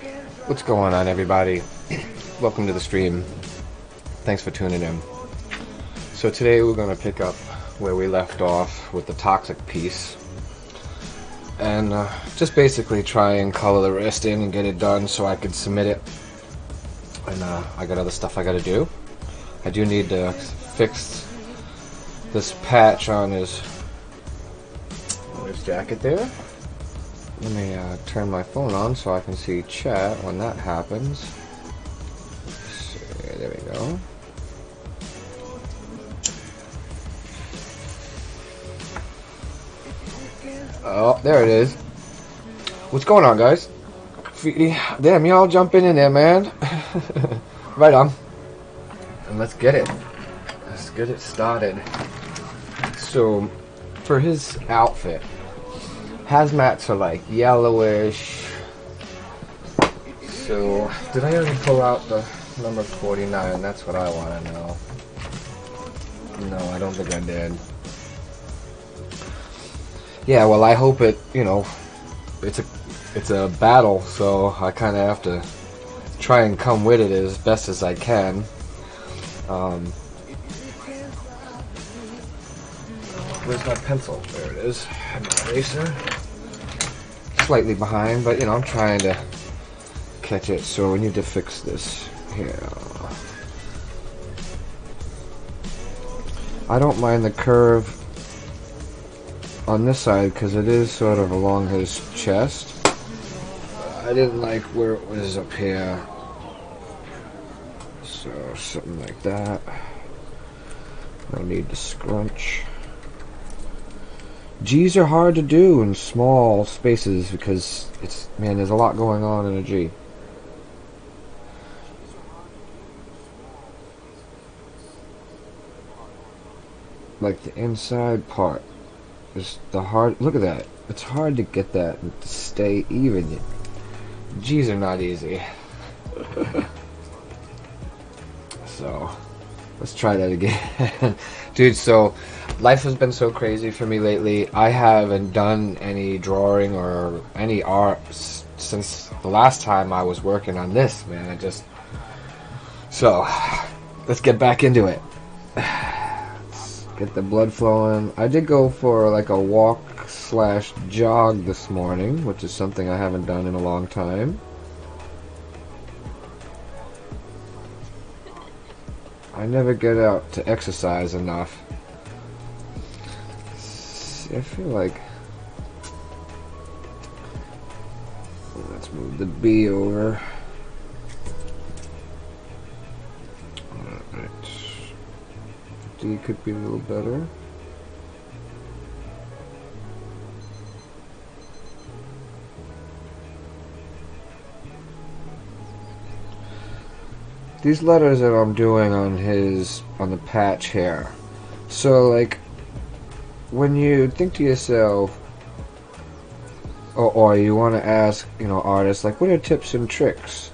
What's going on, everybody? Welcome to the stream. Thanks for tuning in. So today we're going to pick up where we left off with the toxic piece, and just basically try and color the rest in and get it done so I can submit it. And I got other stuff I got to do. I do need to fix this patch on his jacket there. Let me turn my phone on so I can see chat when that happens. So, there we go. Oh, there it is. What's going on, guys? Graffiti. Damn, y'all jumping in there, man. Right on. And let's get it. Let's get it started. So, for his outfit, hazmats are like yellowish. So, did I already pull out the number 49? That's what I want to know. No, I don't think I did. Yeah, well, I hope it, you know, it's a battle, so I kind of have to try and come with it as best as I can. Where's my pencil? There it is. And my eraser. Slightly behind, but you know, I'm trying to catch it, so we need to fix this here. I don't mind the curve on this side because it is sort of along his chest. I didn't like where it was up here, so something like that. No need to scrunch. G's are hard to do in small spaces because it's, man, there's a lot going on in a G. Like the inside part is the hard, look at that. It's hard to get that to stay even. G's are not easy. So, let's try that again. Dude, so life has been so crazy for me lately. I haven't done any drawing or any art since the last time I was working on this, man. So, let's get back into it. Let's get the blood flowing. I did go for like a walk/jog this morning, which is something I haven't done in a long time. I never get out to exercise enough. I feel like, let's move the B over. Alright. D could be a little better. These letters that I'm doing on the patch here. So like, when you think to yourself, or you want to ask, you know, artists, like, what are tips and tricks?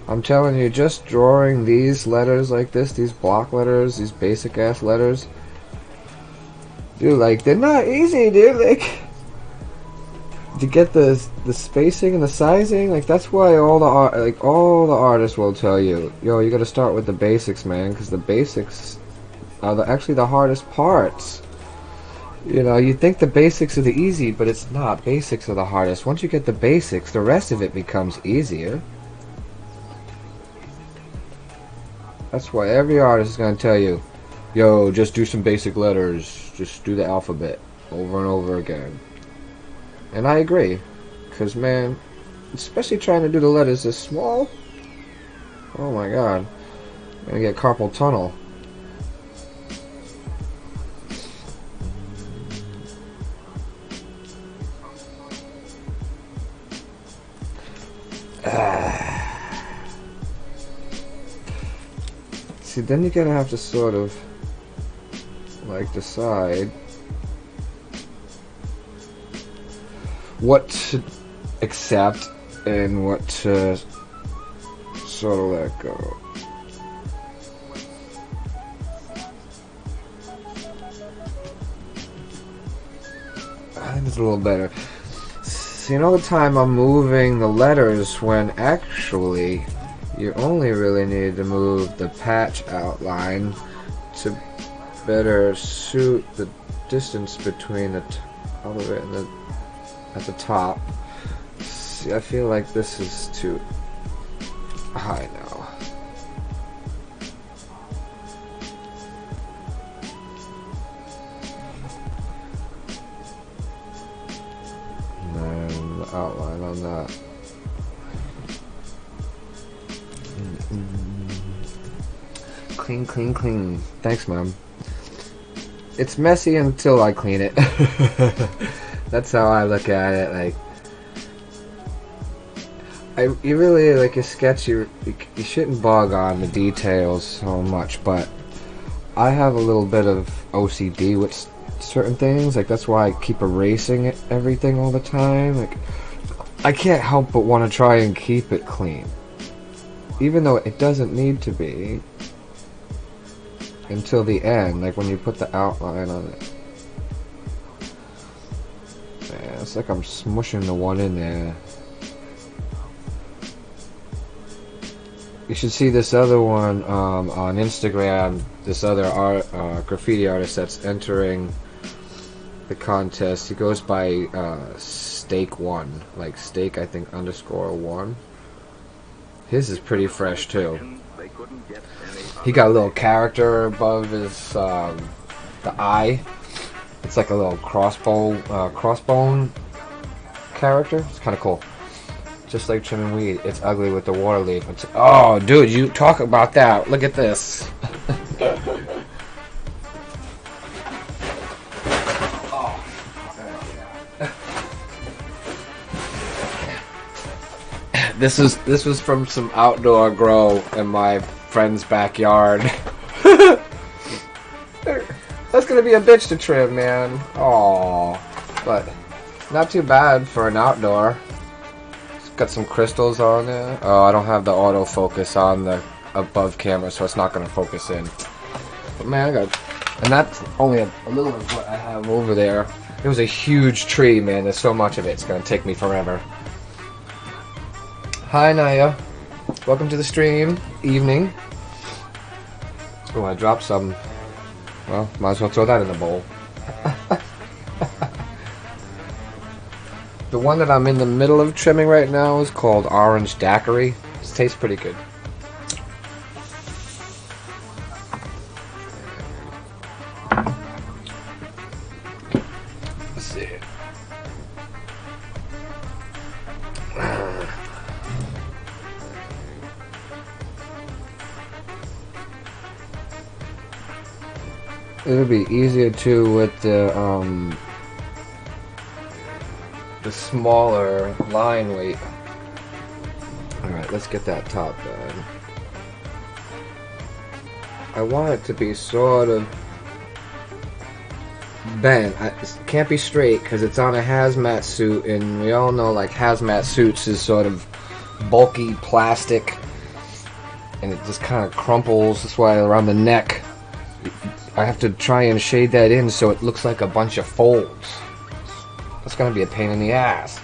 I'm telling you, just drawing these letters like this, these block letters, these basic ass letters, dude, like, they're not easy, dude. Like, to get the spacing and the sizing, like, that's why all the artists will tell you, yo, you got to start with the basics, man, because the basics are actually the hardest parts. You know, you think the basics are the easy, but it's not. Basics are the hardest. Once you get the basics, the rest of it becomes easier. That's why every artist is going to tell you, yo, just do some basic letters. Just do the alphabet over and over again. And I agree. Because, man, especially trying to do the letters this small. Oh my god. I'm going to get carpal tunnel. See, then you're gonna have to sort of like decide what to accept and what to sort of let go. I think it's a little better. See, all the time I'm moving the letters when actually you only really need to move the patch outline to better suit the distance between the all of it and the at the top. See, I feel like this is too high now. And then the outline on that. Clean, clean, clean. Thanks, Mom. It's messy until I clean it. That's how I look at it. Like, you really, like, your sketch, you shouldn't bog on the details so much, but I have a little bit of OCD with certain things. Like, that's why I keep erasing everything all the time. Like, I can't help but want to try and keep it clean, even though it doesn't need to be until the end, like when you put the outline on it. Man, it's like I'm smushing the one in there. You should see this other one on Instagram, this other graffiti artist that's entering the contest. He goes by Steak1, like steak, I think, _1. His is pretty fresh too. He got a little character above his the eye. It's like a little crossbone character. It's kind of cool. Just like trimming weed, it's ugly with the water leaf. Oh, dude, you talk about that. Look at this. This was from some outdoor grow in my friend's backyard. That's gonna be a bitch to trim, man. Aww, but not too bad for an outdoor. It's got some crystals on there. Oh, I don't have the autofocus on the above camera, so it's not gonna focus in. But man, I got, and that's only a little of what I have over there. It was a huge tree, man. There's so much of it. It's gonna take me forever. Hi, Naya. Welcome to the stream. Evening. Oh, I dropped some. Well, might as well throw that in the bowl. The one that I'm in the middle of trimming right now is called Orange Daiquiri. It tastes pretty good. Let's see. It would be easier too with the smaller line weight. Alright, let's get that top done. I want it to be sort of bent. It can't be straight because it's on a hazmat suit, and we all know like hazmat suits is sort of bulky plastic and it just kind of crumples. That's why around the neck I have to try and shade that in so it looks like a bunch of folds. That's gonna be a pain in the ass.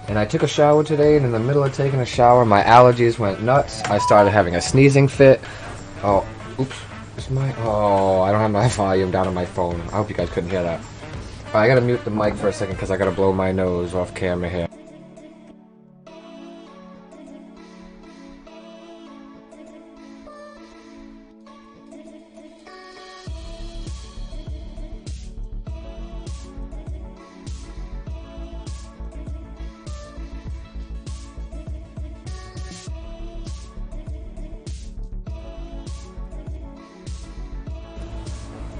And I took a shower today, and in the middle of taking a shower, my allergies went nuts. I started having a sneezing fit. Oh, oops. Oh, I don't have my volume down on my phone. I hope you guys couldn't hear that. Alright, I gotta mute the mic for a second because I gotta blow my nose off camera here.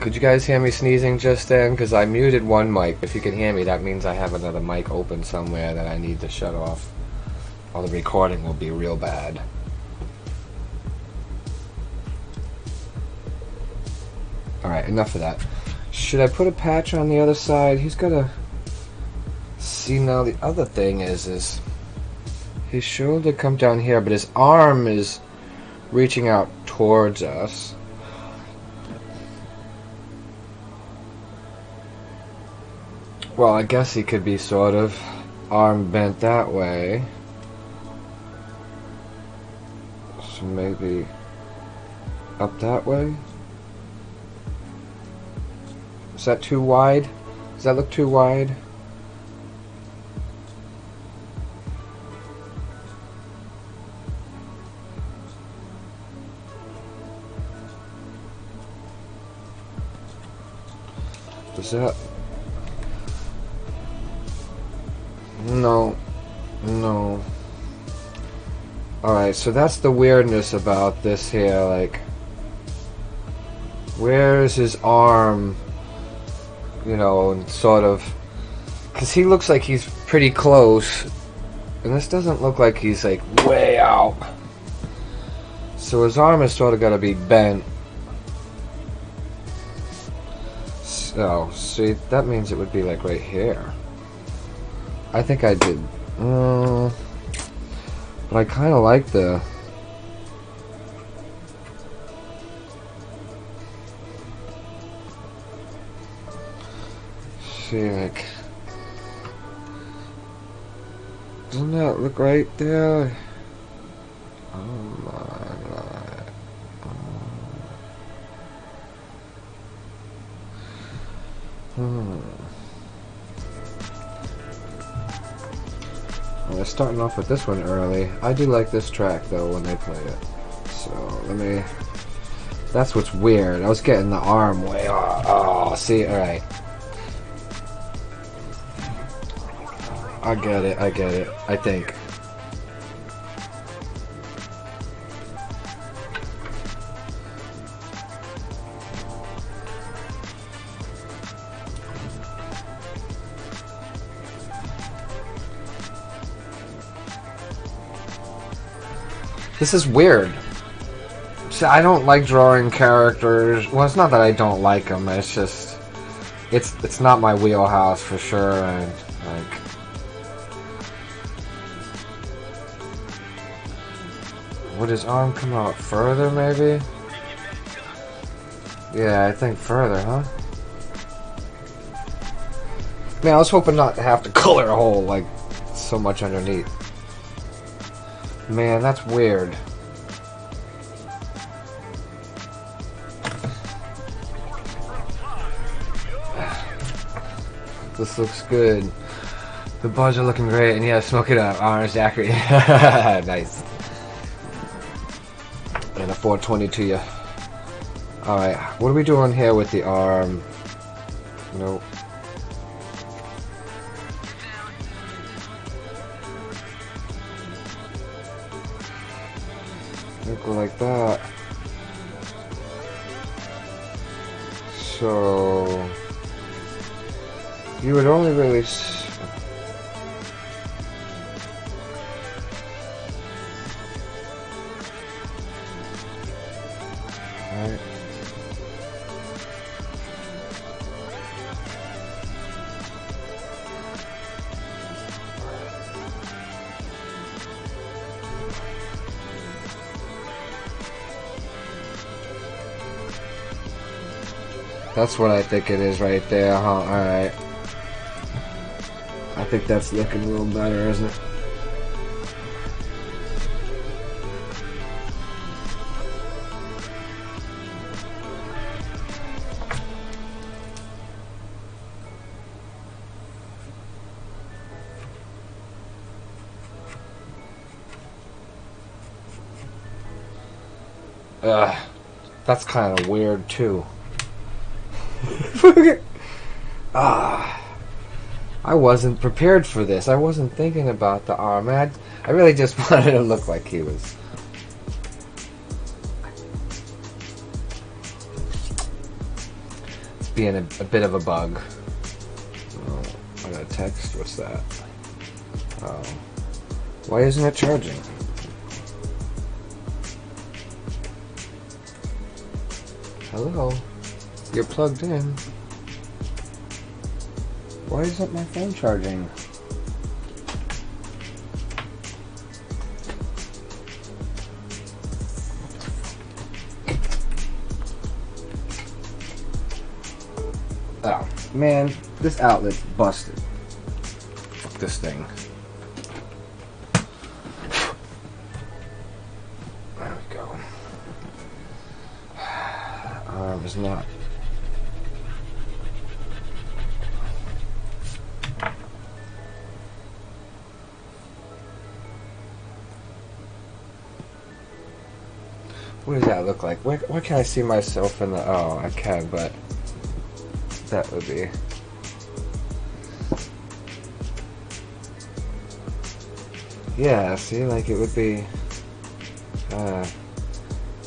Could you guys hear me sneezing just then? Because I muted one mic. If you can hear me, that means I have another mic open somewhere that I need to shut off, or the recording will be real bad. Alright, enough of that. Should I put a patch on the other side? He's gotta... See, now the other thing is his shoulder come down here, but his arm is reaching out towards us. Well, I guess he could be sort of arm bent that way. So maybe up that way? Is that too wide? Does that look too wide? Does that... No. No. Alright, so that's the weirdness about this here, like... Where is his arm? You know, and sort of... Because he looks like he's pretty close. And this doesn't look like he's, like, way out. So his arm has sort of got to be bent. So, see, that means it would be, like, right here. I think I did... but I kind of like the... See, like... Doesn't that look right there? Oh my god. Well, they're starting off with this one early. I do like this track though when they play it. So let me... That's what's weird. I was getting the arm way off. Oh, see, alright. I get it, I think. This is weird. See, I don't like drawing characters. Well, it's not that I don't like them. It's just, it's not my wheelhouse for sure. And like, would his arm come out further, maybe? Yeah, I think further, huh? Man, I was hoping not to have to color a hole like so much underneath. Man, that's weird. This looks good. The buds are looking great, and yeah, smoke it up. Orange Zachary. Nice. And a 420 to you. Alright, what are we doing here with the arm? Nope. Go like that. So you would only really right. That's what I think it is right there, huh? Alright. I think that's looking a little better, isn't it? That's kind of weird too. I wasn't prepared for this. I wasn't thinking about the arm. I really just wanted to look like he was. It's being a bit of a bug. Oh, I got a text. What's that? Oh. Why isn't it charging? Hello? You're plugged in. Why isn't my phone charging? Oh. Man, this outlet's busted. Fuck this thing. There we go. Arm is not. What does that look like? Where can I see myself in the... Oh, I can, but... That would be... Yeah, see, like it would be...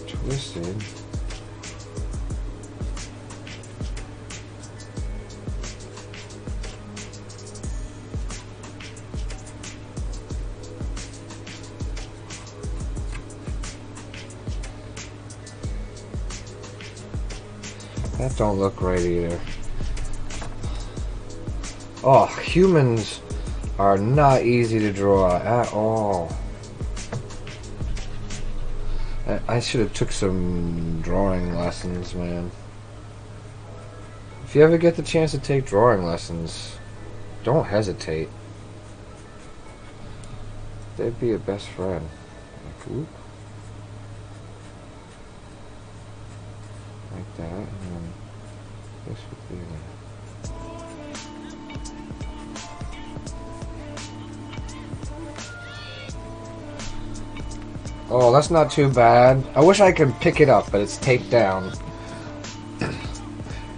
twisted. That don't look right either. Oh, humans are not easy to draw at all. I should have took some drawing lessons, man. If you ever get the chance to take drawing lessons, don't hesitate. They'd be your best friend. Like, whoop. Like that, and then this would be the... Oh, that's not too bad. I wish I could pick it up, but it's taped down.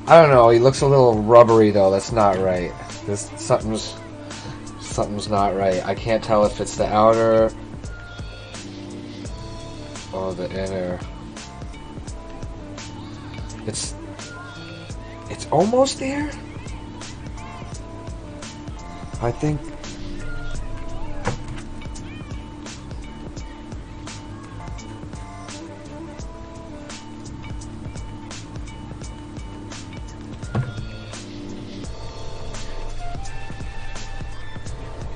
I don't know, he looks a little rubbery though, that's not right. Something's not right. I can't tell if it's the outer or the inner. It's almost there. I think.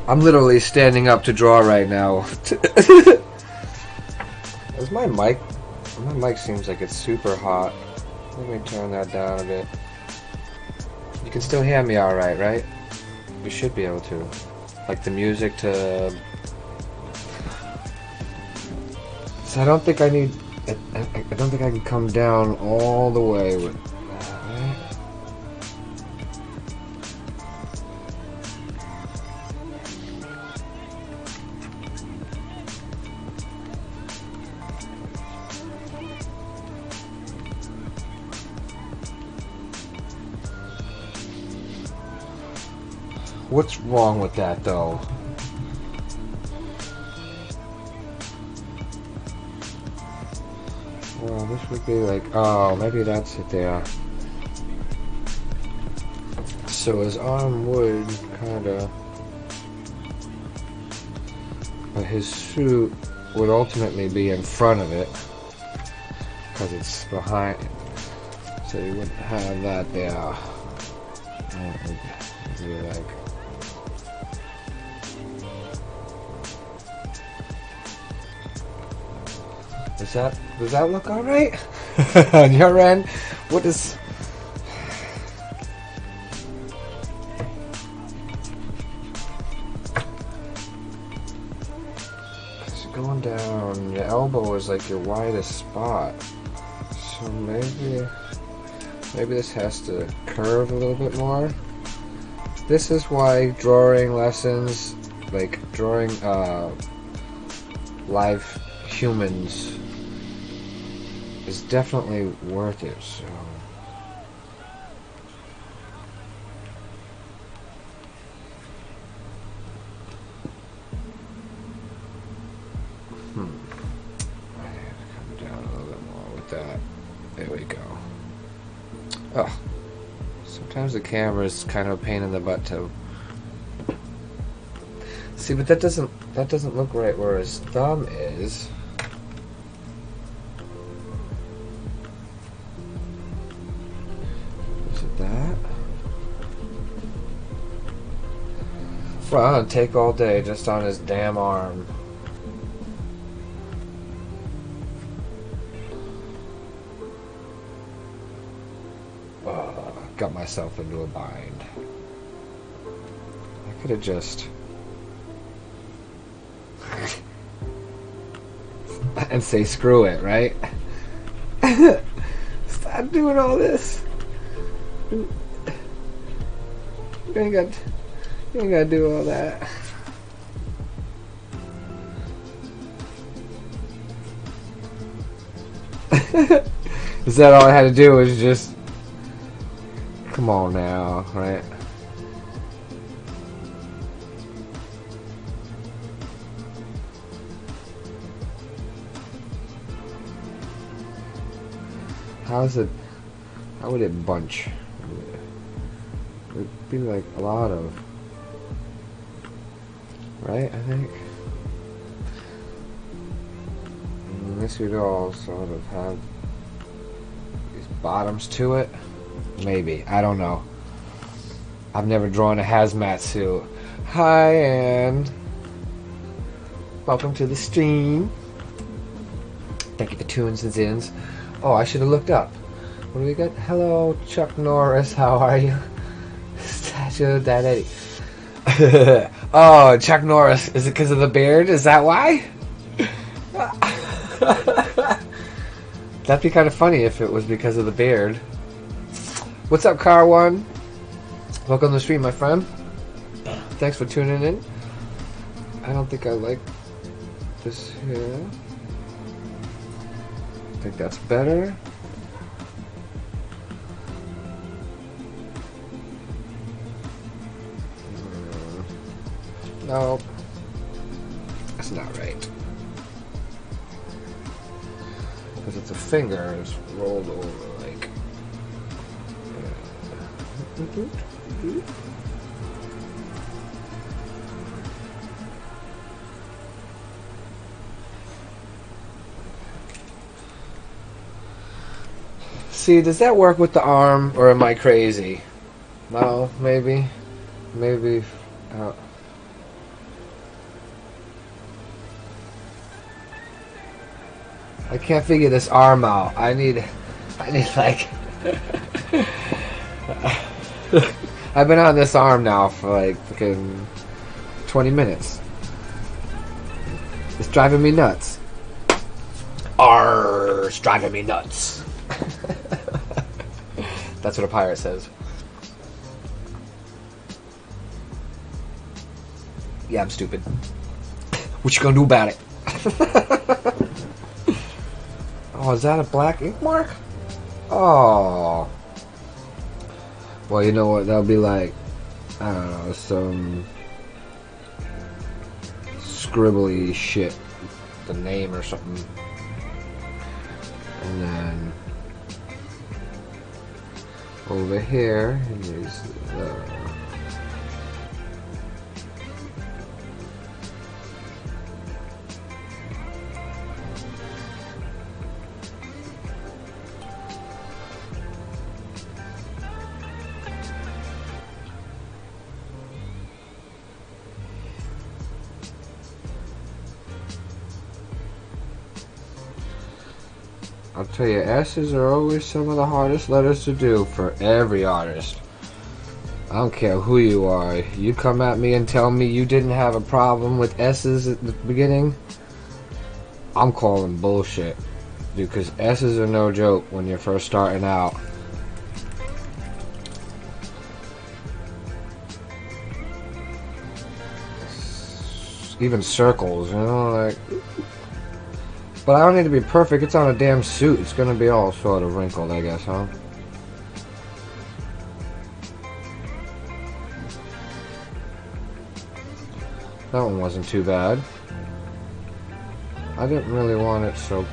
I'm literally standing up to draw right now. Is my mic? My mic seems like it's super hot. Let me turn that down a bit. You can still hear me alright, right? You should be able to. Like the music to... So I don't think I need... I don't think I can come down all the way with that, right? What's wrong with that, though? Well, this would be like... Oh, maybe that's it there. So his arm would kinda... But his suit would ultimately be in front of it. Because it's behind... So you wouldn't have that there. It would be like... Does that look alright? On your end? What is... It's going down, your elbow is like your widest spot. So maybe this has to curve a little bit more. This is why drawing lessons, like drawing live humans, is definitely worth it. So I have to come down a little bit more with that. There we go. Oh, sometimes the camera is kind of a pain in the butt to see, but that doesn't look right where his thumb is. That. Well, I'm gonna take all day just on his damn arm. Oh, got myself into a bind. I could have just and say screw it, right? Stop doing all this. You ain't got to do all that. Is that all I had to do was just come on now, right? How would it bunch? It would be like a lot of, right? I think. And this would all sort of have these bottoms to it. Maybe. I don't know. I've never drawn a hazmat suit. Hi, and welcome to the stream. Thank you for tunes and zins. Oh, I should have looked up. What do we got? Hello, Chuck Norris. How are you? Statue of Dad Eddie. Oh, Chuck Norris. Is it because of the beard? Is that why? That'd be kind of funny if it was because of the beard. What's up, Car One? Welcome to the stream, my friend. Thanks for tuning in. I don't think I like this here. I think that's better. No, that's not right. Because it's a finger, it's rolled over like. See, does that work with the arm, or am I crazy? No, maybe. I can't figure this arm out. I need like. I've been on this arm now for like fucking 20 minutes. It's driving me nuts. It's driving me nuts. That's what a pirate says. Yeah, I'm stupid. What you gonna do about it? Oh, is that a black ink mark? Oh. Well, you know what? That'll be like, I don't know, some scribbly shit. The name or something. And then over here is the I'll tell you, S's are always some of the hardest letters to do for every artist. I don't care who you are. You come at me and tell me you didn't have a problem with S's at the beginning, I'm calling bullshit. Because S's are no joke when you're first starting out. Even circles, you know, like... But I don't need to be perfect. It's on a damn suit. It's gonna be all sort of wrinkled, I guess, huh? That one wasn't too bad. I didn't really want it so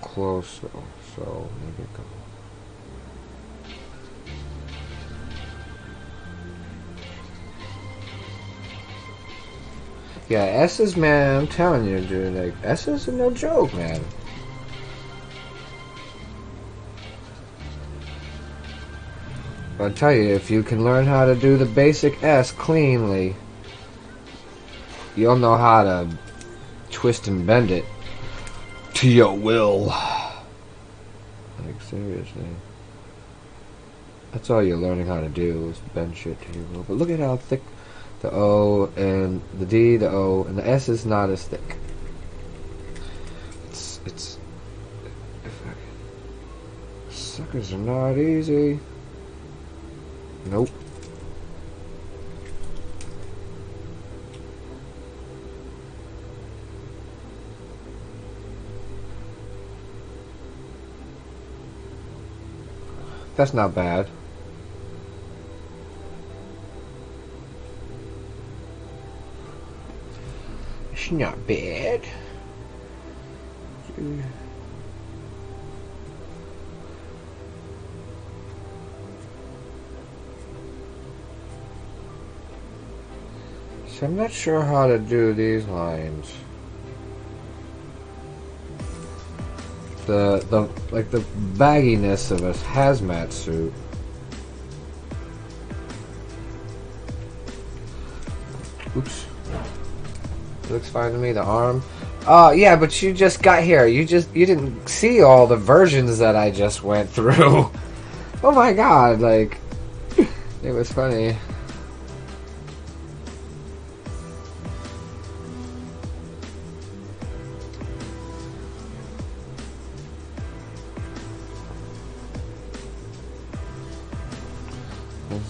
close, though. So, maybe go. Yeah, S's, man, I'm telling you, dude, like, S's are no joke, man. But I tell you, if you can learn how to do the basic S cleanly, you'll know how to twist and bend it to your will. Like, seriously. That's all you're learning how to do is bend shit to your will. But look at how thick the O and the D, the O, and the S is not as thick. It's suckers are not easy. Nope. That's not bad. It's not bad. So I'm not sure how to do these lines. The bagginess of a hazmat suit. Oops. It looks fine to me. The arm. Yeah, but you just got here. You didn't see all the versions that I just went through. Oh my god, like it was funny.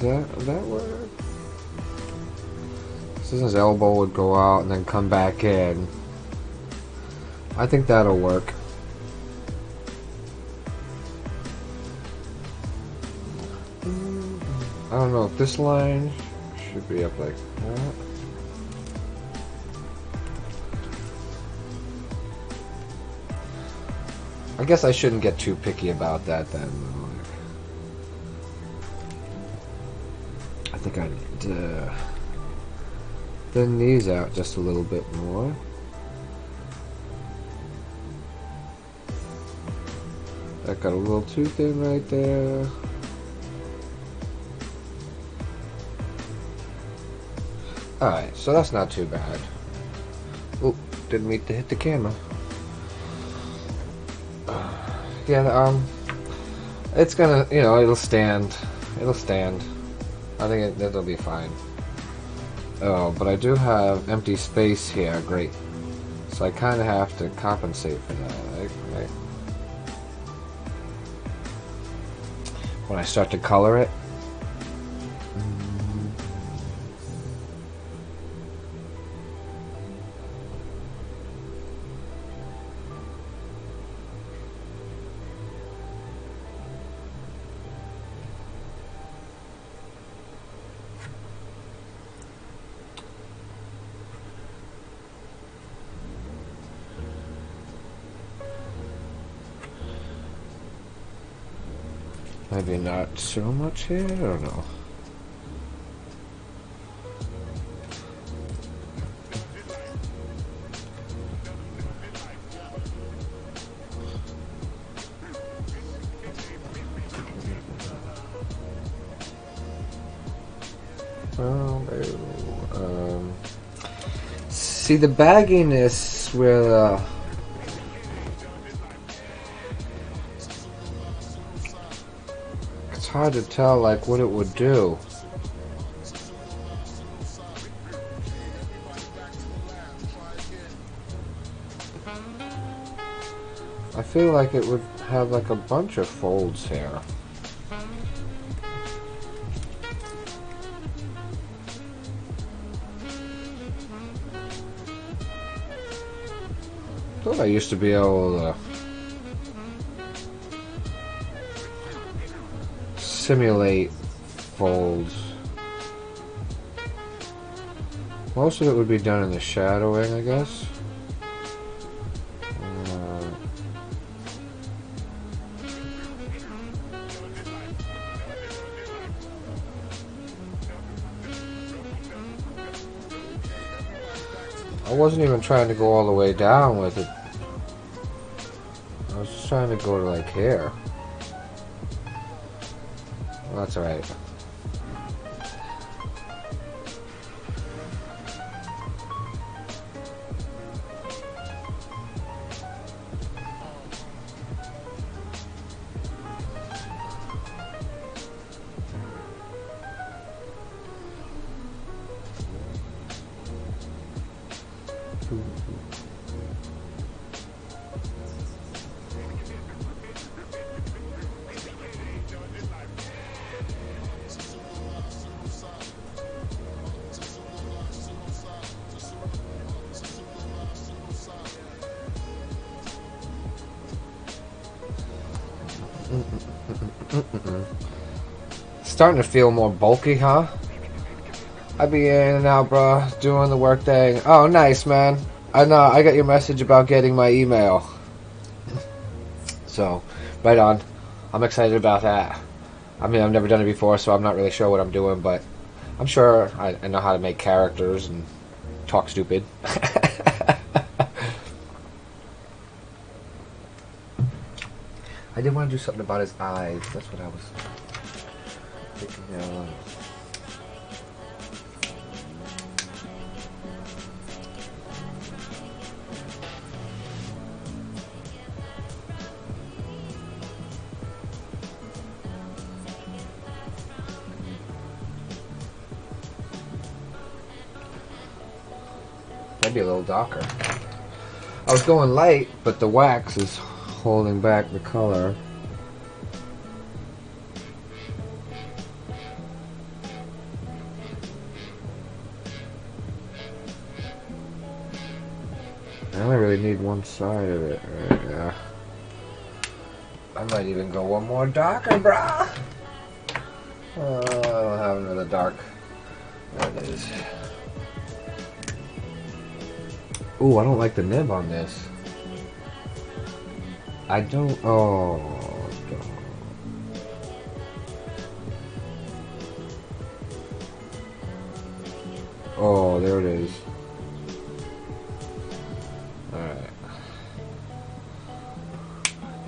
Does that work? So his elbow would go out and then come back in. I think that'll work. I don't know if this line should be up like that. I guess I shouldn't get too picky about that then. I think I need to thin these out just a little bit more. That got a little too thin right there. Alright, so that's not too bad. Oh, didn't mean to hit the camera. Yeah, it's gonna, you know, it'll stand. It'll stand. I think it'll be fine. Oh, but I do have empty space here. Great. So I kind of have to compensate for that, right? When I start to color it. Maybe not so much here, I don't know. See, the bagginess where it's hard to tell like what it would do. I feel like it would have like a bunch of folds here. I thought I used to be able to simulate folds. Most of it would be done in the shadowing, I guess. I wasn't even trying to go all the way down with it. I was just trying to go to like here. Well, that's alright. Starting to feel more bulky, huh? I be in and out, bro, doing the work thing. Oh, nice, man. I know, I got your message about getting my email. So, right on. I'm excited about that. I mean, I've never done it before, so I'm not really sure what I'm doing, but I'm sure I know how to make characters and talk stupid. I did want to do something about his eyes. That's what I was thinking of. Maybe a little darker. I was going light, but the wax is holding back the color. I only really need one side of it right now. I might even go one more darker, brah. Oh, I don't have another dark. There it is. Ooh, I don't like the nib on this. I don't. Oh, God. Oh, there it is. Alright.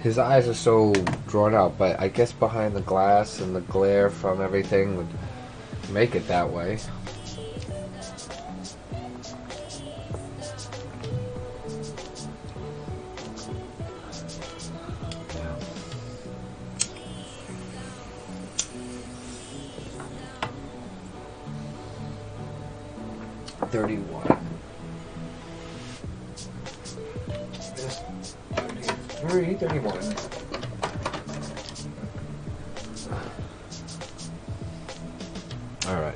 His eyes are so drawn out, but I guess behind the glass and the glare from everything would make it that way. Alright.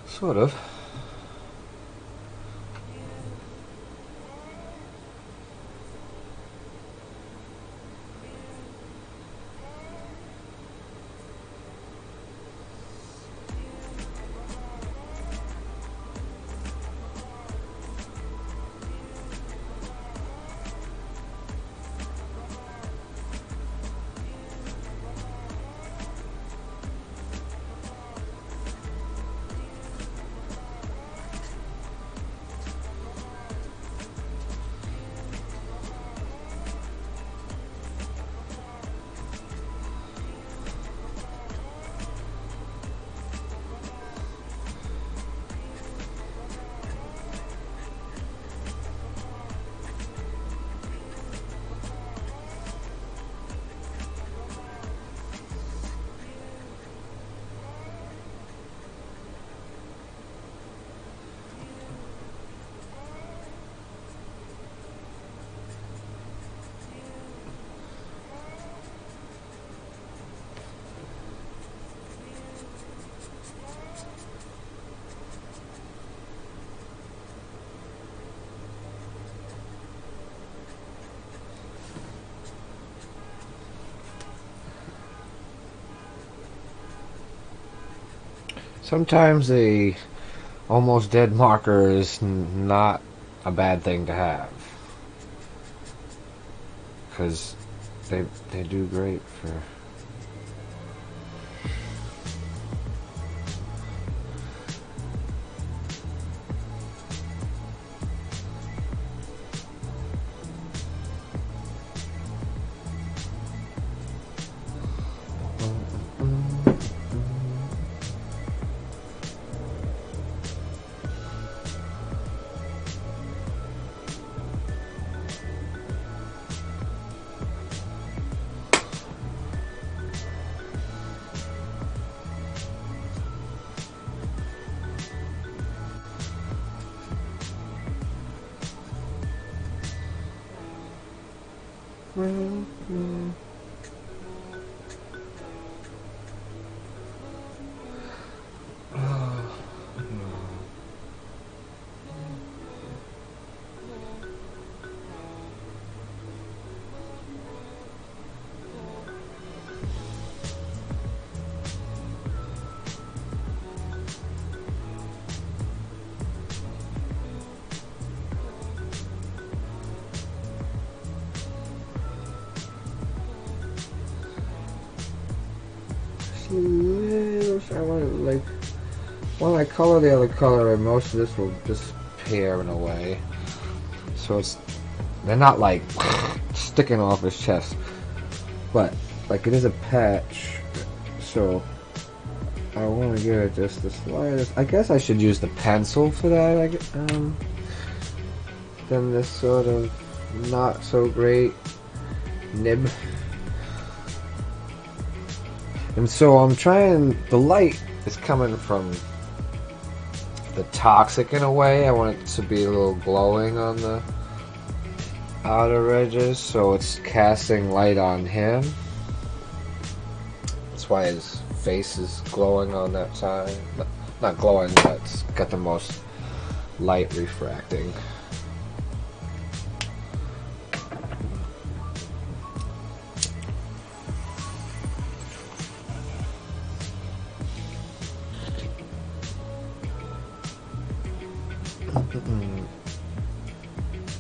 Sort of. Sometimes a almost dead marker is not a bad thing to have, because they do great for. I want to, like, when I color the other color, most of this will disappear in a way. So they're not like sticking off his chest, but like it is a patch. So I want to give it just the slightest. I guess I should use the pencil for that. Then this sort of not so great nib. And so I'm trying, the light is coming from the toxic in a way. I want it to be a little glowing on the outer edges, so it's casting light on him. That's why his face is glowing on that side. Not glowing, but it's got the most light refracting.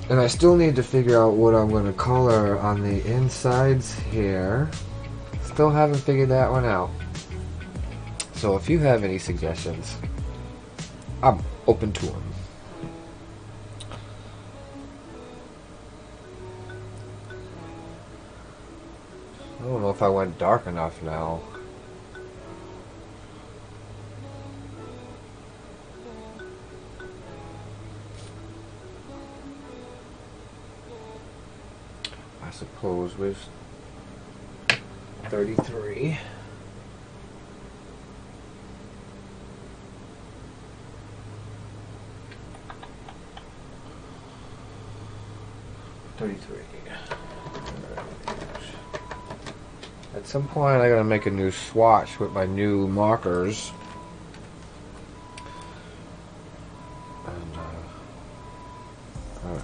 And I still need to figure out what I'm going to color on the insides here. Still haven't figured that one out. So if you have any suggestions, I'm open to them. I don't know if I went dark enough now. I suppose with 33. At some point I gotta make a new swatch with my new markers. And, alright.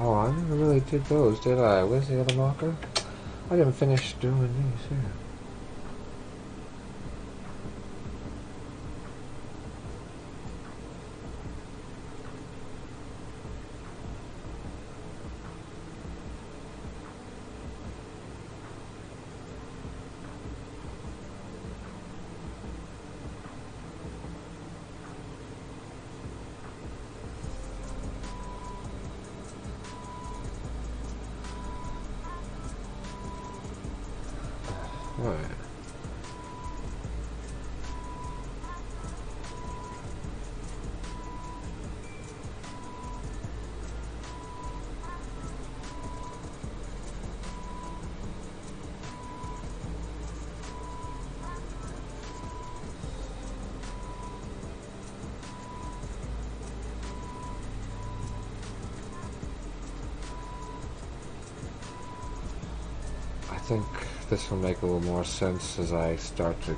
Oh, I never really did those, did I? Where's the other marker? I didn't finish doing these here. Alright. think this will make a little more sense as I start to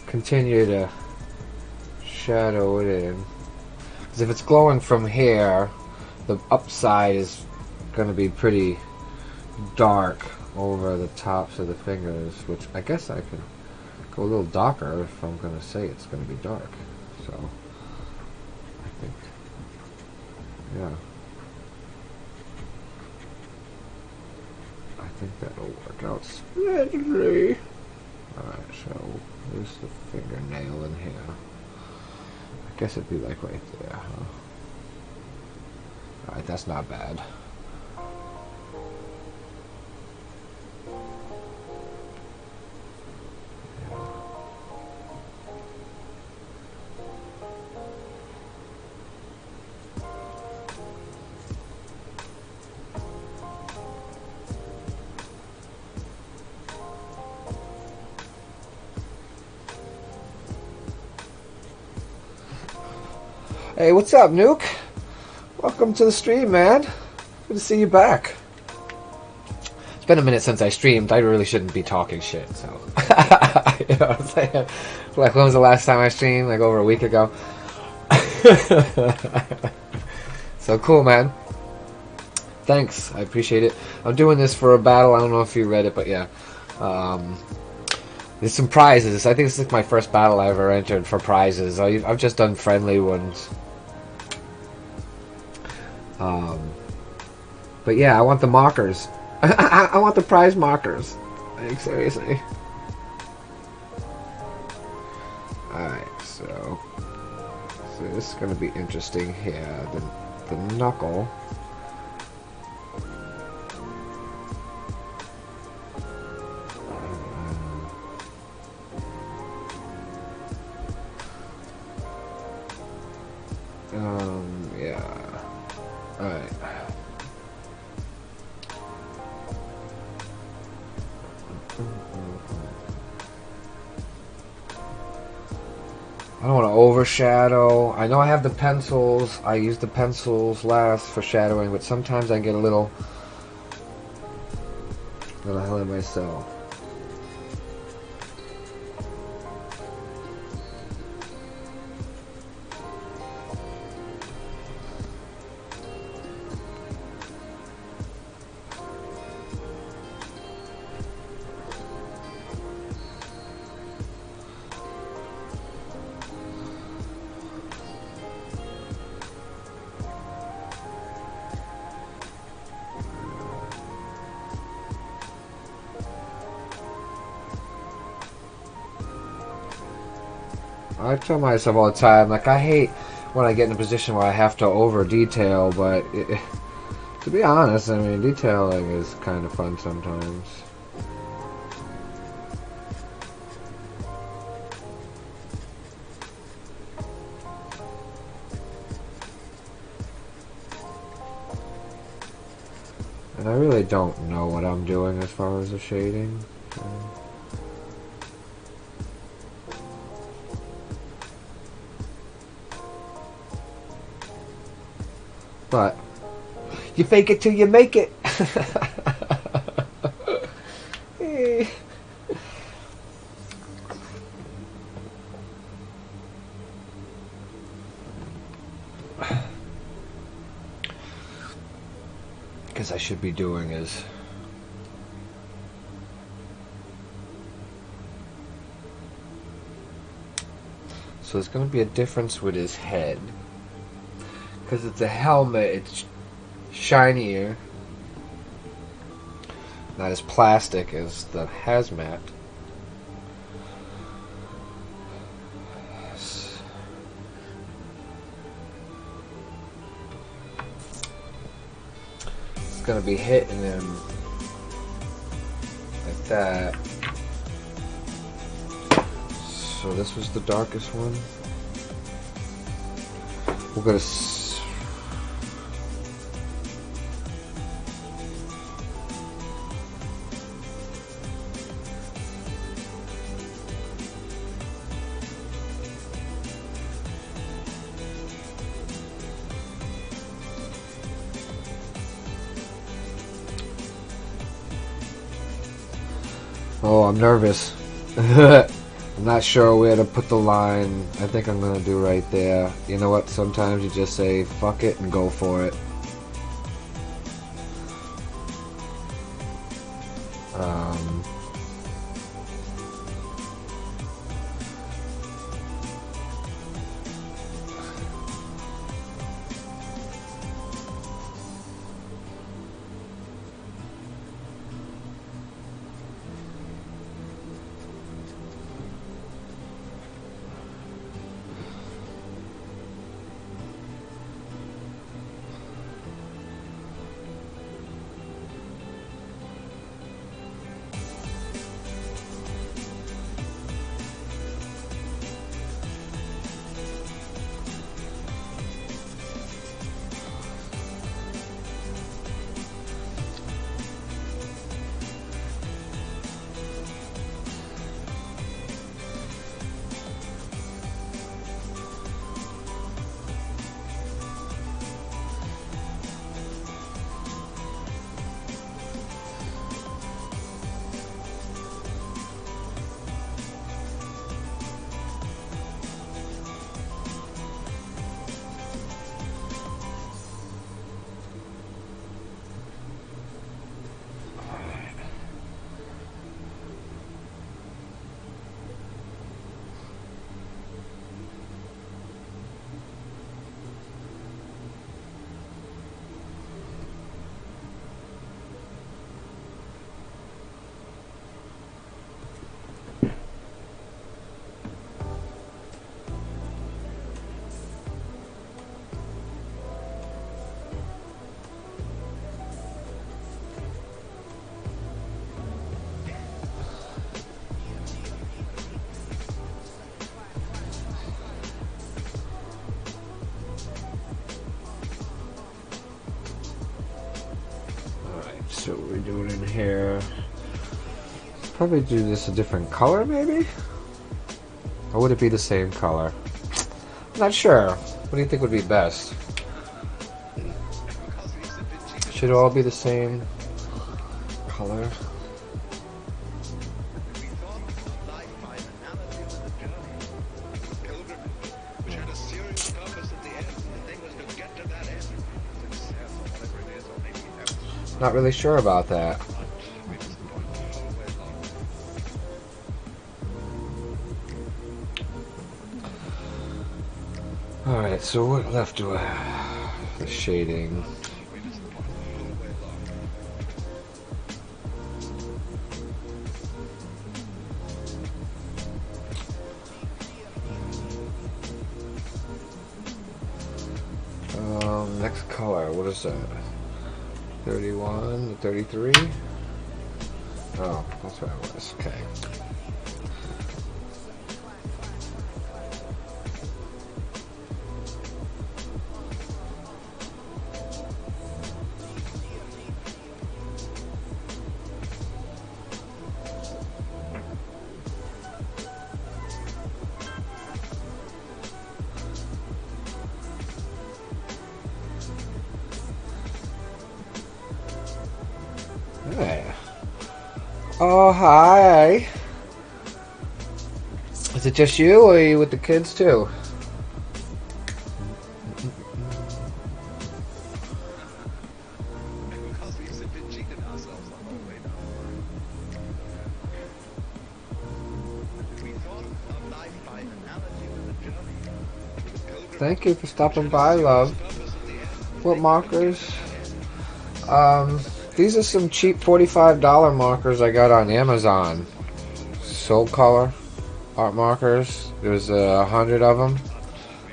continue to shadow it in. Because if it's glowing from here, the upside is going to be pretty dark over the tops of the fingers, which I guess I can go a little darker if I'm going to say it's going to be dark. So, I think, yeah. I think that'll work out splendidly. Alright, so here's the fingernail in here. I guess it'd be like right there, huh? Alright, that's not bad. Hey, what's up, Nuke? Welcome to the stream, man. Good to see you back. It's been a minute since I streamed. I really shouldn't be talking shit, so. You know what I'm saying? Like, when was the last time I streamed? Like, over a week ago. So, cool, man. Thanks. I appreciate it. I'm doing this for a battle. I don't know if you read it, but yeah. There's some prizes. I think this is my first battle I ever entered for prizes. I've just done friendly ones. But yeah, I want the markers. I want the prize markers. Like, seriously. Alright, so this is going to be interesting here. The knuckle. Yeah. Alright. I don't want to overshadow. I know I have the pencils. I use the pencils last for shadowing, but sometimes I get a little ahead of myself. I tell myself all the time, like, I hate when I get in a position where I have to over detail, but to be honest, I mean, detailing is kind of fun sometimes. And I really don't know what I'm doing as far as the shading. But you fake it till you make it. Because I should be doing is so there's going to be a difference with his head. Because it's a helmet, it's shinier, not as plastic as the Hazmat. It's going to be hitting him like that. So this was the darkest one. We're going to Oh, I'm nervous. I'm not sure where to put the line. I think I'm gonna do right there. You know what? Sometimes you just say fuck it and go for it. Um, So we do it in here. Probably do this a different color, maybe? Or would it be the same color? I'm not sure. What do you think would be best? Should it all be the same color? Not really sure about that. Alright, so what left do I have? The shading. Next color, what is that? 31 to 33? Oh, that's what it was, okay. Hey. Oh, hi. Is it just you, or are you with the kids too? Thank you for stopping by, love. What markers? These are some cheap $45 markers I got on Amazon. Soul Color art markers. There's 100 of them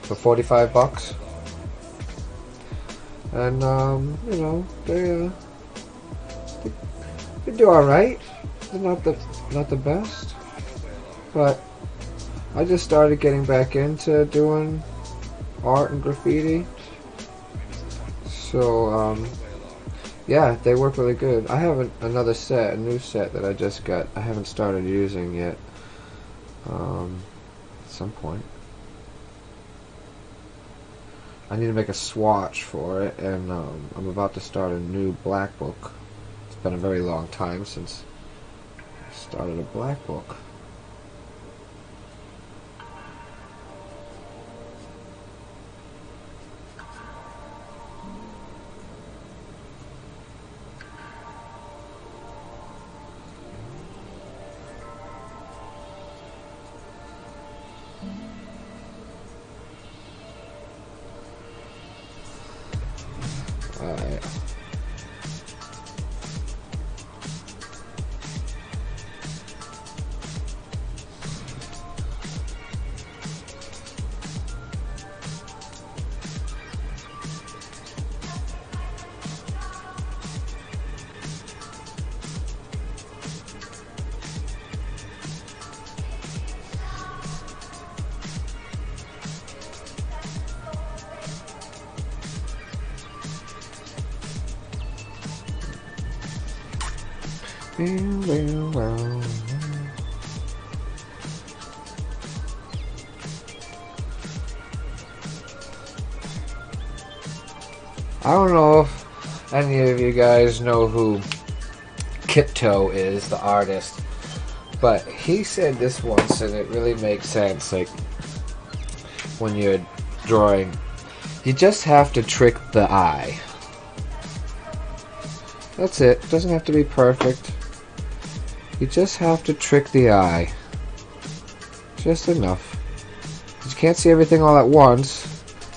for 45 bucks. And you know, they do all right. They're not the best, but I just started getting back into doing art and graffiti. So yeah, they work really good. I have another set, a new set that I just got. I haven't started using yet. At some point, I need to make a swatch for it, and I'm about to start a new black book. It's been a very long time since Started a black book. Alright. I don't know if any of you guys know who Kipto is, the artist, but he said this once and it really makes sense. Like, when you're drawing, you just have to trick the eye. That's it. It doesn't have to be perfect. You just have to trick the eye. Just enough. 'Cause you can't see everything all at once.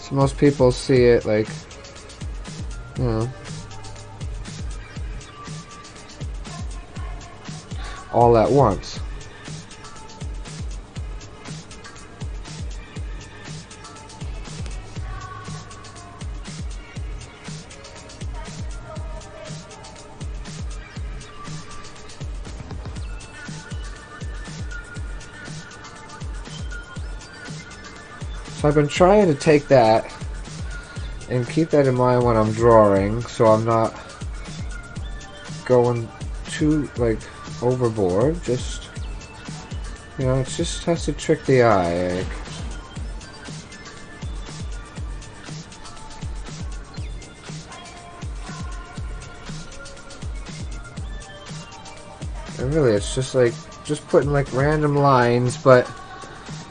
So most people see it like, you know, all at once. So I've been trying to take that and keep that in mind when I'm drawing, so I'm not going too like overboard. Just, you know, it just has to trick the eye. Like, and really, it's just like putting like random lines, but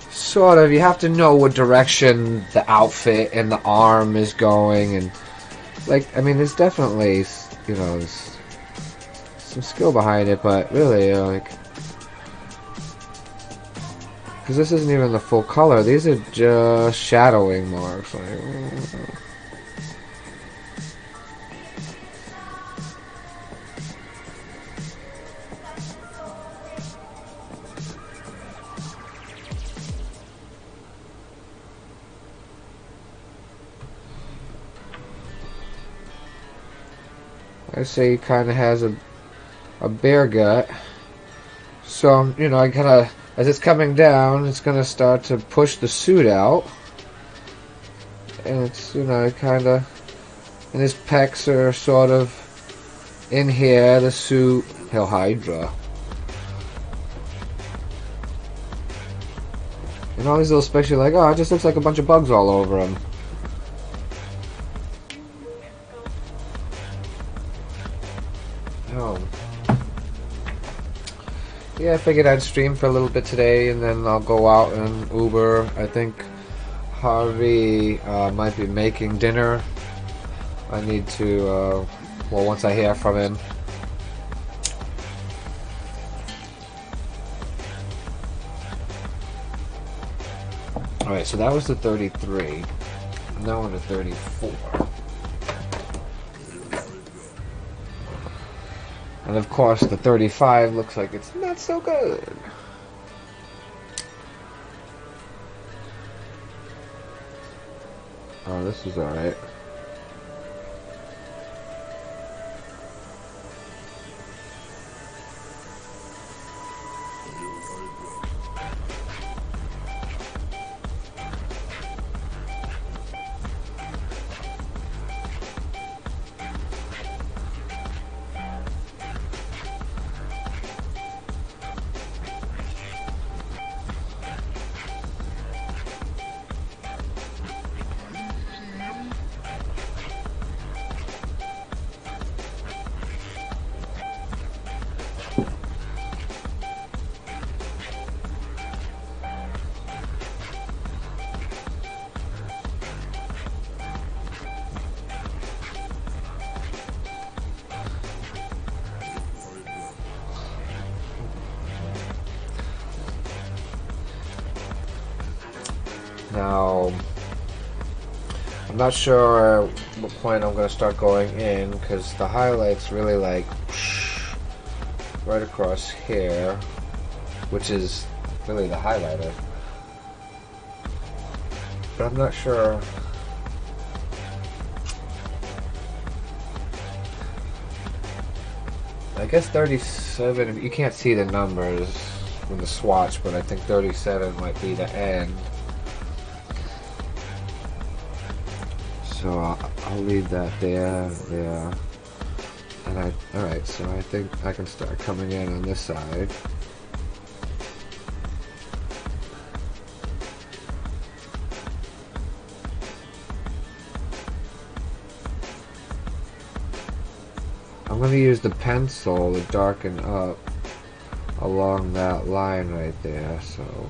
sort of, you have to know what direction the outfit and the arm is going, and like, I mean, there's definitely, you know, there's some skill behind it, but really, like, because this isn't even the full color, these are just shadowing marks. Like, I say he kind of has a bear gut, so you know, I kind of, as it's coming down, it's gonna start to push the suit out, and it's, you know, kind of, and his pecs are sort of in here. The suit, Hell Hydra, and all these little specks, you're like, oh, it just looks like a bunch of bugs all over him. Oh. Yeah, I figured I'd stream for a little bit today, and then I'll go out and Uber. I think Harvey might be making dinner. I need to, well, once I hear from him. Alright, so that was the 33. Now we're to 34. And of course, the 35 looks like it's not so good. Oh, this is alright. Now, I'm not sure what point I'm going to start going in, because the highlight's really like right across here, which is really the highlighter. But I'm not sure. I guess 37, you can't see the numbers from the swatch, but I think 37 might be the end. So I'll leave that there. And alright, so I think I can start coming in on this side. I'm going to use the pencil to darken up along that line right there, so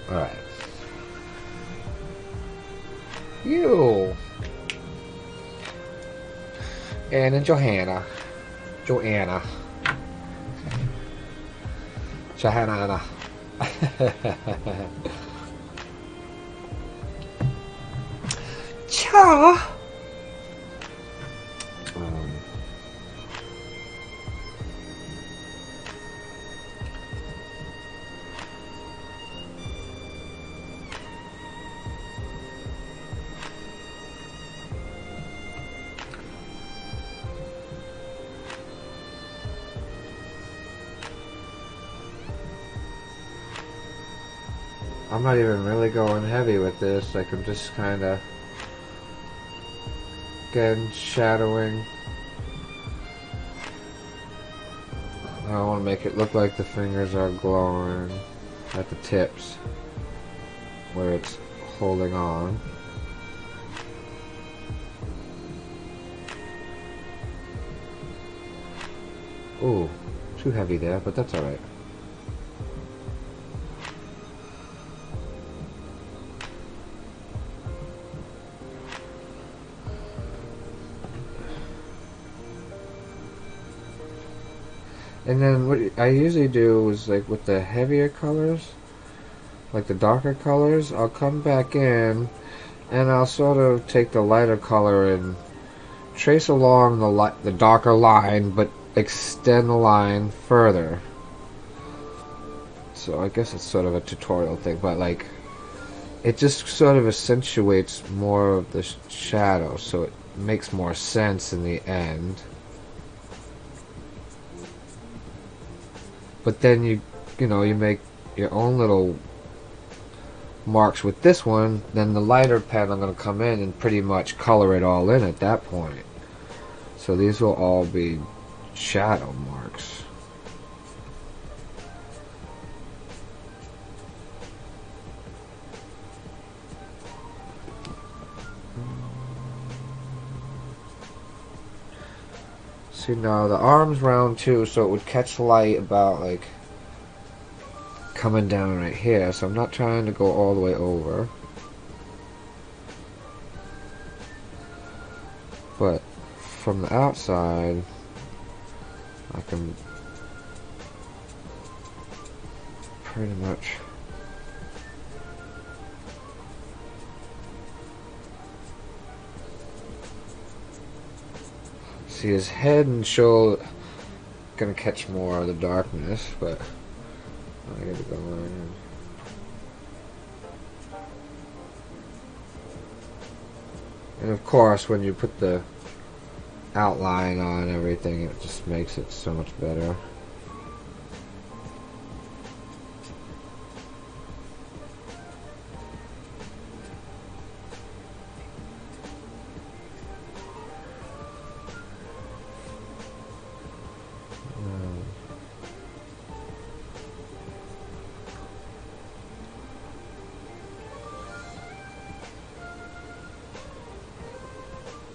alright. You and Johanna. Johanna. Cha. I'm not even really going heavy with this, like I'm just kind of again shadowing. I don't want to make it look like the fingers are glowing at the tips where it's holding on. Ooh, too heavy there, but that's alright. And then what I usually do is, like with the heavier colors, like the darker colors, I'll come back in and I'll sort of take the lighter color and trace along the darker line, but extend the line further. So I guess it's sort of a tutorial thing, but like it just sort of accentuates more of the shadow, so it makes more sense in the end. But then you make your own little marks with this one. Then the lighter pen, I'm going to come in and pretty much color it all in at that point. So these will all be shadow marks. See, now the arm's round too, so it would catch light about like coming down right here, so I'm not trying to go all the way over. But from the outside, I can pretty much see his head and shoulder. Gonna catch more of the darkness, but I gotta go in. And of course, when you put the outline on everything, it just makes it so much better.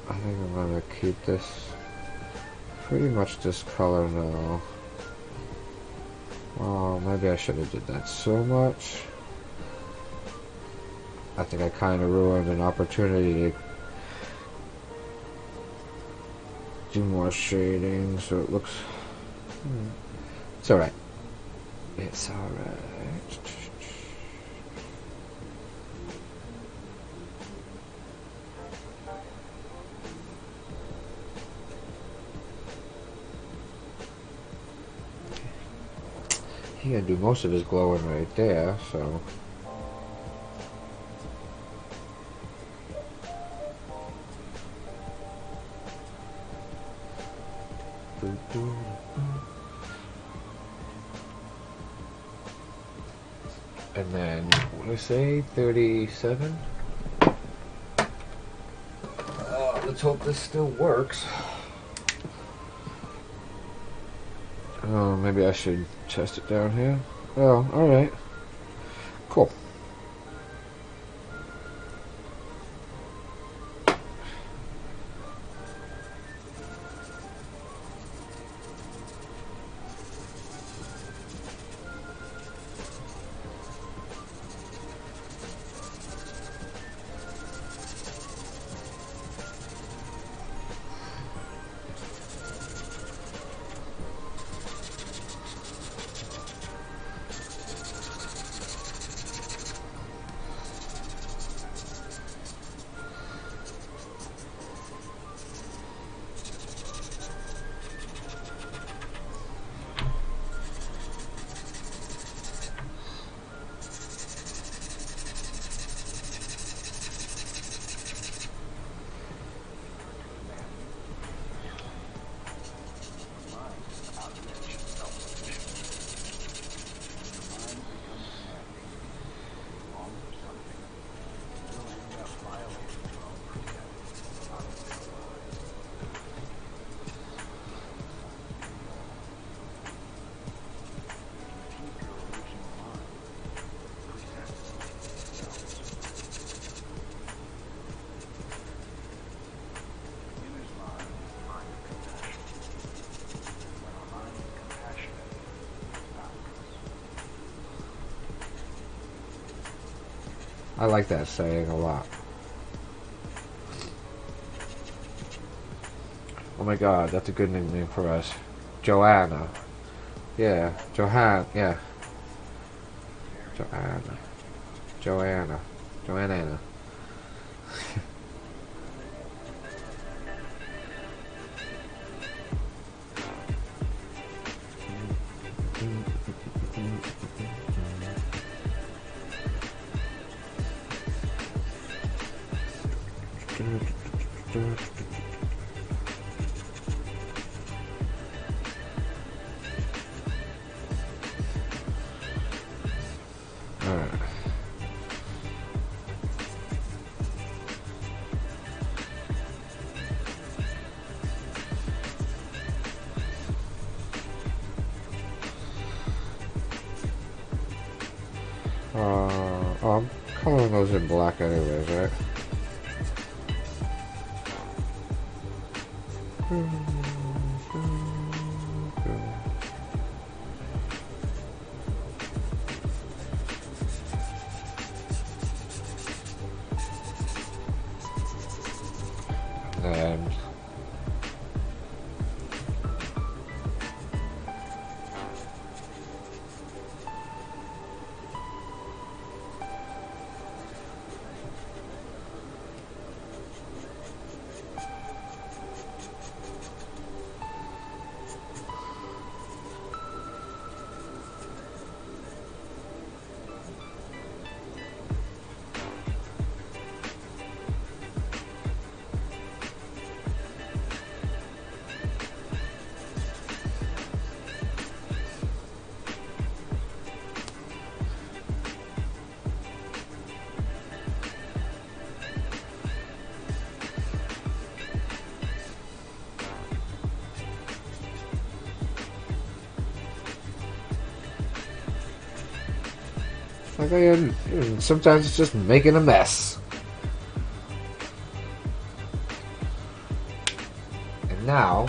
I think I'm gonna keep this pretty much this color now. Oh, maybe I should have did that so much. I think I kind of ruined an opportunity to do more shading, so it looks. It's alright. It's alright. He can do most of his glowing right there, so. And then, what did I say? 37? Let's hope this still works. Oh, maybe I should test it down here. Oh, alright. Cool. I like that saying a lot. Oh my god, that's a good nickname for us. Joanna. Yeah, yeah. Joanna. Joanna. I'm coloring those in black anyways, right? And like sometimes it's just making a mess. And now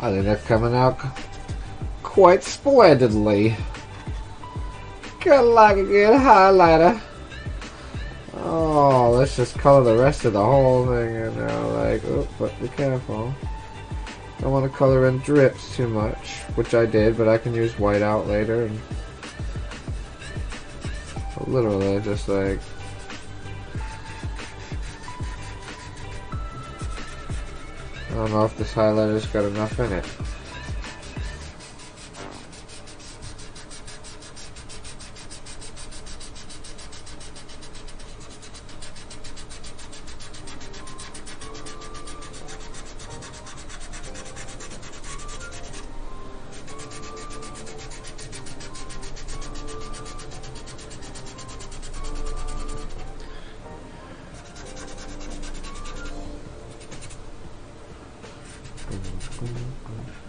I think that's coming out quite splendidly. Kinda like a good highlighter. Oh, let's just color the rest of the whole thing in now. Like, oh, but be careful. Don't want to color in drips too much, which I did, but I can use white out later. And literally, just like. I don't know if this highlighter's got enough in it.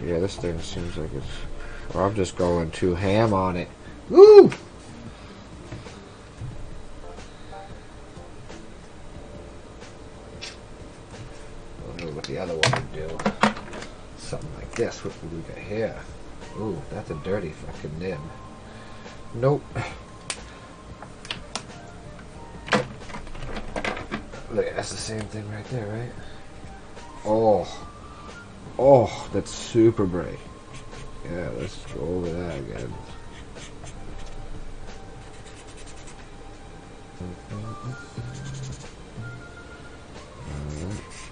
Yeah, this thing seems like it's... Or I'm just going too ham on it. Woo! I wonder what the other one would do. Something like this. What would we got here? Ooh, that's a dirty fucking nib. Nope. Look, that's the same thing right there, right? Oh. Oh, that's super bright. Yeah, let's go over that again.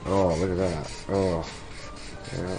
Oh, look at that. Oh, yeah.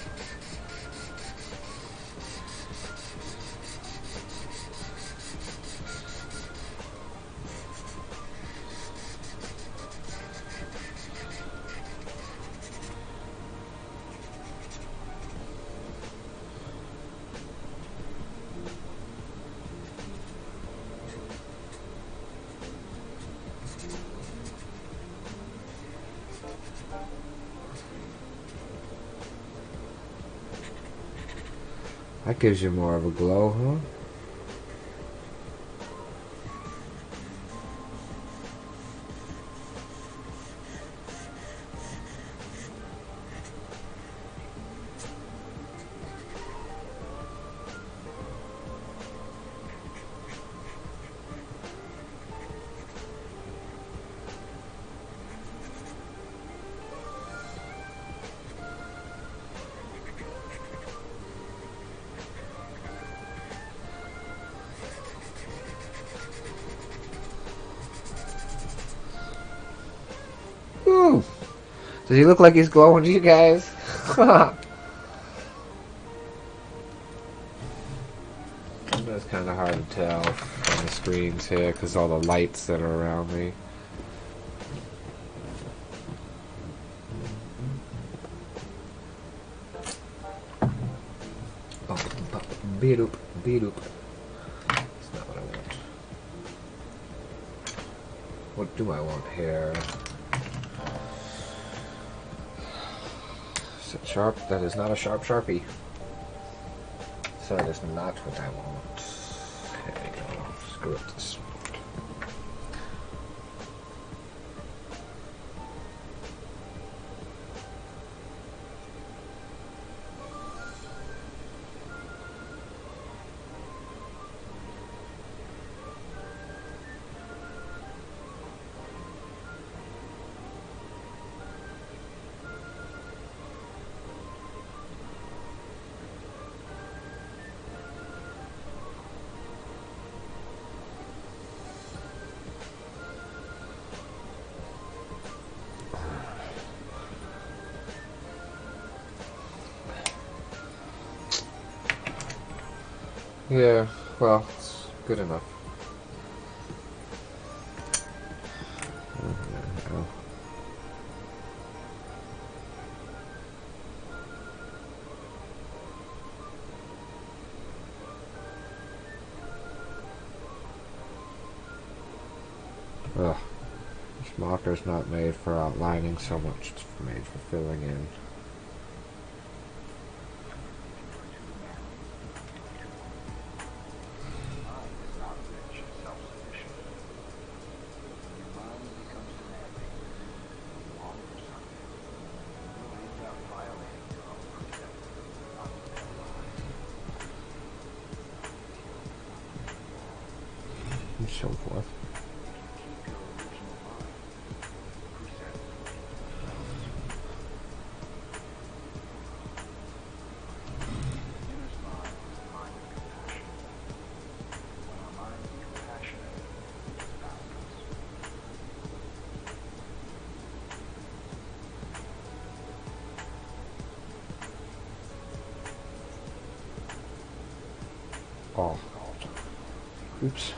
That gives you more of a glow, huh? Ooh. Does he look like he's glowing to you guys? It's kind of hard to tell on the screens here because all the lights that are around me. Beat-oop, beat-oop. That's not what I want. What do I want here? Is it sharp? That is not a sharp Sharpie. So that is not what I want. There we go. Screw it. Yeah, well, it's good enough. Ugh. This marker's not made for outlining so much, it's made for filling in. And so forth. Oh, oops.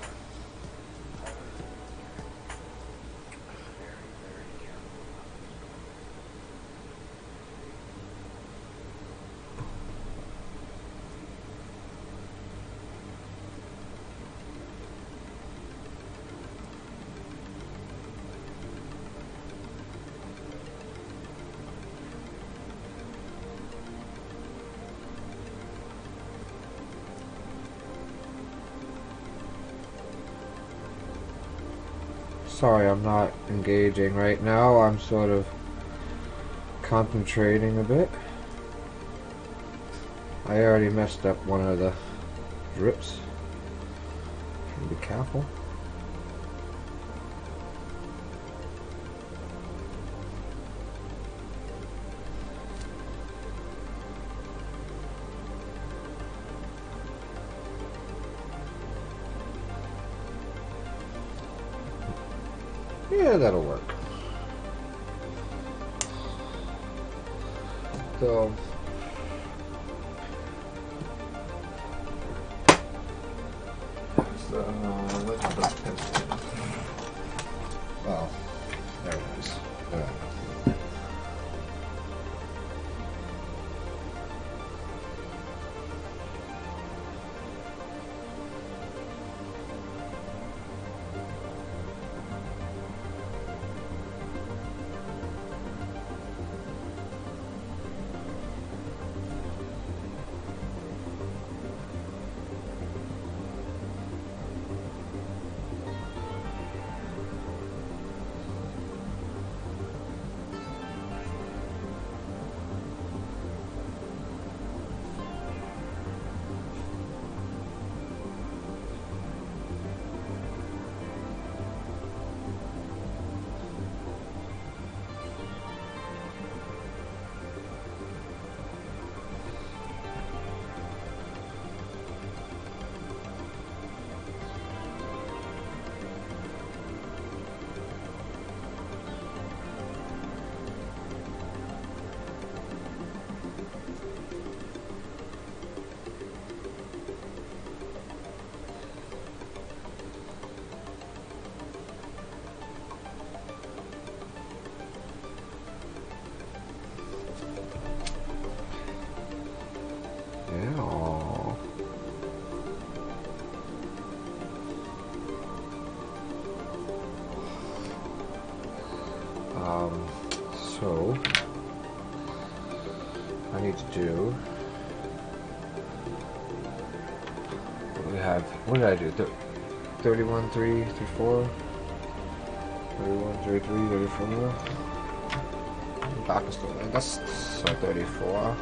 Sorry, I'm not engaging right now. I'm sort of concentrating a bit. I already messed up one of the drips. Be careful. Yeah, that'll work. So, let's put a pencil in. Oh, there it is. So I need to do. We have. What did I do? 31, 3, 34. 31, 33, 34. Back is still there. That's so 34.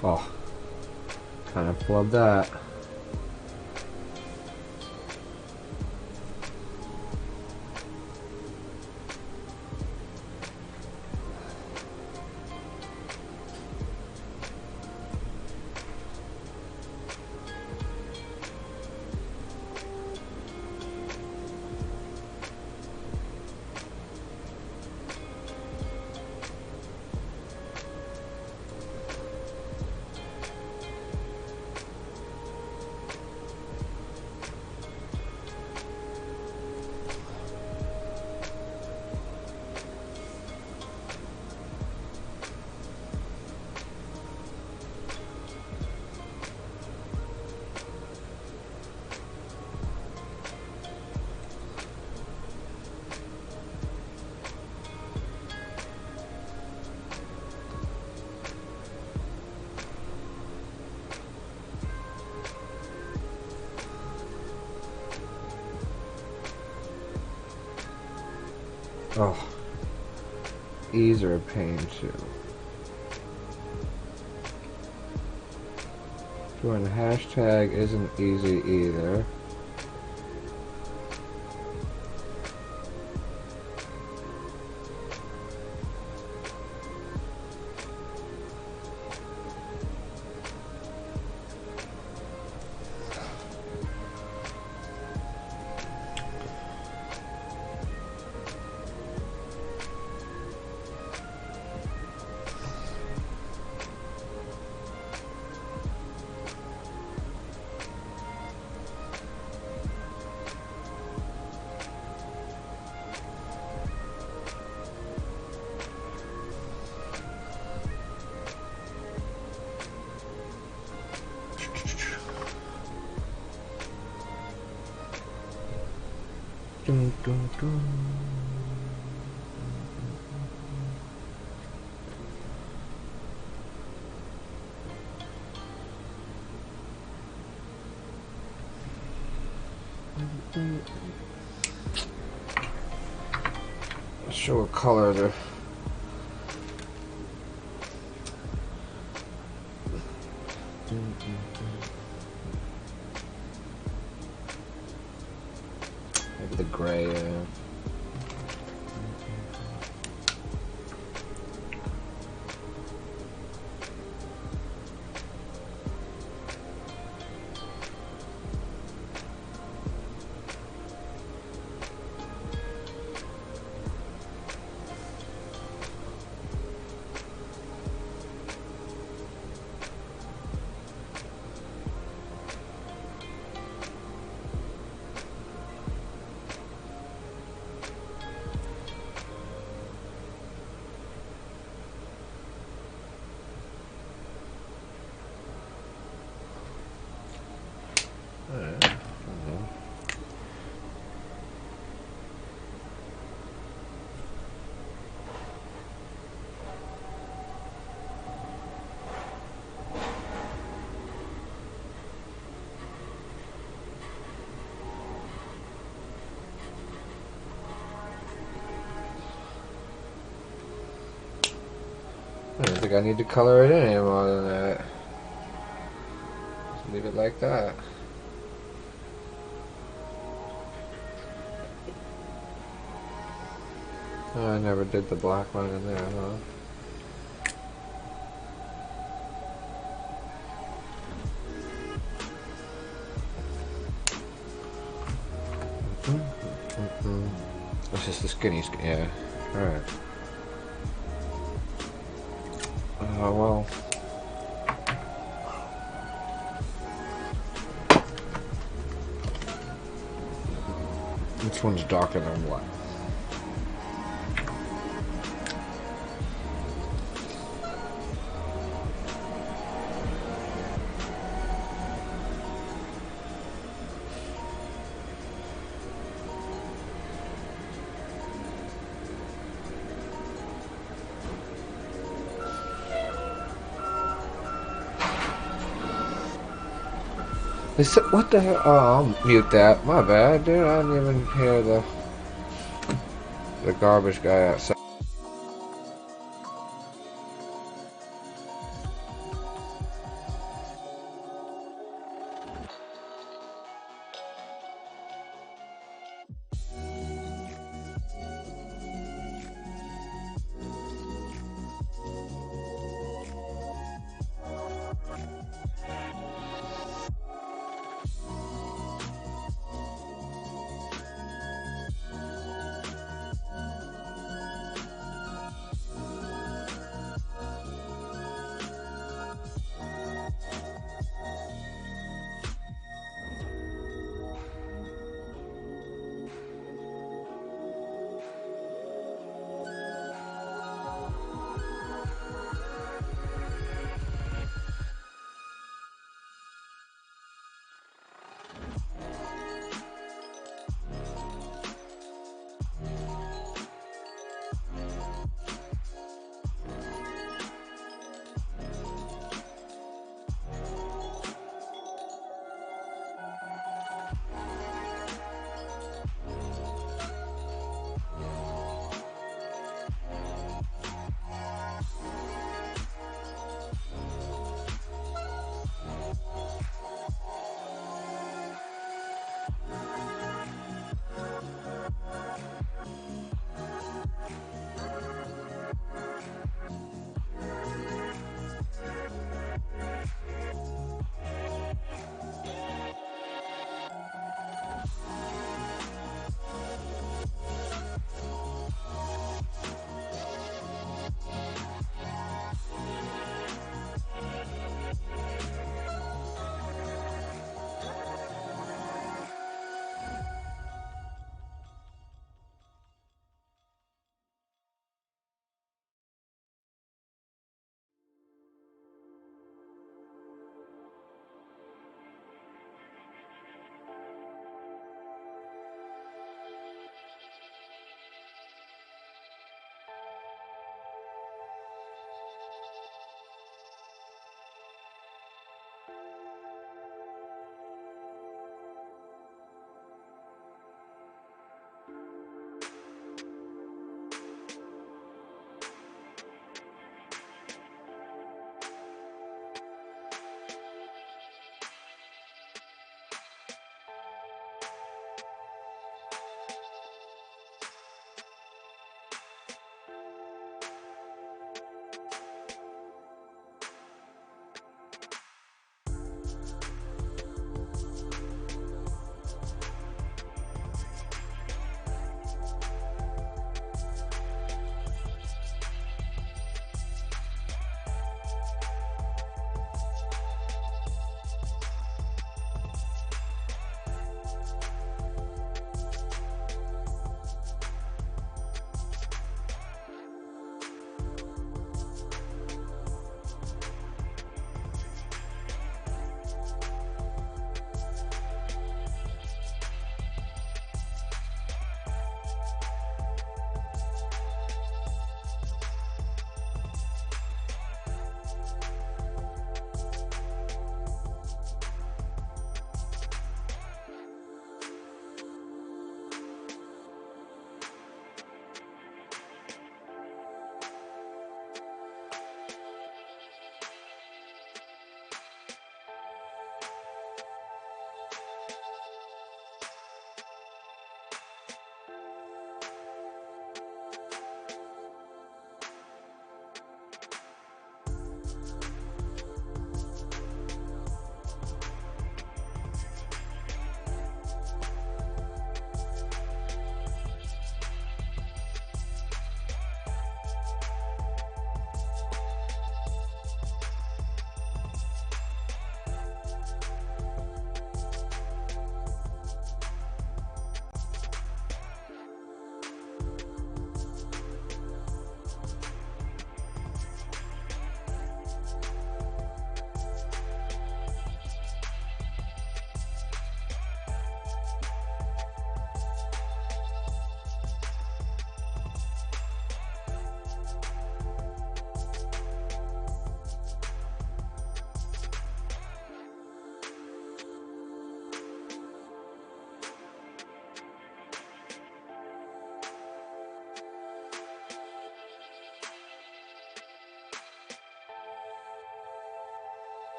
Oh, kind of flubbed that. Oh, E's are a pain too. Doing a hashtag isn't easy either. Dun, dun, dun. Show what color they're. Maybe the gray. Alright. I don't think I need to color it in any more than that. Just leave it like that. Oh, I never did the black line in there, huh? It's just the skinny, yeah. Alright. Well. Which one's darker than what? What the hell? Oh, I'll mute that. My bad, dude. I didn't even hear the garbage guy outside.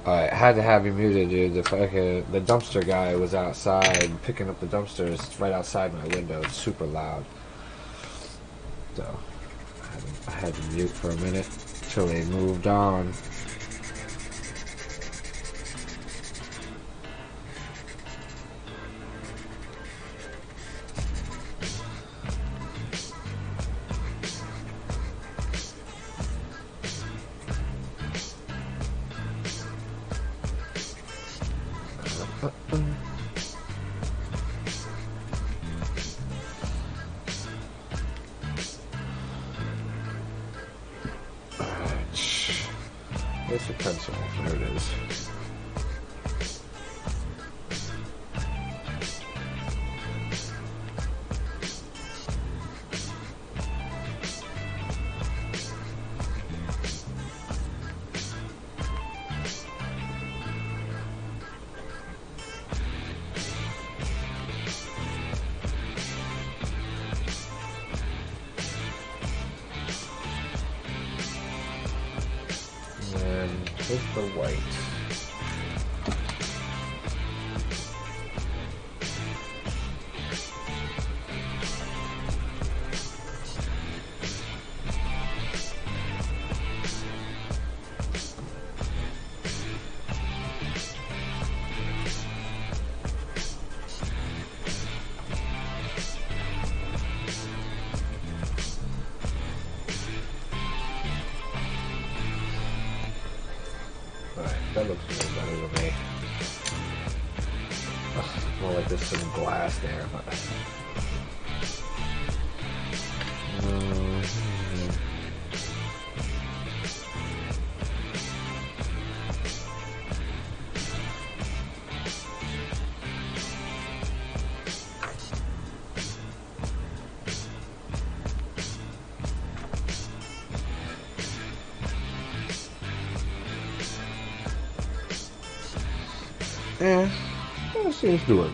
I had to have you muted, dude. The dumpster guy was outside picking up the dumpsters right outside my window. It's super loud. So I had to mute for a minute till they moved on. Where's the pencil? There it is. With the white. That looks a little better to me. Ugh, more like there's some glass there, but... Yeah, that seems to work.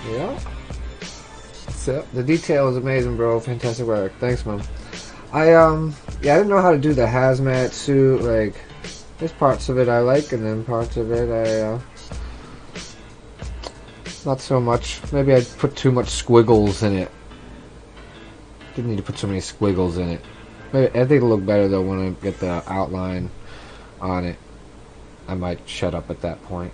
Yeah. So the detail is amazing, bro. Fantastic work. Thanks, man. Yeah, I didn't know how to do the hazmat suit. Like, there's parts of it I like, and then parts of it I not so much. Maybe I put too much squiggles in it. Didn't need to put so many squiggles in it. Maybe, I think it'll look better though when I get the outline on it. I might shut up at that point.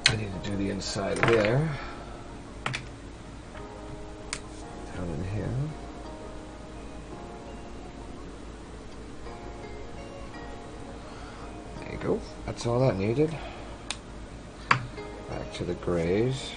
I need to do the inside there. Down in here. There you go. That's all that needed. Back to the grays.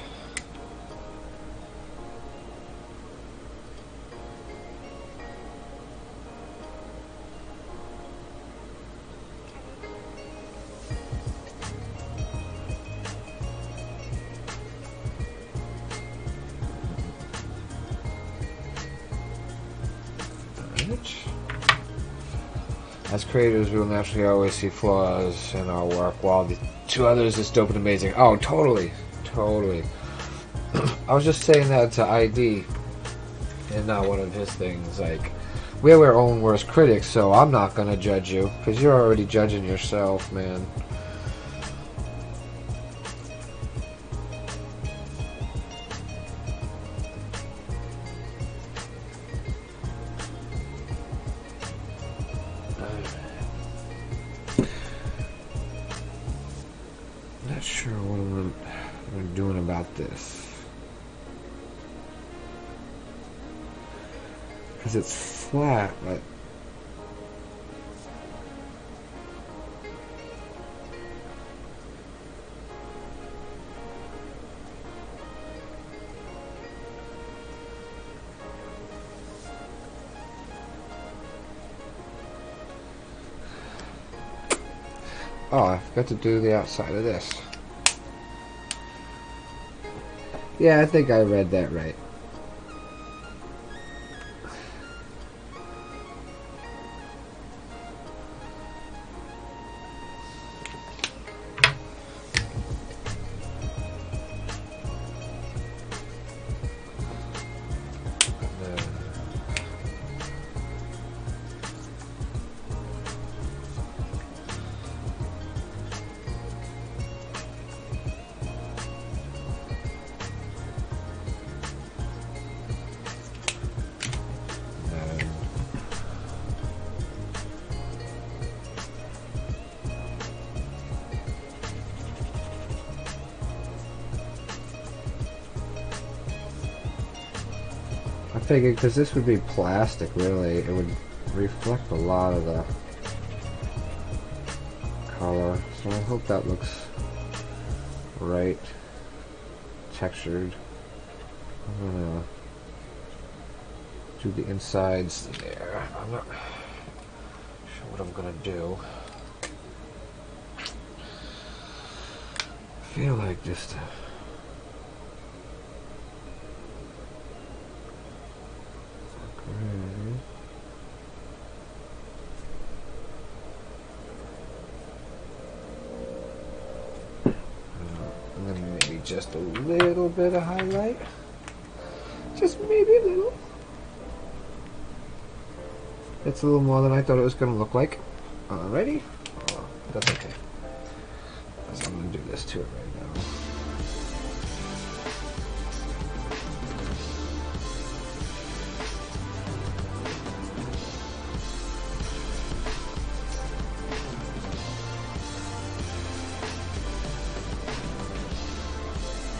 As creators, we will naturally always see flaws in our work, while the to others it's dope and amazing. Oh, totally. Totally. I was just saying that to ID and not one of his things. Like, we're our own worst critics, so I'm not going to judge you, because you're already judging yourself, man. Not sure what I'm doing about this. because it's flat, but oh, I forgot to do the outside of this. Yeah, I think I read that right. I figured because this would be plastic, really, it would reflect a lot of the color. So I hope that looks right, textured. I'm gonna do the insides there. I'm not sure what I'm gonna do. I feel like just and then maybe just a little bit of highlight. Just maybe a little. It's a little more than I thought it was going to look like. Alrighty. Oh, that's okay. So I'm going to do this to it right now.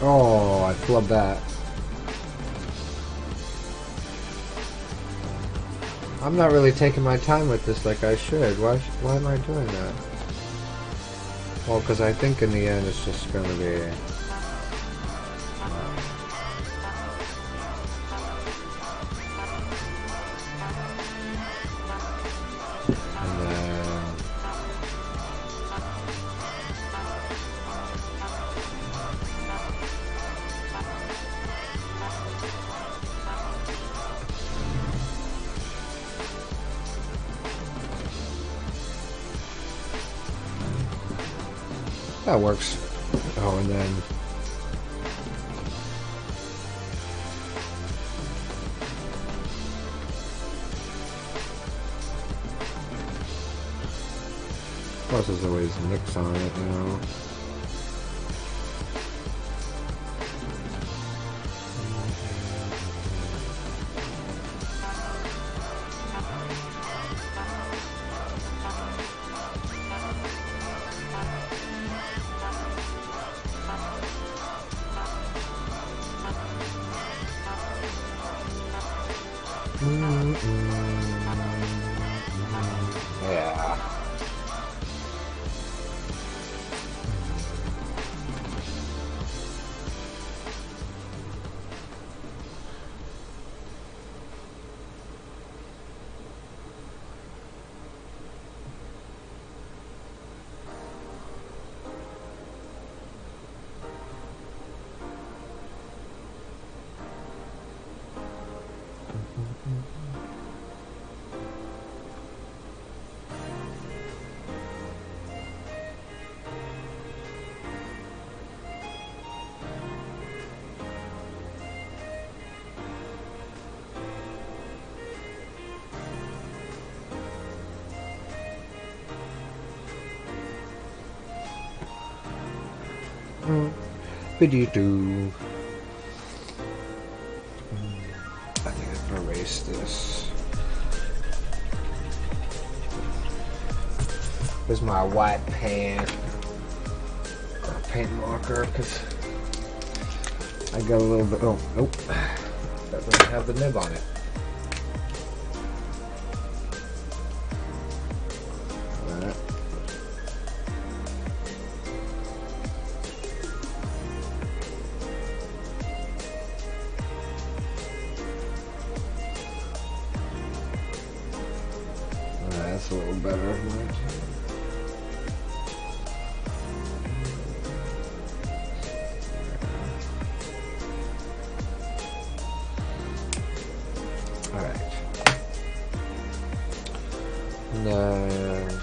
Oh, I flubbed that. I'm not really taking my time with this like I should. Why am I doing that? Well, because I think in the end it's just going to be... and then... that works. Oh, and then... of course, there's always nicks on it, you know. Yeah. Biddy-doo. I think I can erase this. Here's my white pen. Or paint marker, because I got a little bit. Oh, nope. That doesn't have the nib on it. that's a little better. Alright. And then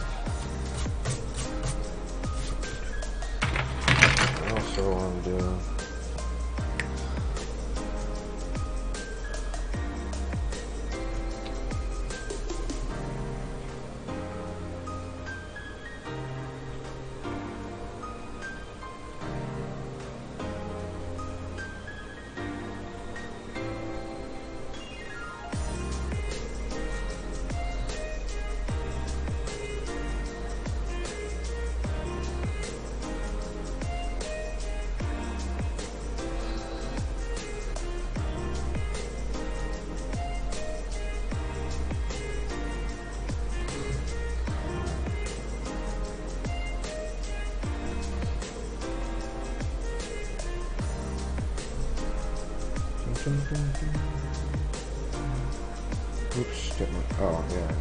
I also want to do oops, oh yeah.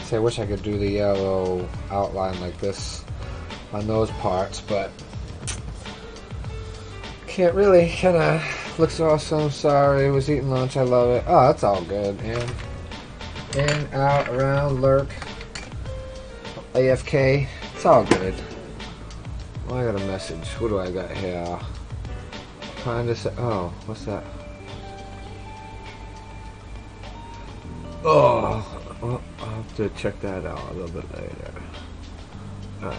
See, I wish I could do the yellow outline like this on those parts, but can't really. Kinda looks awesome. Sorry, was eating lunch. I love it. Oh, that's all good. In, out, around, lurk, AFK. It's all good. Oh, I got a message. What do I got here? Trying to say. Oh, what's that? Oh. Well, I'll have to check that out a little bit later. Alright.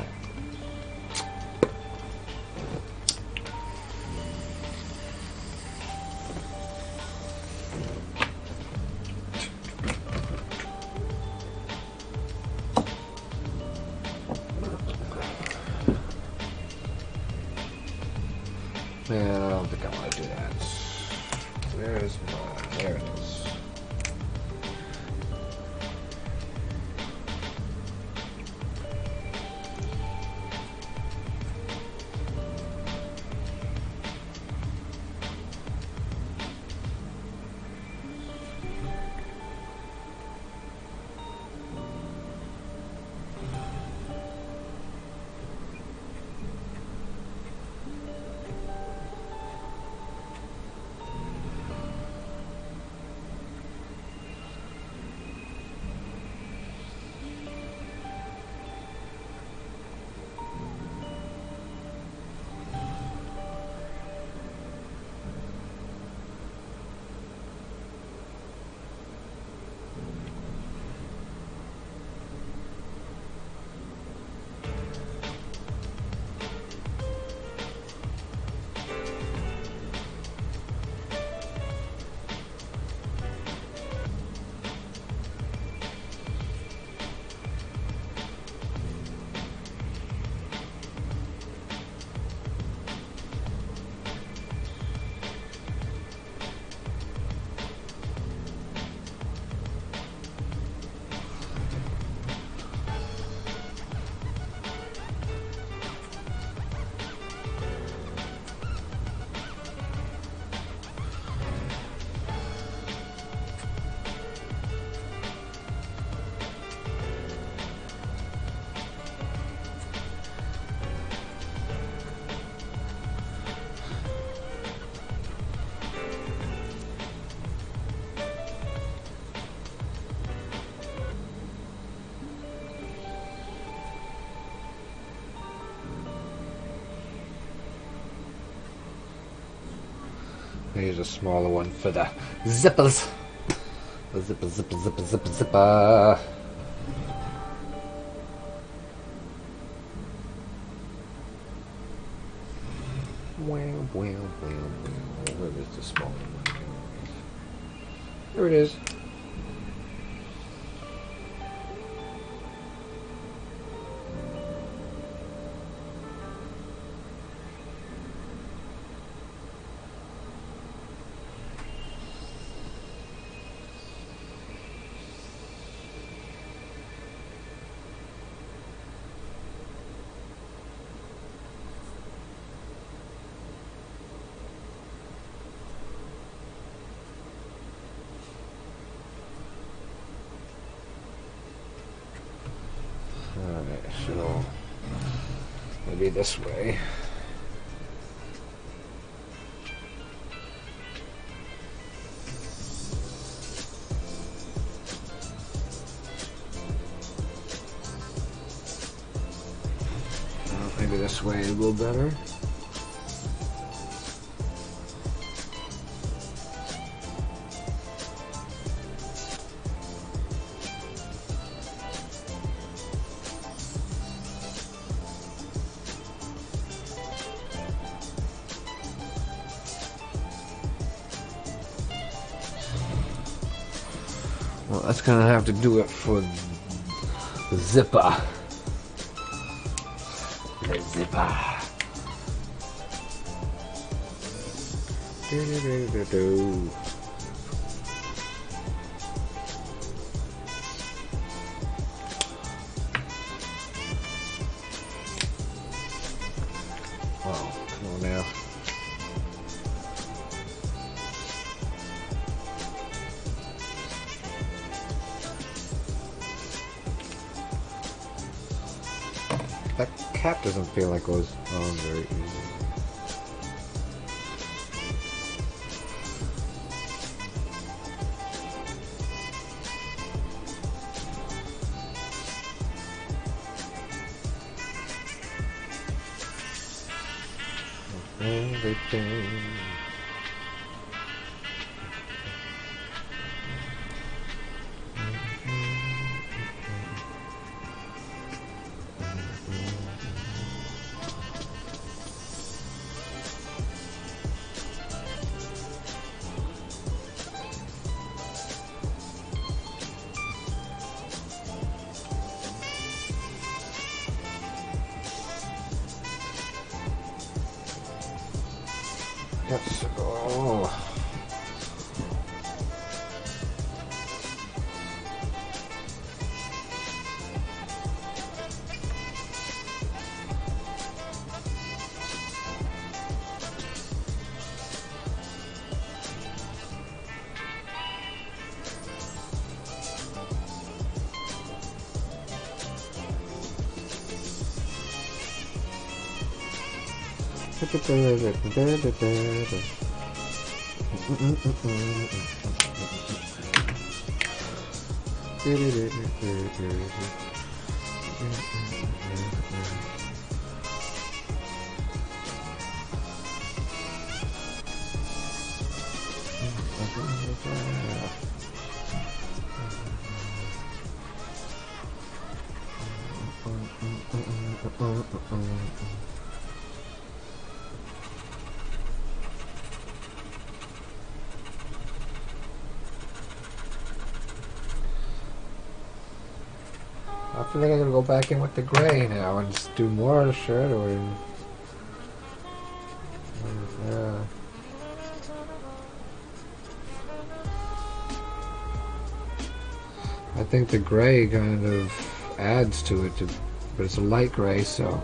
Man, I don't think I want to do that. Where's my... There it is. use a smaller one for the zippers. The zipper, zipper, zipper, zipper, zipper. Where is the smaller one? There it is. Alright, so maybe this way. Maybe this way a little better. Well, that's gonna have to do it for the zipper. The zipper. Do-do-do-do-do. Wow, come on now. That cap doesn't feel like it goes on very easy. Everything. Yes. Oh. I feel like I'm gonna go back in with the gray now and just do more of the shadowing. Yeah. I think the gray kind of adds to it, but it's a light gray, so.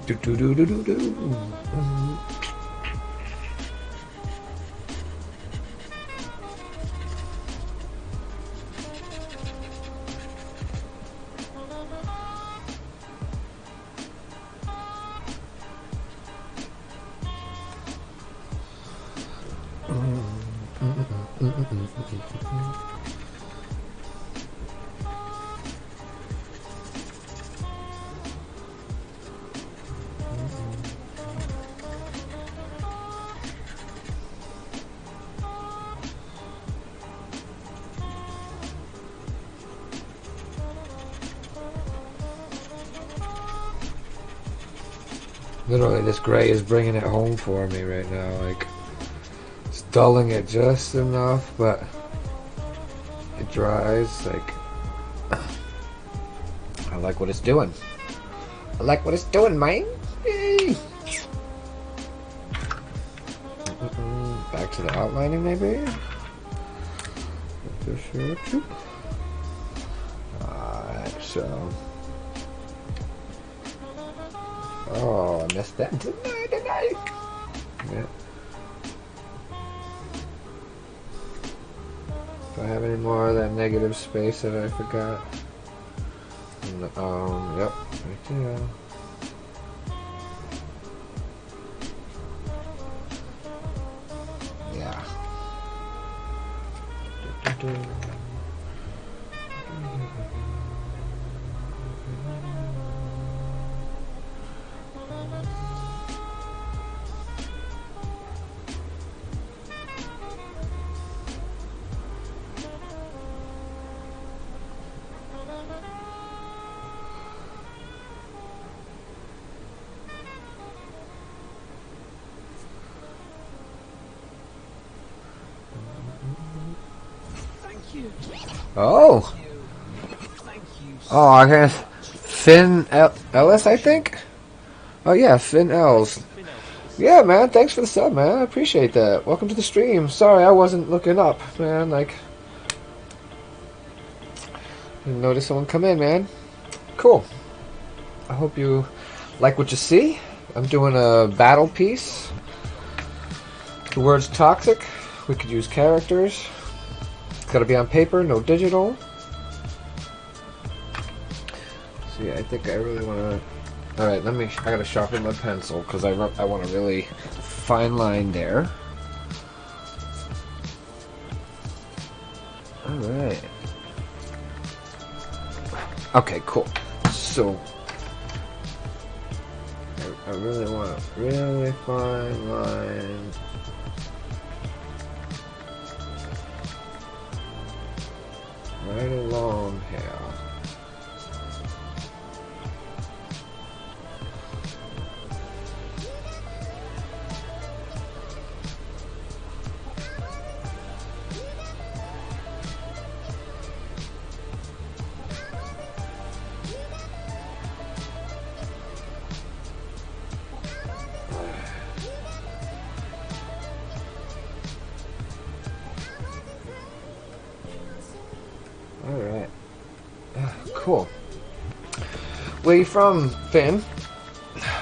Do do do do do do. Literally, this gray is bringing it home for me right now. Like, it's dulling it just enough, but it dries. Like, I like what it's doing. I like what it's doing, man. Yay. Back to the outlining, maybe. Alright, so. Oh, I missed that. Didn't I? Yeah. Do I have any more of that negative space that I forgot? Yep, right there. Yeah. Oh! Oh, I guess Finn Ellis, I think? Oh yeah, Finn Ells. Yeah, man, thanks for the sub, man. I appreciate that. Welcome to the stream. Sorry, I wasn't looking up, man. Like, didn't notice someone come in, man. Cool. I hope you like what you see. I'm doing a battle piece. The word's toxic. We could use characters. It's gotta be on paper, no digital. See, I think I really wanna. All right, I gotta sharpen my pencil because I want a really fine line there. All right. Okay, cool. So I really want a really fine line. Right along here. Alright. Cool. Where you from, Finn?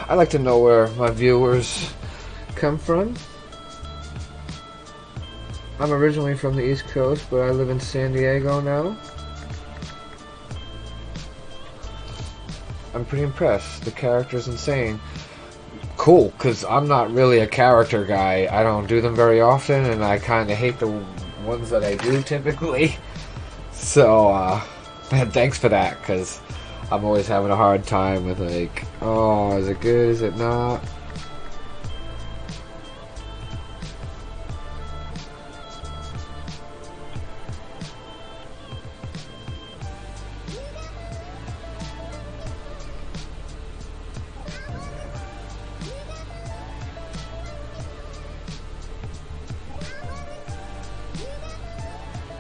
I like to know where my viewers come from. I'm originally from the East Coast, but I live in San Diego now. I'm pretty impressed. The character's insane. Cool, because I'm not really a character guy. I don't do them very often, and I kind of hate the ones that I do typically. So, man, thanks for that, because I'm always having a hard time with, like, oh, is it good, is it not?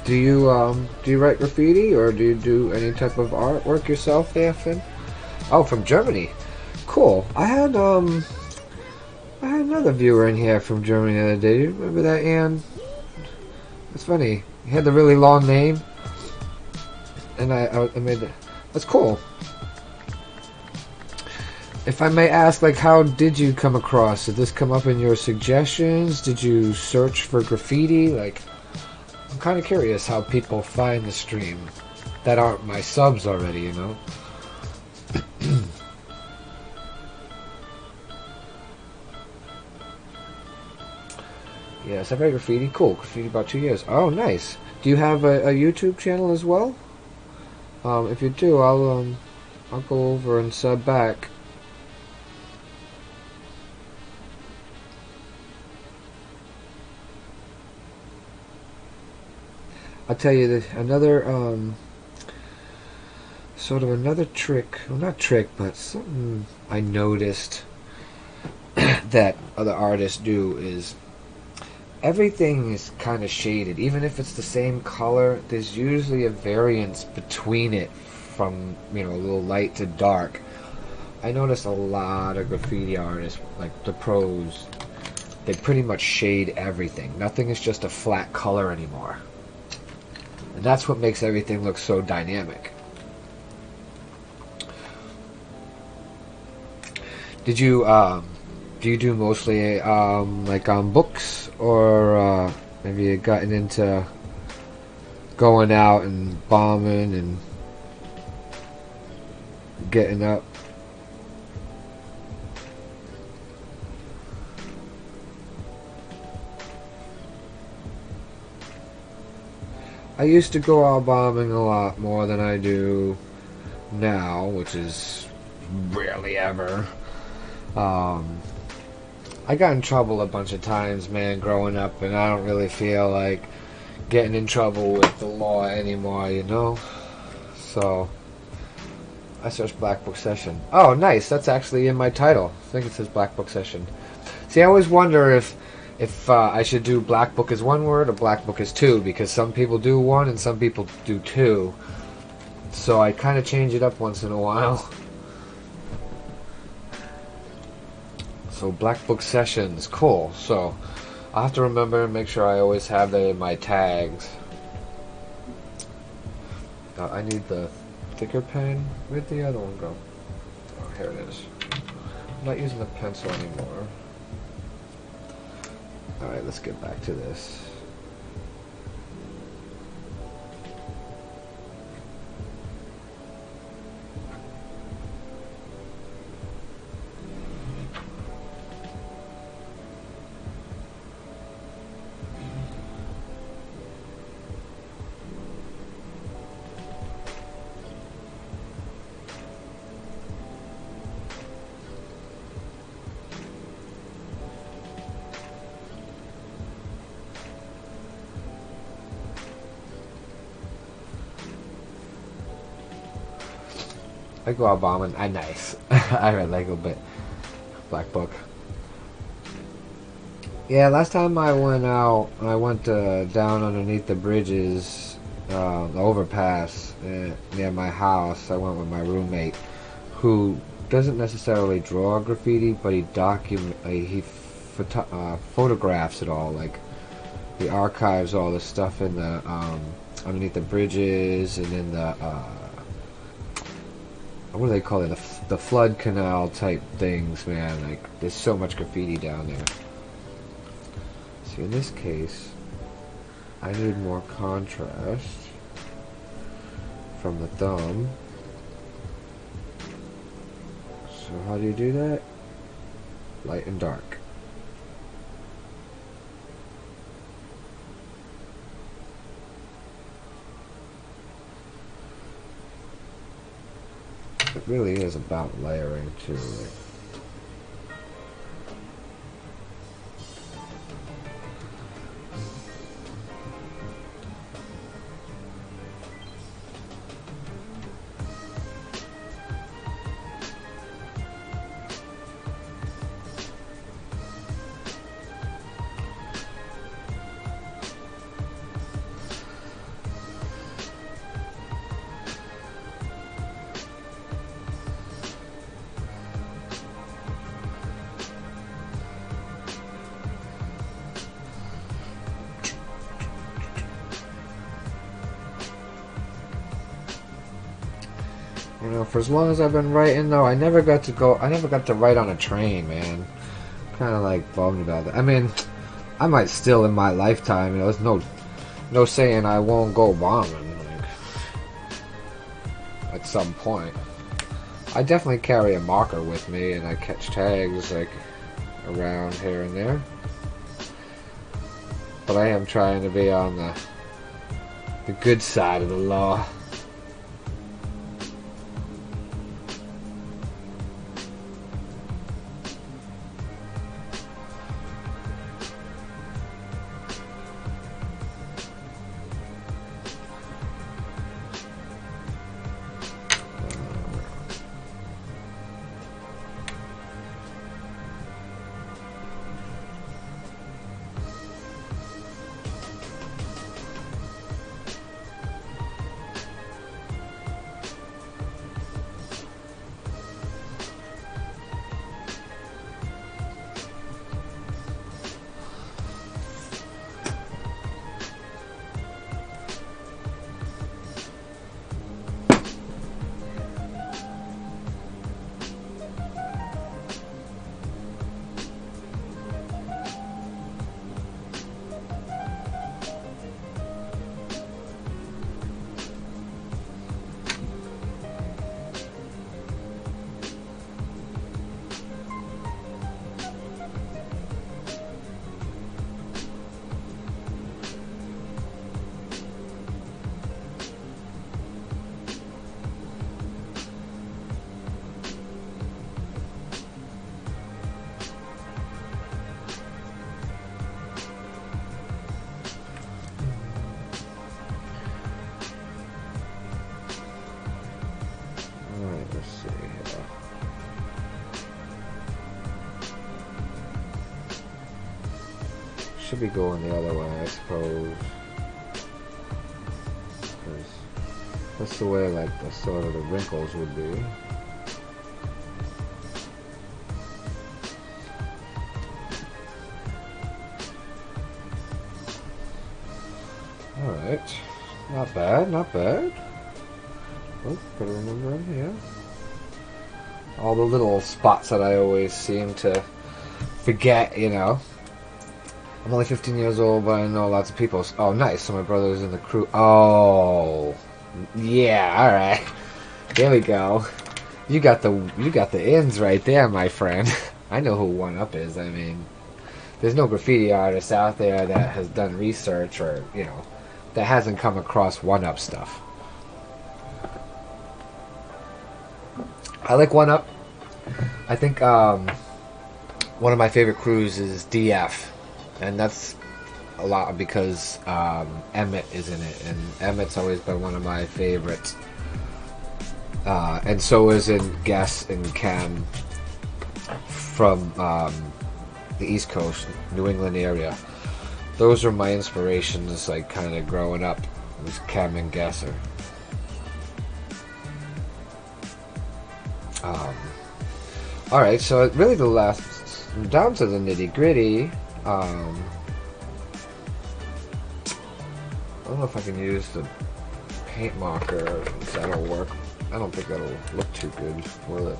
Do you write graffiti, or do you do any type of artwork yourself there, Finn? Oh, from Germany. Cool. I had another viewer in here from Germany the other day. Do you remember that, Ann? It's funny. He had the really long name, and I made it. That's cool. If I may ask, like, how did you come across? Did this come up in your suggestions? Did you search for graffiti? Like, I'm kind of curious how people find the stream that aren't my subs already, you know? Yes, I've read graffiti. Cool. Graffiti about 2 years. Oh, nice. Do you have a YouTube channel as well? If you do, I'll go over and sub back. I'll tell you that another sort of another trick, well, not trick, but something I noticed that other artists do is everything is kind of shaded. Even if it's the same color, there's usually a variance between it from, you know, a little light to dark. I noticed a lot of graffiti artists, like the pros, they pretty much shade everything. Nothing is just a flat color anymore. And that's what makes everything look so dynamic. Did you, do you do mostly, like on books, or, maybe you gotten into going out and bombing and getting up? I used to go out bombing a lot more than I do now, which is rarely ever. I got in trouble a bunch of times, man, growing up, and I don't really feel like getting in trouble with the law anymore, you know? So, I searched Black Book Session. Oh, nice, that's actually in my title. I think it says Black Book Session. See, I always wonder if I should do Black Book as one word or Black Book as two, because some people do one and some people do two. So I kind of change it up once in a while. So Black Book Sessions, cool. So I'll have to remember and make sure I always have that in my tags. I need the thicker pen. Where'd the other one go? Oh, here it is. I'm not using the pencil anymore. Alright, let's get back to this. I go out bombing. Nice. I read Lego, but Black Book. Yeah, last time I went out, I went down underneath the bridges, the overpass near my house. I went with my roommate, who doesn't necessarily draw graffiti, but he photographs it all. Like, he archives all the stuff in the underneath the bridges and in the what do they call it? The flood canal type things, man. Like, there's so much graffiti down there. See, in this case, I need more contrast from the thumb. So how do you do that? Light and dark. It really is about layering too. Like, You know, for as long as I've been writing, though, I never got to write on a train, man. Kind of like bummed about that. I mean, I might still in my lifetime, you know, there's no saying I won't go bombing, like, at some point. I definitely carry a marker with me, and I catch tags, like, around here and there. But I am trying to be on the good side of the law. Should be going the other way, I suppose. Because that's the way, like, the sort of the wrinkles would be. Alright. Not bad, not bad. Oh, gotta remember in here. All the little spots that I always seem to forget, you know. I'm only 15 years old, but I know lots of people. Oh, nice. So my brother's in the crew. Oh, yeah. All right. There we go. You got the ins right there, my friend. I know who One Up is. I mean, there's no graffiti artist out there that has done research or, you know, that hasn't come across One Up stuff. I like One Up. I think one of my favorite crews is DF. And that's a lot because Emmett is in it, and Emmett's always been one of my favorites. And so is in Guess and Cam from the East Coast, New England area. Those are my inspirations, like, kind of growing up, was Cam and Gasser. Alright, so really the last, down to the nitty gritty. I don't know if I can use the paint marker, if that'll work. I don't think that'll look too good, will it?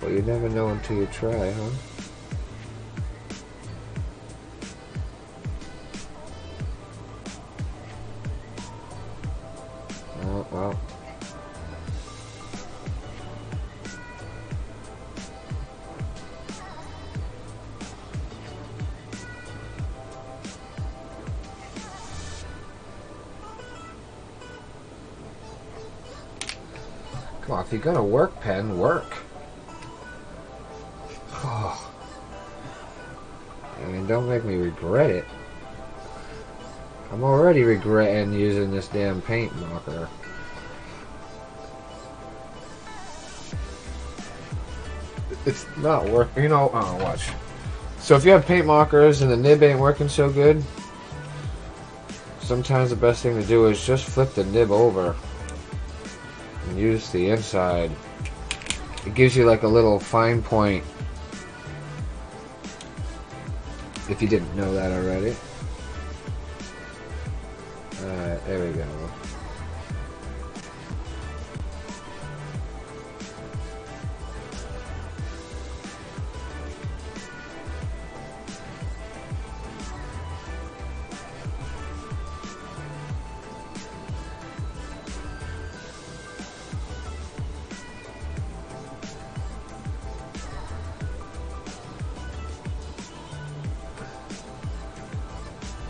Well, you never know until you try, huh? Oh, well. Come on, if you're gonna work, pen, work. Oh. I mean, don't make me regret it. I'm already regretting using this damn paint marker. It's not working, you know. Oh, watch. So if you have paint markers and the nib ain't working so good, sometimes the best thing to do is just flip the nib over and use the inside. It gives you like a little fine point, if you didn't know that already. Alright, there we go.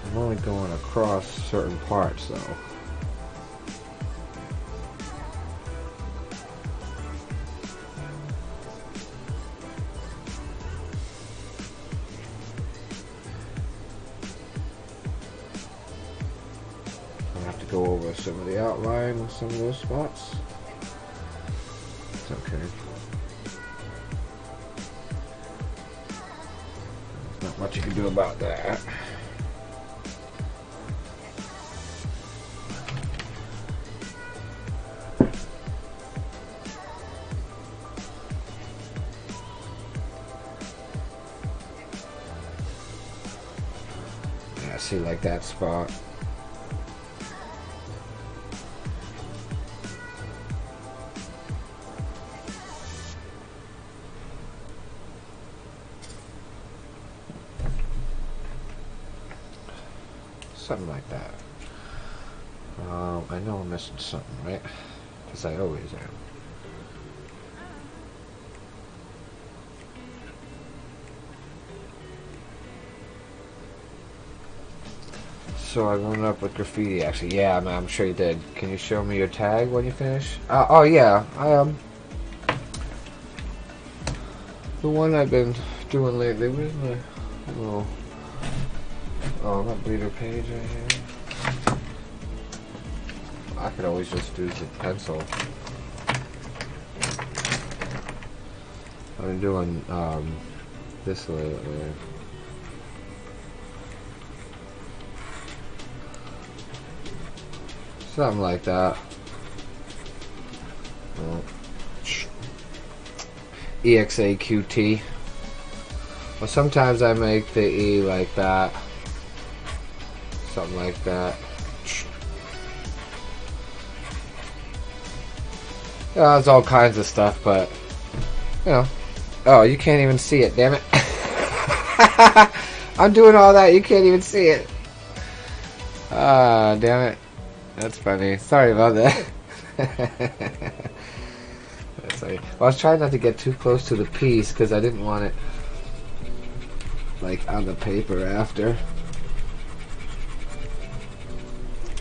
I'm only going across certain parts though. I have to go over some of the outline with some of those spots. It's okay. There's not much you can do about that. See, like that spot. Something like that. I know I'm missing something, right? Because I always am. So I went up with graffiti, actually. Yeah, I'm sure you did. Can you show me your tag when you finish? Oh yeah, the one I've been doing lately. Where's my little? Oh, that bleeder page right here. I could always just use the pencil. I've been doing this lately. Something like that. Well, EXAQT. Well, sometimes I make the E like that. Something like that. Yeah, there's all kinds of stuff, but you know. Oh, you can't even see it, damn it. I'm doing all that, you can't even see it. Ah, damn it. That's funny. Sorry about that. That's funny. Well, I was trying not to get too close to the piece because I didn't want it like on the paper after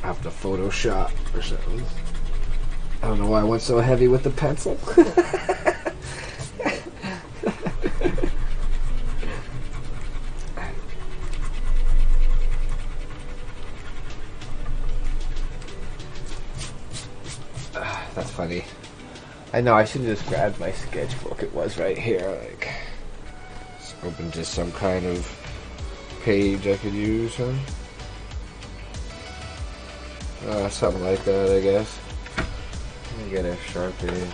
Photoshop or something. I don't know why I went so heavy with the pencil. That's funny. I know I should have just grabbed my sketchbook. It was right here. Like, just open just some kind of page I could use, huh? Something like that, I guess. Let me get a Sharpie.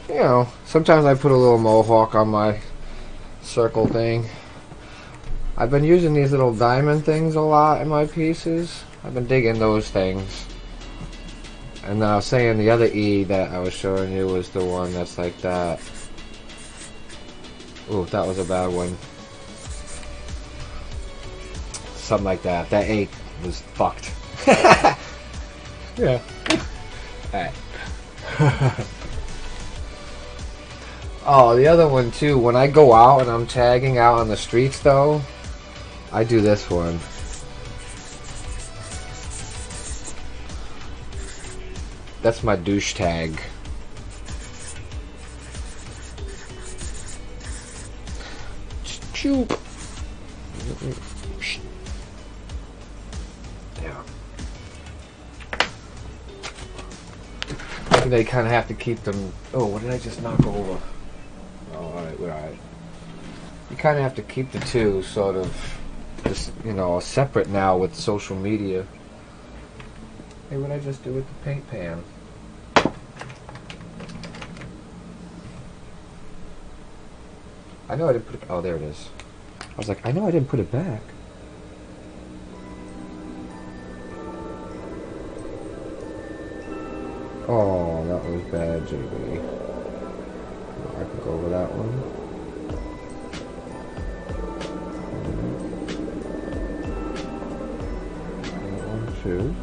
You know, sometimes I put a little mohawk on my circle thing. I've been using these little diamond things a lot in my pieces. I've been digging those things. And I was saying the other E that I was showing you was the one that's like that. Ooh, that was a bad one. Something like that. That A was fucked. Yeah. Alright. Oh, the other one too, when I go out and I'm tagging out on the streets though, I do this one. That's my douche tag. Choop. Yeah. I think they kind of have to keep them. Oh, what did I just knock over? Oh, alright, we're alright. You kind of have to keep the two sort of, just, you know, separate now with social media. Hey, what did I just do with the paint pan? I know I didn't put it. Oh, there it is. I was like, I know I didn't put it back. Oh, that was bad, JB. I can go over that one. That one too.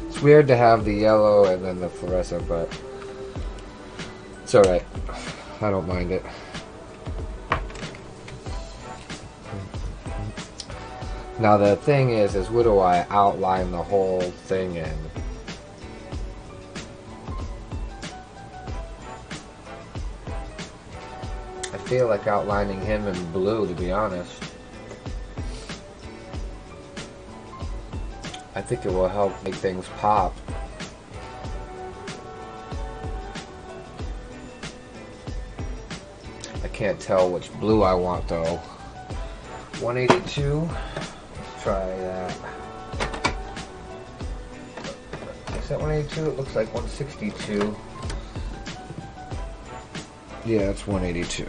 It's weird to have the yellow and then the fluorescent, but it's alright. I don't mind it. Now the thing is what do I outline the whole thing in? I feel like outlining him in blue, to be honest. I think it will help make things pop. I can't tell which blue I want though. 182. Let's try that. Is that 182? It looks like 162. Yeah, it's 182.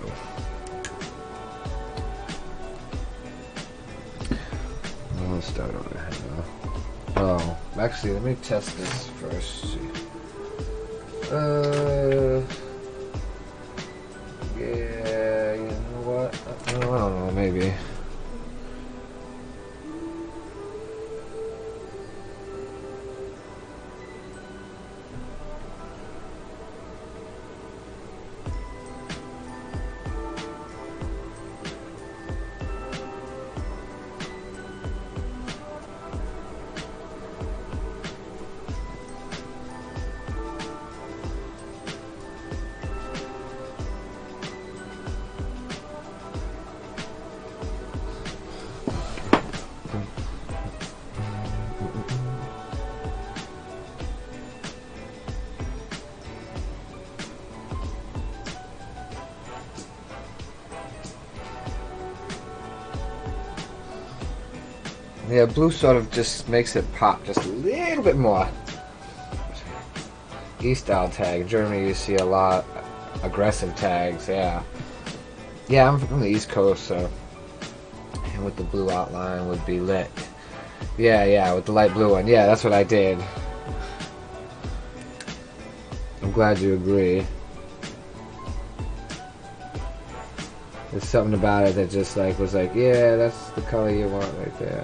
Let's start over here now. Oh, actually, let me test this first. Yeah, you know what? I don't know, maybe. Yeah, blue sort of just makes it pop just a little bit more. E-style tag. Germany, you see a lot aggressive tags, yeah. Yeah, I'm from the East Coast, so. And with the blue outline would be lit. Yeah, with the light blue one. Yeah, that's what I did. I'm glad you agree. There's something about it that just like was like, yeah, that's the color you want right there.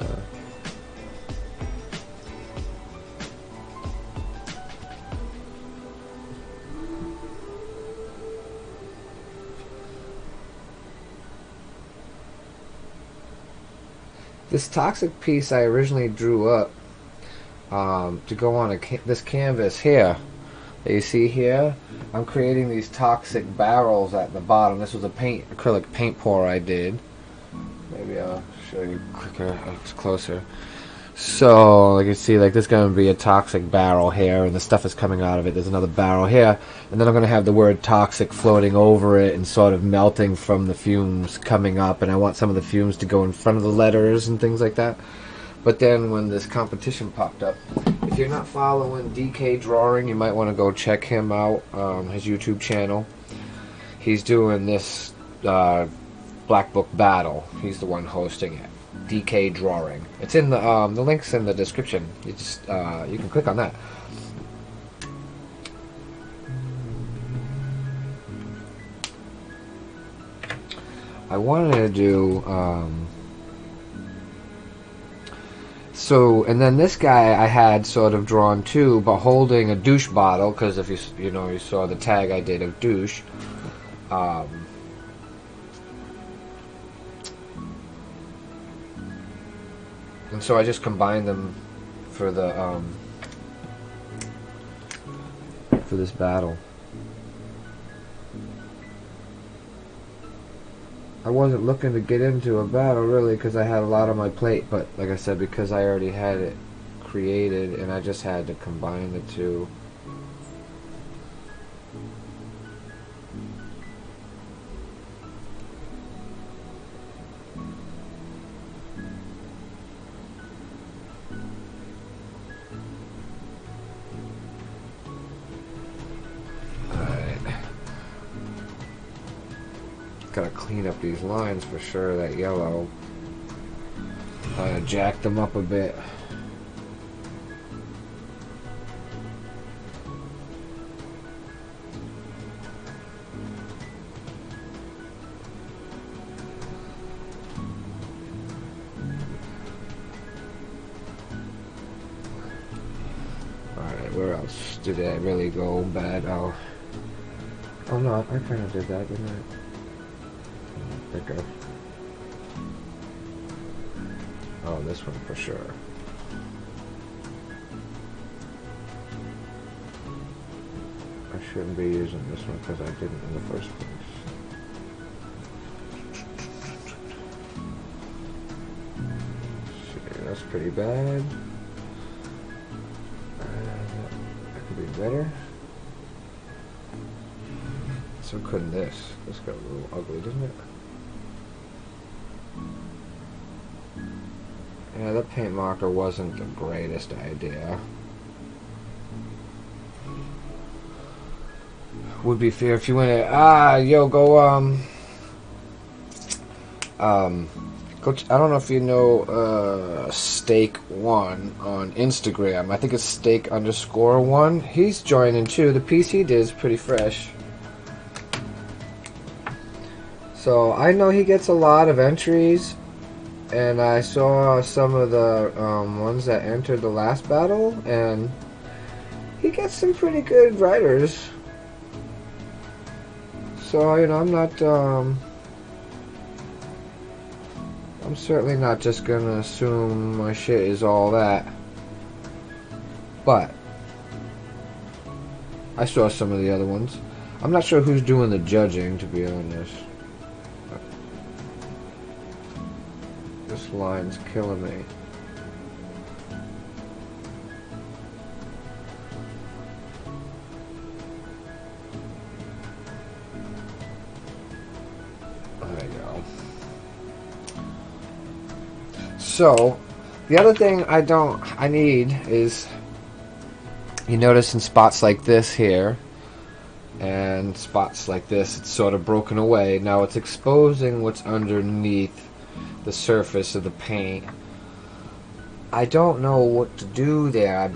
This toxic piece I originally drew up to go on this canvas here that you see here. I'm creating these toxic barrels at the bottom. This was a acrylic paint pour I did. Maybe I'll show you quicker, closer. So, like you see, like there's going to be a toxic barrel here, and the stuff is coming out of it. There's another barrel here, and then I'm going to have the word toxic floating over it and sort of melting from the fumes coming up, and I want some of the fumes to go in front of the letters and things like that. But then when this competition popped up, if you're not following DKDrawing, you might want to go check him out, his YouTube channel. He's doing this Black Book Battle. He's the one hosting it. DKDrawing. It's in the link's in the description. You just you can click on that. I wanted to do so, and then this guy I had sort of drawn too, but holding a douche bottle, because if you saw the tag I did of douche. And so I just combined them for the for this battle. I wasn't looking to get into a battle really because I had a lot on my plate, but like I said, because I already had it created and I just had to combine the two. gotta clean up these lines for sure. That yellow jacked them up a bit. Alright, where else did I really go bad? Oh no, I kind of did that, didn't I? Thicker. Oh, this one for sure. I shouldn't be using this one because I didn't in the first place. See, that's pretty bad. That could be better. So couldn't this? This got a little ugly, didn't it? Yeah, that paint marker wasn't the greatest idea. Would be fair if you went, yo, go, Coach, I don't know if you know, Steak1 on Instagram. I think it's Steak_1. He's joining too. The piece he did is pretty fresh. So I know he gets a lot of entries, and I saw some of the ones that entered the last battle, and he gets some pretty good writers. So, you know, I'm certainly not just gonna assume my shit is all that. But I saw some of the other ones. I'm not sure who's doing the judging, to be honest. This line's killing me. There you go. So, the other thing I need is, you notice in spots like this here, and spots like this, it's sort of broken away. Now it's exposing what's underneath the surface of the paint. I don't know what to do there.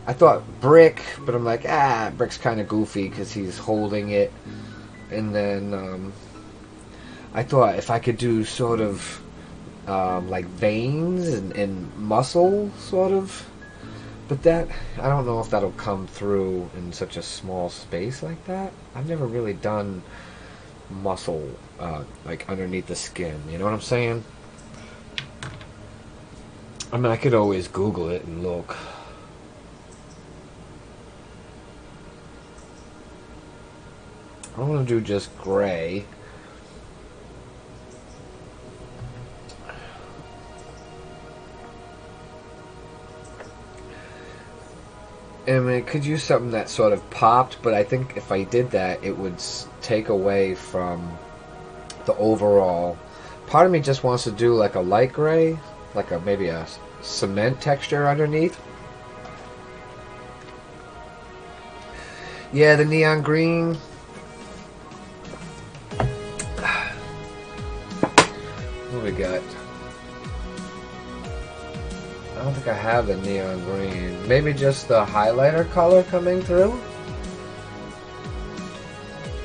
I thought brick, but I'm like, brick's kind of goofy because he's holding it. And then I thought if I could do sort of like veins and muscle, sort of. But that, I don't know if that'll come through in such a small space like that. I've never really done muscle like underneath the skin, you know what I'm saying? I mean, I could always Google it and look. I want to do just gray. I mean, it could use something that sort of popped, but I think if I did that, it would take away from the overall. Part of me just wants to do like a light gray, like maybe a cement texture underneath. Yeah, the neon green. What we got? I don't think I have the neon green. Maybe just the highlighter color coming through.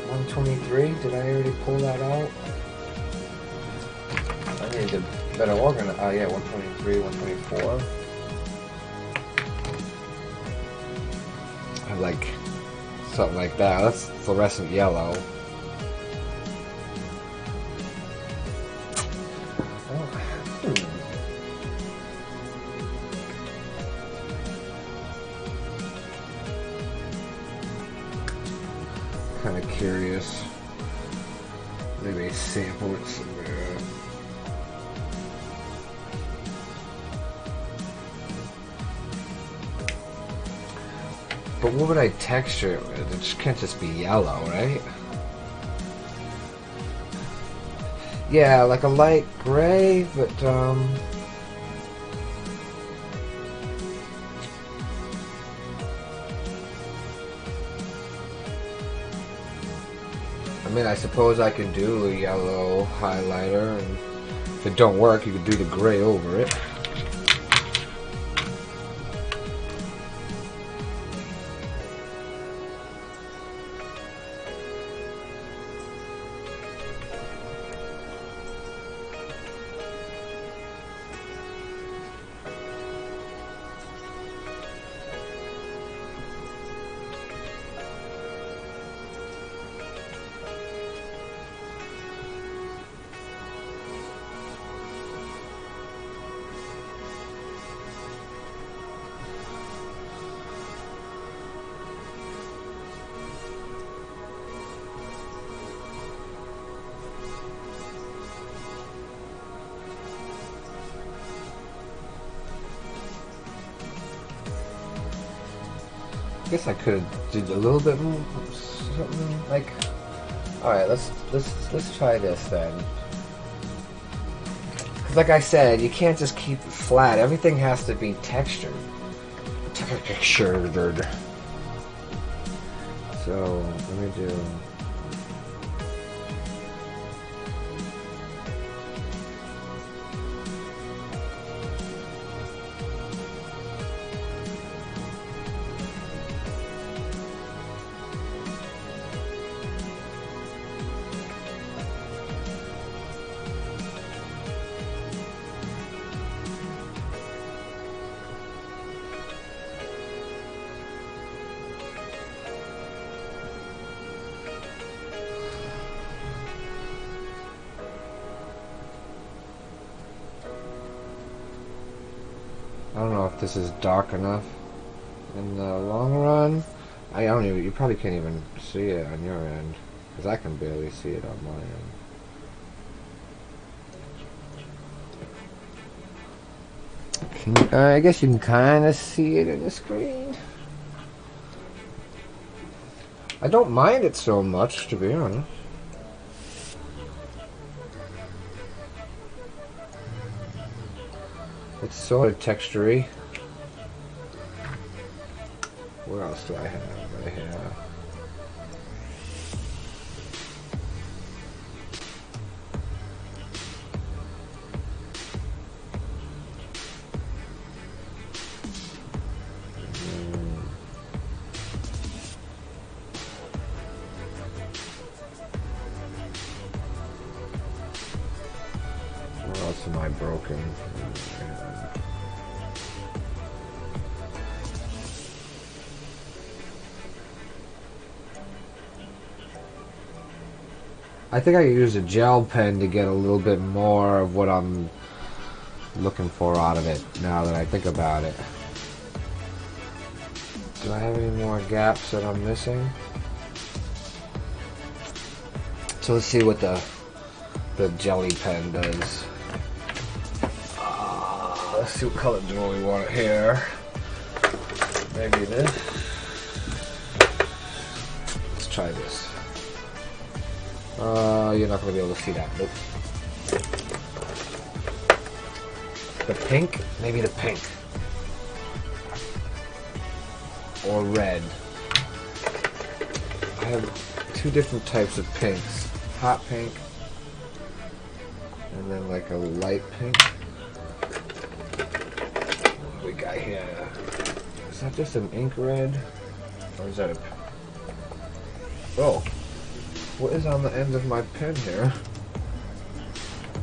123. Did I already pull that out? I need to better organize. Oh yeah, 123, 124. I like something like that. That's fluorescent yellow. Kind of curious. Maybe sample it somewhere. But what would I texture it with? It just can't just be yellow, right? Yeah, like a light gray, but mean, I suppose I could do a yellow highlighter, and if it don't work, you could do the gray over it. I guess I could do a little bit more, something like. All right, let's try this then. Because like I said, you can't just keep it flat. Everything has to be textured. Textured. So let me do. I don't know if this is dark enough in the long run. I don't even. You probably can't even see it on your end, because I can barely see it on my end. I guess you can kind of see it in the screen. I don't mind it so much, to be honest. It's sort of textury. What else do I have right here? What else am I broken? I think I could use a gel pen to get a little bit more of what I'm looking for out of it, now that I think about it. Do I have any more gaps that I'm missing? So let's see what the jelly pen does. Let's see what color do we want it here. Maybe this. Let's try this. You're not going to be able to see that. Nope. The pink? Maybe the pink. Or red. I have two different types of pinks. Hot pink. And then like a light pink. What do we got here? Is that just an ink red? Or is that a... Oh. What is on the end of my pen here?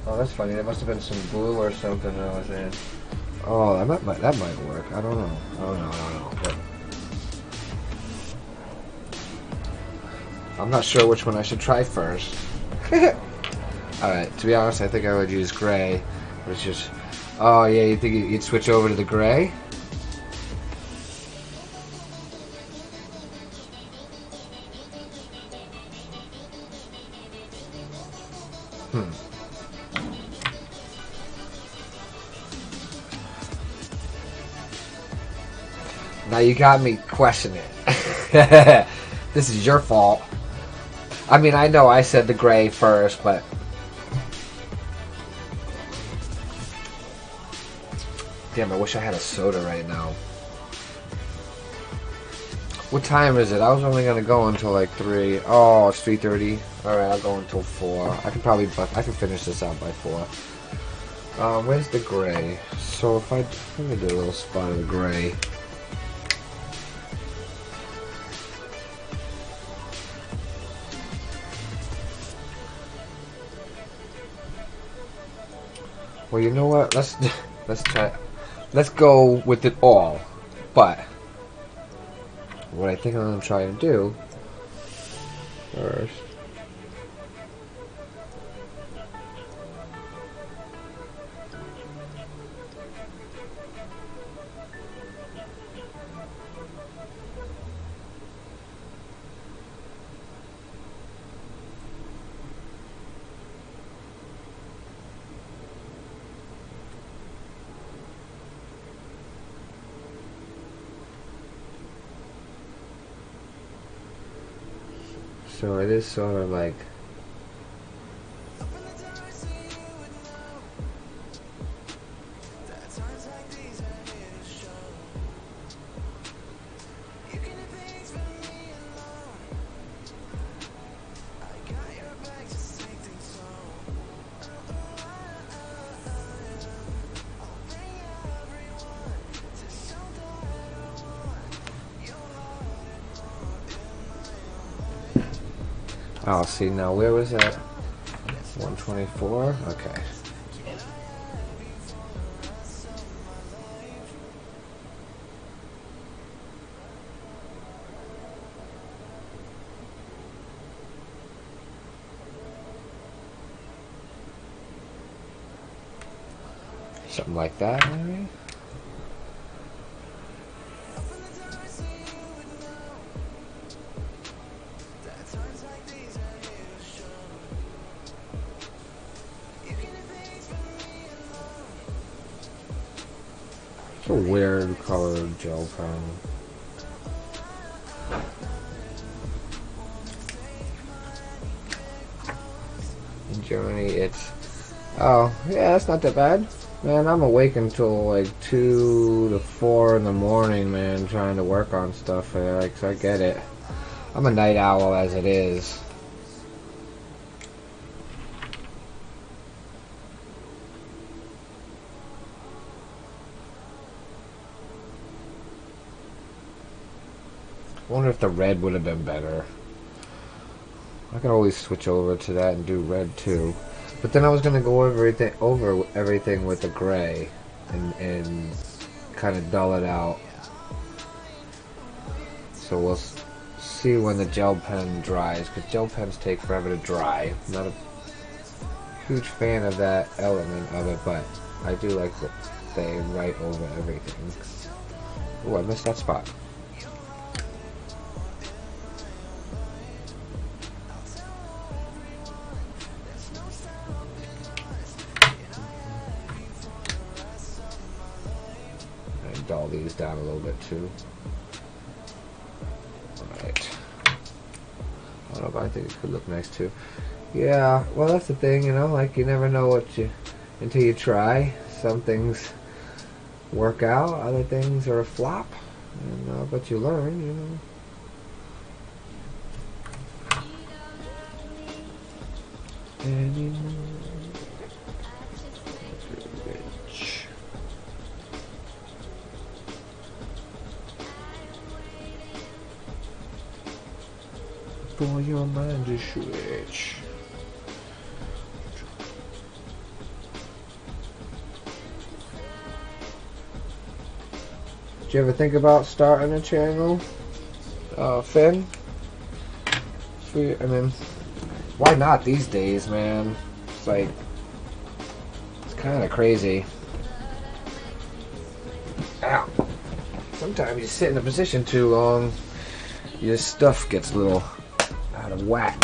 Oh, that's funny. There must have been some glue or something that was in. Oh, that might work. I don't know. I don't know. But I'm not sure which one I should try first. Alright, to be honest, I think I would use gray. Which is... Oh, yeah, you think you'd switch over to the gray? Now you got me questioning. This is your fault. I mean, I know I said the gray first, but... Damn, I wish I had a soda right now. What time is it? I was only gonna go until like 3. Oh, it's 3:30. All right, I'll go until 4. I can finish this out by 4. Where's the gray? So if let me do a little spot of the gray. Well, you know what? Let's try. Let's go with it all. But what I think I'm gonna try and do first. So it is sort of like oh, see now where was that? 124? Okay. Something like that, maybe? It's a weird colored gel pen. In Germany, it's... Oh, yeah, that's not that bad. Man, I'm awake until like 2 to 4 in the morning, man, trying to work on stuff. Like, so I get it. I'm a night owl as it is. I wonder if the red would have been better. I could always switch over to that and do red too. But then I was gonna go over everything with the gray and kind of dull it out. So we'll see when the gel pen dries, because gel pens take forever to dry. I'm not a huge fan of that element of it, but I do like that they write over everything. Oh, I missed that spot. Dull these down a little bit too. Alright. I don't know, but I think it could look nice too. Yeah, well that's the thing, you know, like you never know until you try. Some things work out, other things are a flop. And but you learn, you know. For your mind to switch. Did you ever think about starting a channel, Finn? I mean, why not these days, man? It's like, it's kind of crazy. Ow. Sometimes you sit in a position too long, your stuff gets a little out of whack.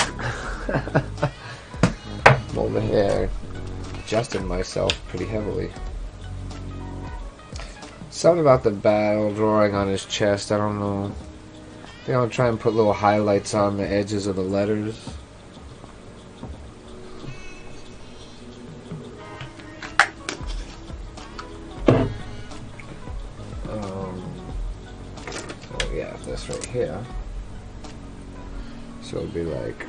Over here, adjusting myself pretty heavily. Something about the battle drawing on his chest, I don't know. I think I'll try and put little highlights on the edges of the letters. Oh yeah, this right here. So it'd be like,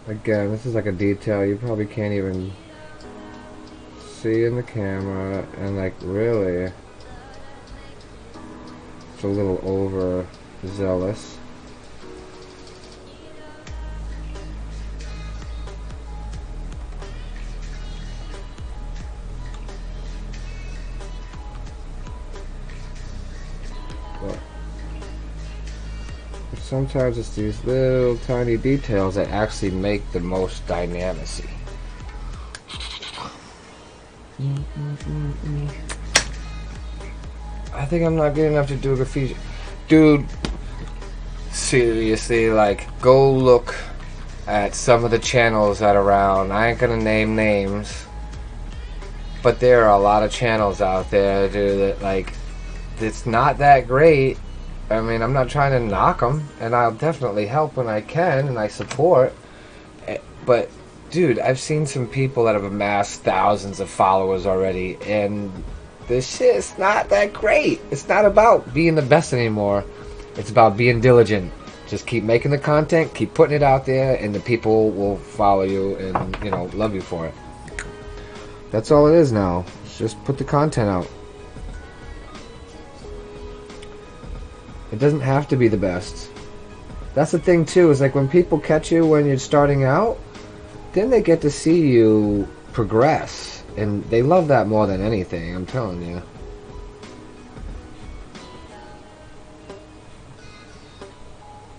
again, this is like a detail you probably can't even see in the camera, and like really, it's a little overzealous. But sometimes it's these little tiny details that actually make the most dynamicy. I think I'm not good enough to do graffiti. Dude, seriously, like, go look at some of the channels that are around. I ain't gonna name names, but there are a lot of channels out there, dude, that, like, it's not that great. I mean, I'm not trying to knock them, and I'll definitely help when I can, and I support. But, dude, I've seen some people that have amassed thousands of followers already, and this shit's not that great. It's not about being the best anymore. It's about being diligent. Just keep making the content, keep putting it out there, and the people will follow you and, you know, love you for it. That's all it is now. Just put the content out. It doesn't have to be the best. That's the thing too, is like when people catch you when you're starting out, then they get to see you progress, and they love that more than anything, I'm telling you.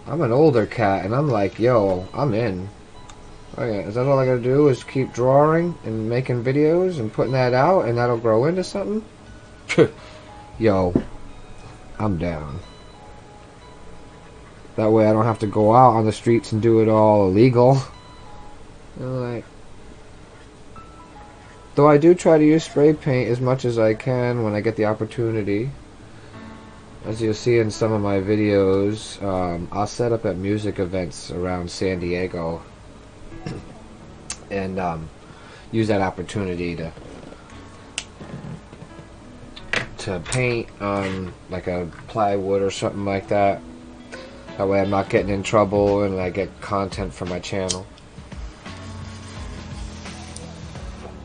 I'm an older cat, and I'm like, yo, I'm in. Oh yeah, is that all I gotta do is keep drawing and making videos and putting that out, and that'll grow into something? Yo, I'm down. That way I don't have to go out on the streets and do it all illegal. You know, like, though I do try to use spray paint as much as I can when I get the opportunity. As you'll see in some of my videos, I'll set up at music events around San Diego and use that opportunity to paint on like a plywood or something like that. That way I'm not getting in trouble and I get content for my channel.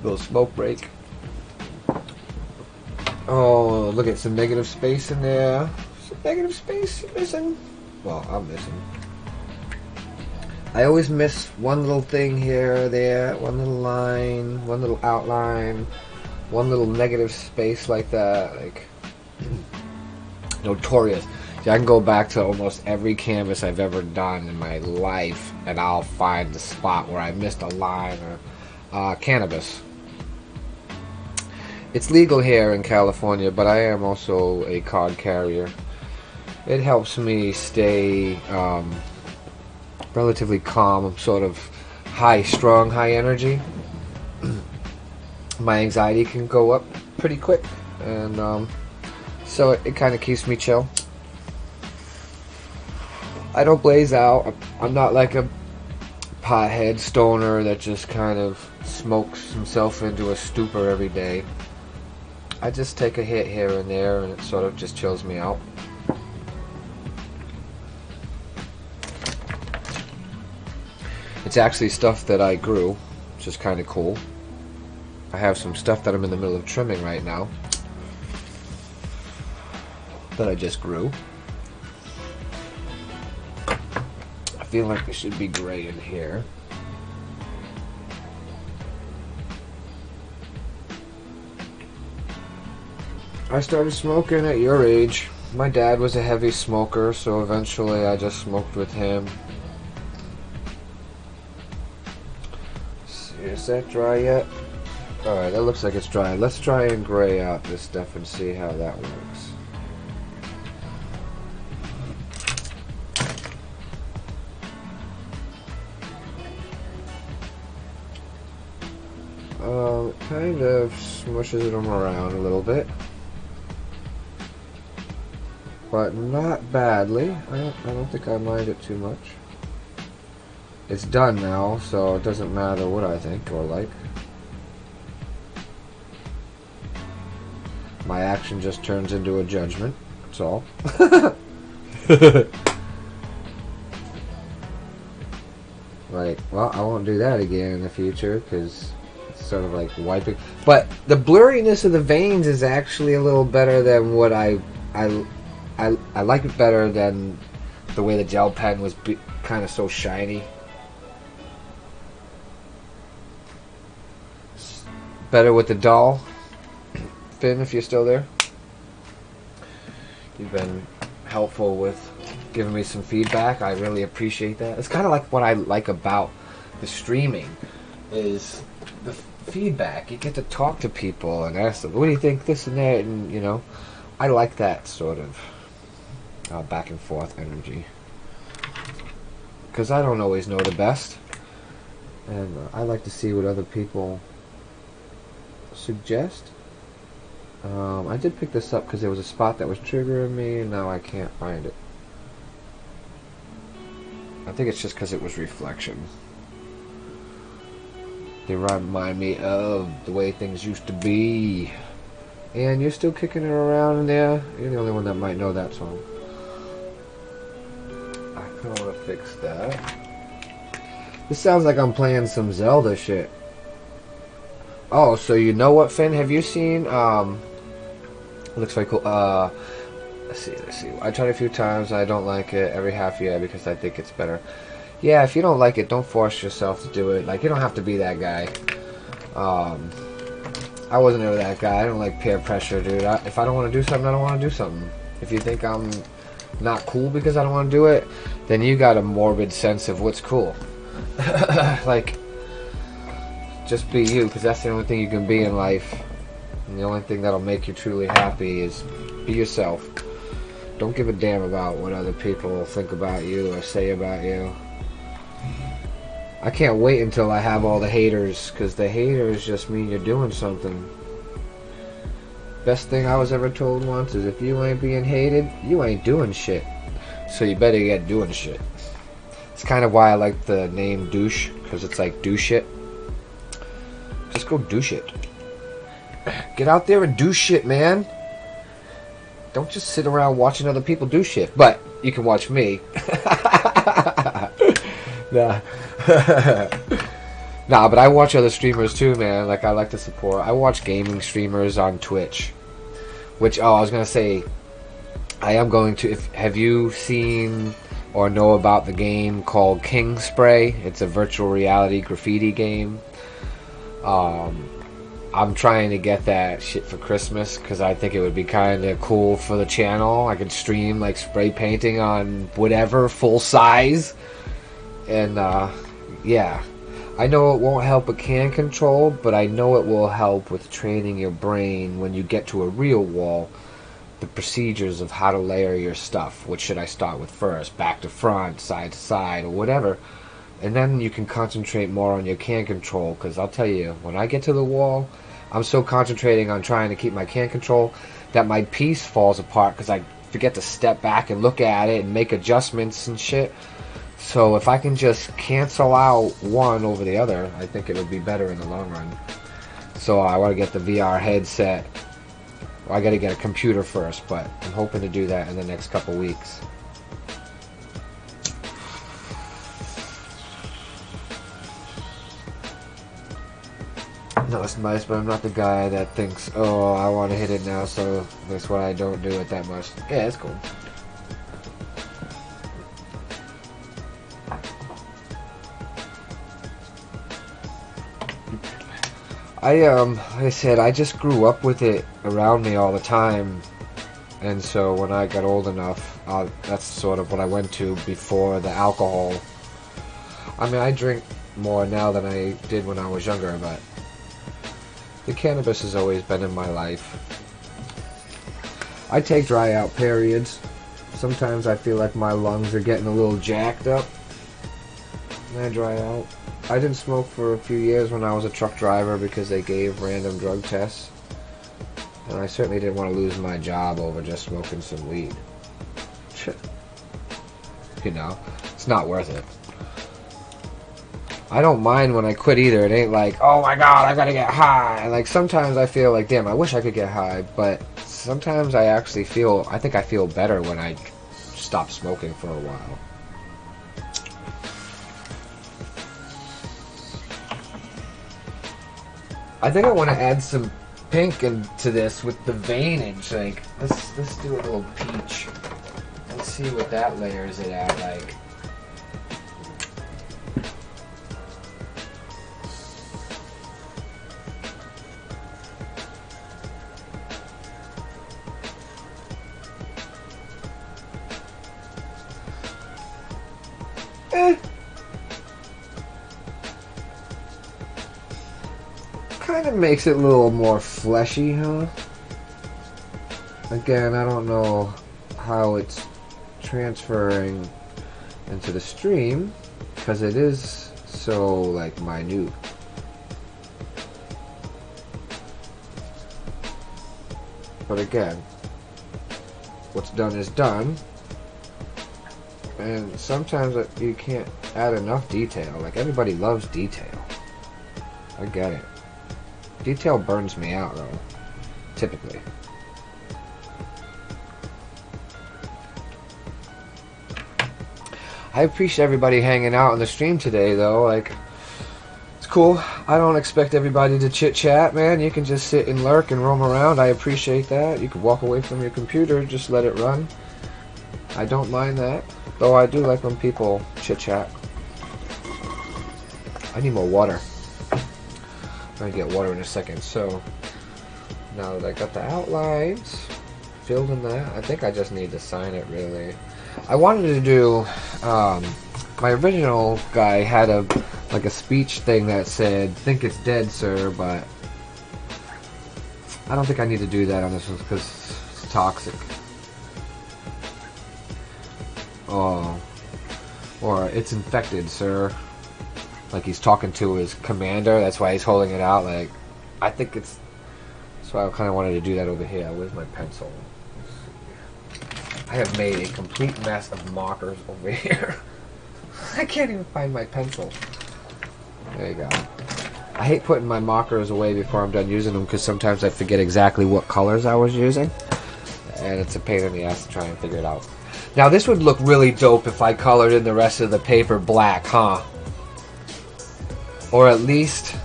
Little smoke break. Oh, look at some negative space in there. Some negative space missing. Well, I'm missing. I always miss one little thing here or there. One little line, one little outline, one little negative space like that. Like, notorious. See, I can go back to almost every canvas I've ever done in my life, and I'll find the spot where I missed a line or cannabis. It's legal here in California, but I am also a card carrier. It helps me stay relatively calm. I'm sort of high-strung, high energy. My anxiety can go up pretty quick, and so it kind of keeps me chill. I don't blaze out. I'm not like a pothead stoner that just kind of smokes himself into a stupor every day. I just take a hit here and there, and it sort of just chills me out. It's actually stuff that I grew, which is kind of cool. I have some stuff that I'm in the middle of trimming right now that I just grew. I feel like there should be gray in here. I started smoking at your age. My dad was a heavy smoker, so eventually I just smoked with him. See, is that dry yet? Alright, that looks like it's dry. Let's try and gray out this stuff and see how that works. Kind of smushes them around a little bit, but not badly. I don't think I mind it too much. It's done now, so it doesn't matter what I think or like. My action just turns into a judgment. That's all. Like, well, I won't do that again in the future because it's sort of like wiping. But the blurriness of the veins is actually a little better than what I like it better than the way the gel pen was kind of so shiny. Better with the doll. Finn, if you're still there, you've been helpful with giving me some feedback. I really appreciate that. It's kind of like what I like about the streaming is the feedback. You get to talk to people and ask them, what do you think, this and that, and you know, I like that sort of back and forth energy because I don't always know the best, and I like to see what other people suggest. I did pick this up because there was a spot that was triggering me, and now I can't find it. I think it's just because it was reflection. They remind me of the way things used to be. And you're still kicking it around in there. You're the only one that might know that song. I kind of want to fix that. This sounds like I'm playing some Zelda shit. Oh, so you know what, Finn? Have you seen, it looks very cool. Let's see. I tried a few times. I don't like it every half year because I think it's better. Yeah, if you don't like it, don't force yourself to do it. Like, you don't have to be that guy. I wasn't ever that guy. I don't like peer pressure, dude. If I don't want to do something, I don't want to do something. If you think I'm not cool because I don't want to do it, then you got a morbid sense of what's cool. Like, just be you, because that's the only thing you can be in life. And the only thing that'll make you truly happy is be yourself. Don't give a damn about what other people think about you or say about you. I can't wait until I have all the haters, because the haters just mean you're doing something. Best thing I was ever told once is if you ain't being hated, you ain't doing shit. So you better get doing shit. It's kind of why I like the name douche, because it's like do shit. Just go do shit. Get out there and do shit, man. Don't just sit around watching other people do shit. But you can watch me. Nah. Nah, but I watch other streamers too, man. Like, I like to support. I watch gaming streamers on Twitch. Which, I was going to say, I am going to... have you seen or know about the game called King Spray? It's a virtual reality graffiti game. I'm trying to get that shit for Christmas because I think it would be kind of cool for the channel. I could stream like spray painting on whatever, full size. And yeah, I know it won't help with can control, but I know it will help with training your brain when you get to a real wall. The procedures of how to layer your stuff. What should I start with first? Back to front, side to side, or whatever. And then you can concentrate more on your can control, because I'll tell you, when I get to the wall, I'm so concentrating on trying to keep my can control that my piece falls apart because I forget to step back and look at it and make adjustments and shit. So if I can just cancel out one over the other, I think it would be better in the long run. So I want to get the VR headset. Well, I got to get a computer first, but I'm hoping to do that in the next couple weeks. No, it's nice, but I'm not the guy that thinks, oh, I want to hit it now, so that's why I don't do it that much. Yeah, it's cool. Like I said, I just grew up with it around me all the time, and so when I got old enough, that's sort of what I went to before the alcohol. I mean, I drink more now than I did when I was younger, but the cannabis has always been in my life. I take dry out periods. Sometimes I feel like my lungs are getting a little jacked up. And I dry out. I didn't smoke for a few years when I was a truck driver because they gave random drug tests. And I certainly didn't want to lose my job over just smoking some weed. You know, it's not worth it. I don't mind when I quit either. It ain't like, oh my god, I gotta get high. Like, sometimes I feel like, damn, I wish I could get high. But sometimes I actually feel, I think I feel better when I stop smoking for a while. I think I want to add some pink into this with the veinage. Like, let's do a little peach. Let's see what that layers it at like. Kind of makes it a little more fleshy, huh? Again, I don't know how it's transferring into the stream because it is so like minute. But again, what's done is done. And sometimes you can't add enough detail. Like, everybody loves detail. I get it. Detail burns me out, though. Typically. I appreciate everybody hanging out on the stream today, though. Like, it's cool. I don't expect everybody to chit-chat, man. You can just sit and lurk and roam around. I appreciate that. You can walk away from your computer, just let it run. I don't mind that. Though I do like when people chit-chat. I need more water. I'm gonna get water in a second. So, now that I got the outlines filled in that, I think I just need to sign it, really. I wanted to do, my original guy had a speech thing that said, "Think it's dead, sir," but I don't think I need to do that on this one because it's toxic. Oh, or "It's infected, sir." Like he's talking to his commander. That's why he's holding it out. Like, I think it's. That's why I kind of wanted to do that over here. Where's my pencil? I have made a complete mess of markers over here. I can't even find my pencil. There you go. I hate putting my markers away before I'm done using them because sometimes I forget exactly what colors I was using. And it's a pain in the ass to try and figure it out. Now this would look really dope if I colored in the rest of the paper black, huh? Or at least,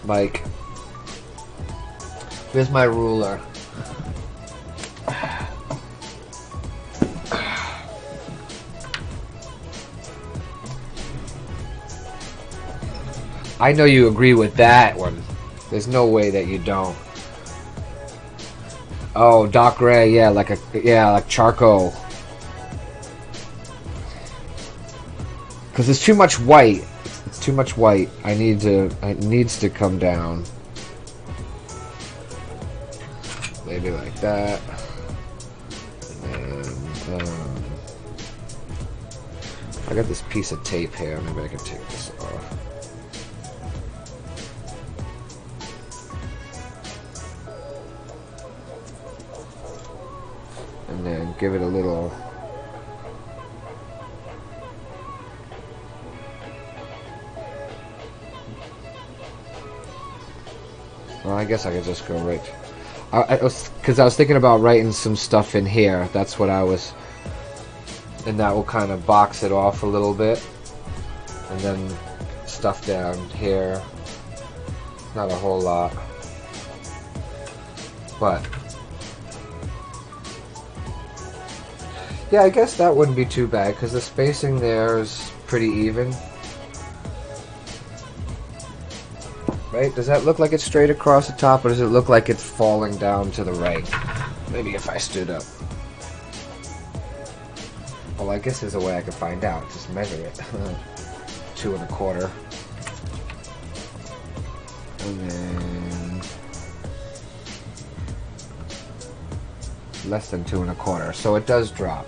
like, here's my ruler. I know you agree with that one. There's no way that you don't. Oh, dark gray, yeah, like charcoal. Because it's too much white. It's too much white. It needs to come down. Maybe like that. And I got this piece of tape here. Maybe I can take this off. And then give it a little. Well, I guess I could just go right. Because I was thinking about writing some stuff in here. That's what I was. And that will kind of box it off a little bit. And then stuff down here. Not a whole lot. But. Yeah, I guess that wouldn't be too bad because the spacing there is pretty even. Right? Does that look like it's straight across the top, or does it look like it's falling down to the right? Maybe if I stood up. Well, I guess there's a way I could find out. Just measure it. 2 1/4. And then less than 2 1/4. So it does drop.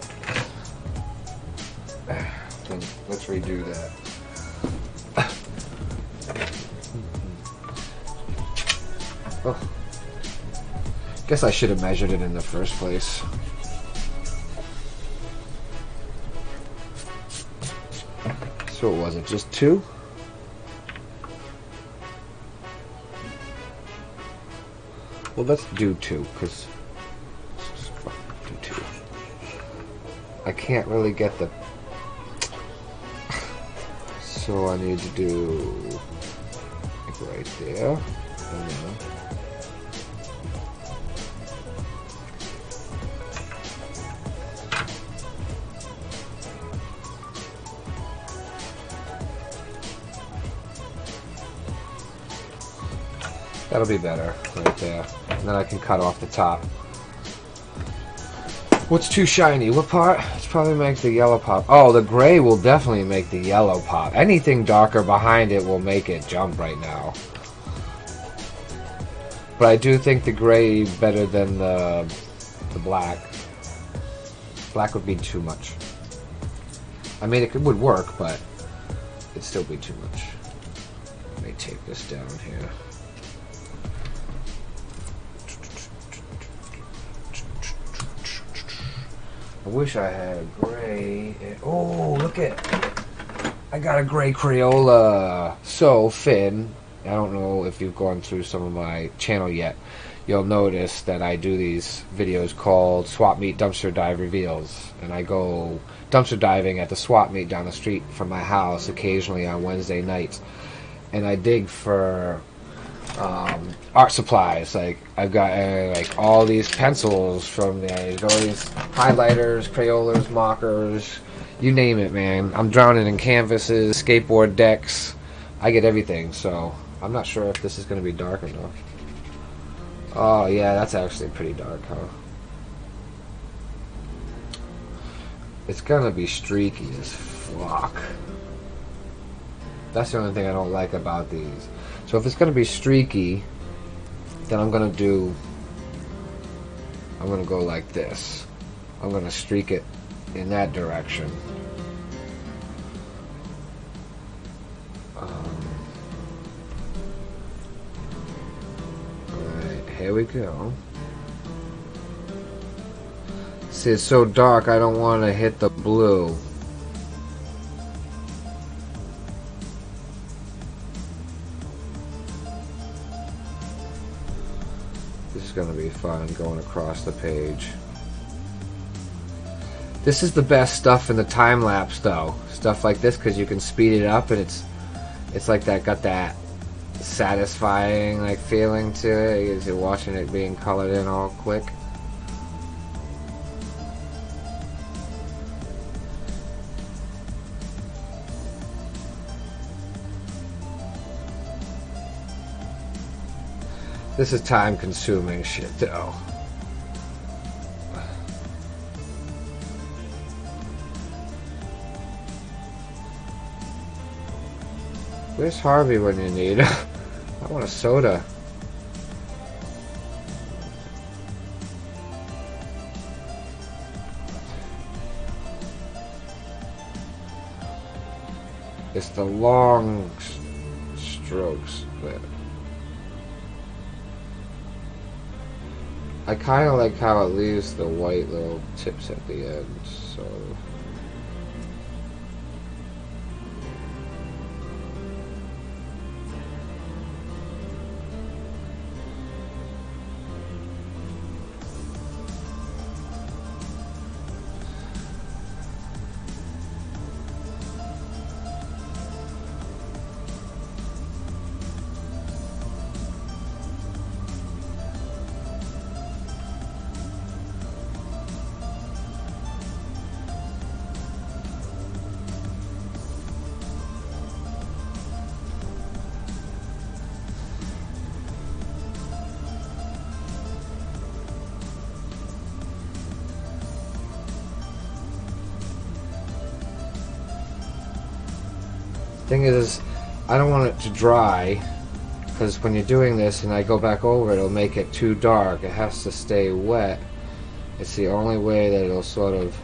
Then let's redo that. Oh. Guess I should have measured it in the first place. So what was it, just 2? Well, let's do 2, because do 2. I can't really get the... So I need to do like right there. And then that'll be better right there. And then I can cut off the top. What's too shiny? What part? Let's probably make the yellow pop. Oh, the gray will definitely make the yellow pop. Anything darker behind it will make it jump right now. But I do think the gray better than the black. Black would be too much. I mean, it would work, but it'd still be too much. Let me take this down here. I wish I had gray. Oh, look at... I got a gray Crayola. So, Finn, I don't know if you've gone through some of my channel yet. You'll notice that I do these videos called Swap Meet Dumpster Dive Reveals. And I go dumpster diving at the swap meet down the street from my house occasionally on Wednesday nights. And I dig for art supplies. Like I've got like all these pencils from there, all these highlighters, Crayolas, markers, you name it, man. I'm drowning in canvases, skateboard decks. I get everything. So I'm not sure if this is going to be dark enough. Oh yeah, that's actually pretty dark, huh? It's gonna be streaky as fuck. That's the only thing I don't like about these. So if it's going to be streaky, then I'm going to go like this. I'm going to streak it in that direction. Alright, here we go. See, it's so dark, I don't want to hit the blue. This is going to be fun going across the page. This is the best stuff in the time lapse though. Stuff like this, because you can speed it up and it's like that, got that satisfying like feeling to it as you're watching it being colored in all quick. This is time-consuming shit, though. Where's Harvey when you need him? I want a soda. It's the long strokes that... I kind of like how it leaves the white little tips at the end, so... Thing is, I don't want it to dry, because when you're doing this and I go back over it, it'll make it too dark. It has to stay wet. It's the only way that it'll sort of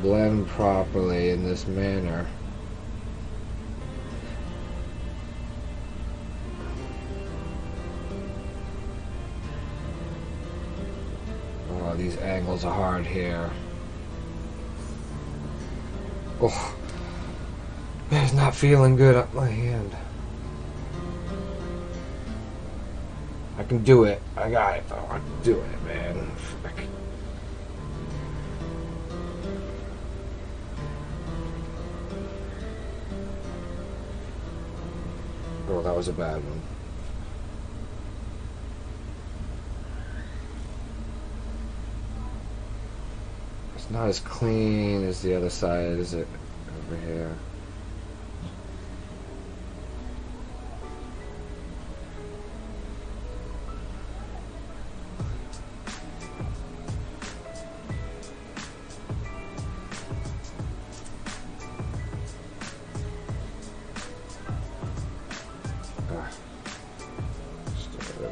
blend properly in this manner. these angles are hard here. Oh, it's not feeling good up my hand. I can do it. I got it. Oh, I'm doing it, man. Frick. Oh, that was a bad one. It's not as clean as the other side, is it? Over here.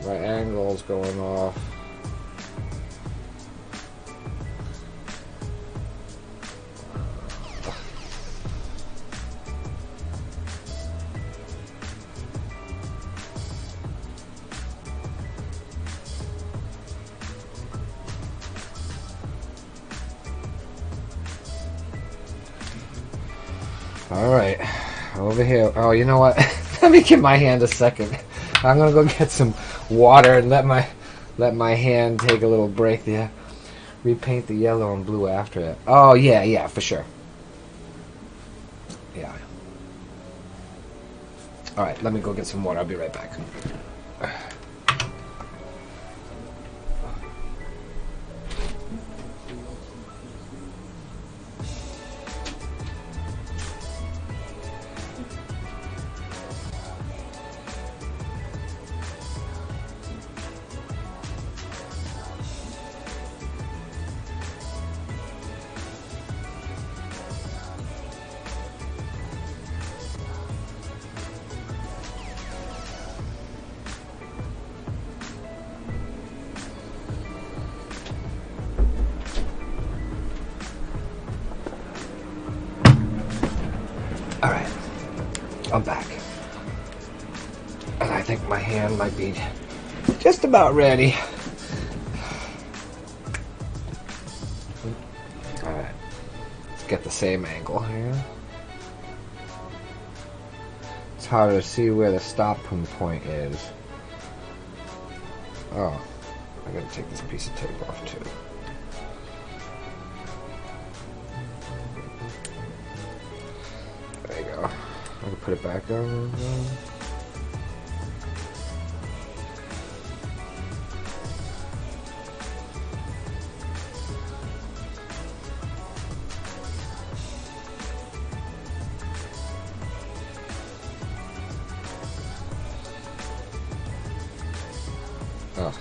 My angle's going off. All right, over here. Oh, you know what? Let me give my hand a second. I'm gonna go get some water and let my hand take a little break there. Repaint the yellow and blue after it. Oh yeah, for sure. Yeah. All right, let me go get some water. I'll be right back. Alright, I'm back. And I think my hand might be just about ready. Alright, let's get the same angle here. It's harder to see where the stopping point is. Oh, I gotta take this piece of tape off too. There you go. I can put it back on. Oh.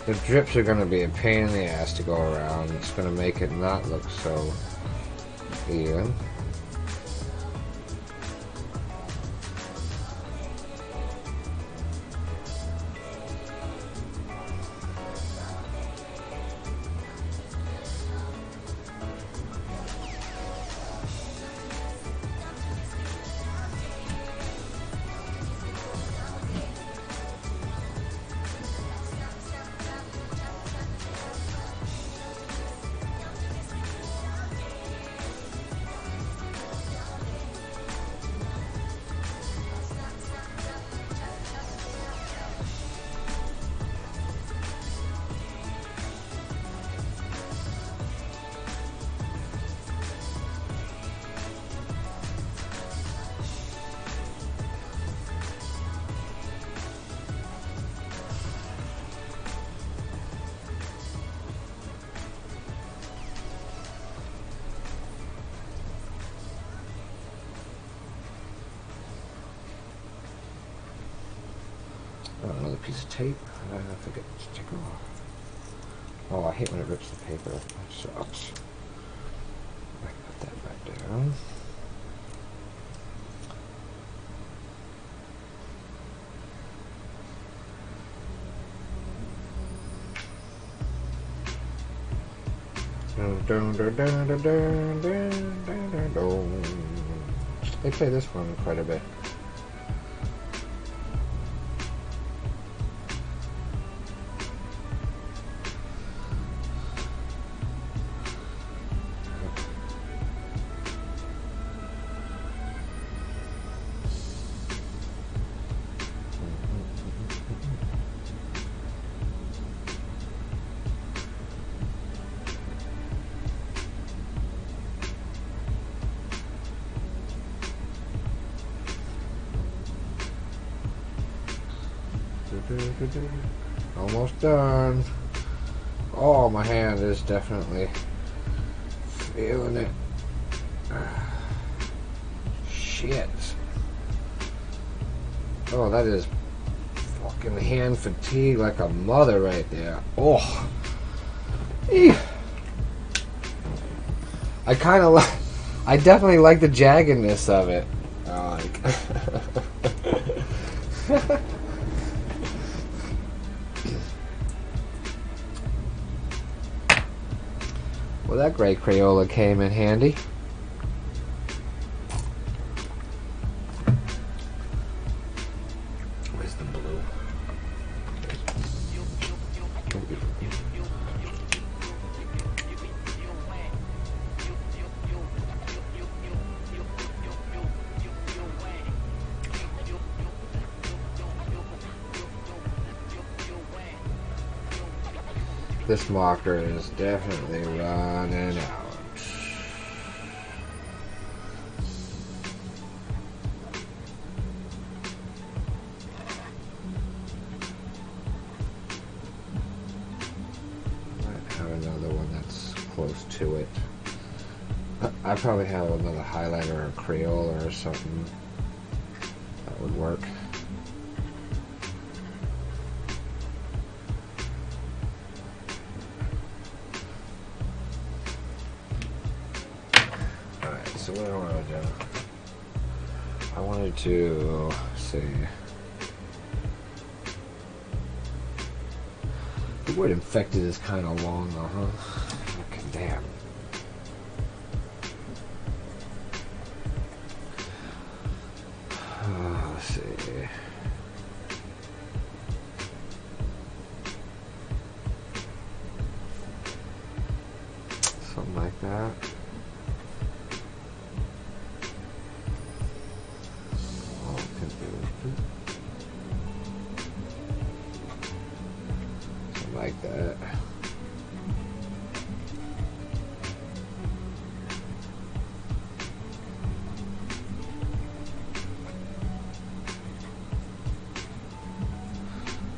The drips are going to be a pain in the ass to go around. It's going to make it not look so even. Oh, another piece of tape. I forget to take it off. Oh, I hate when it rips the paper. That sucks. I can put that back down. They play this one quite a bit. Almost done. Oh, my hand is definitely feeling it. Shit. Oh, that is fucking hand fatigue like a mother right there. Oh. Eesh. I kind of like. I definitely like the jaggedness of it. Like. Well, that gray Crayola came in handy. Where's the blue? This marker is definitely running out. Might have another one that's close to it. I probably have another highlighter or a Crayola or something that would work. So what do I want to do? I wanted to see. The word infected is kind of long though, huh? Fucking damn. Let's see. Something like that. Like that.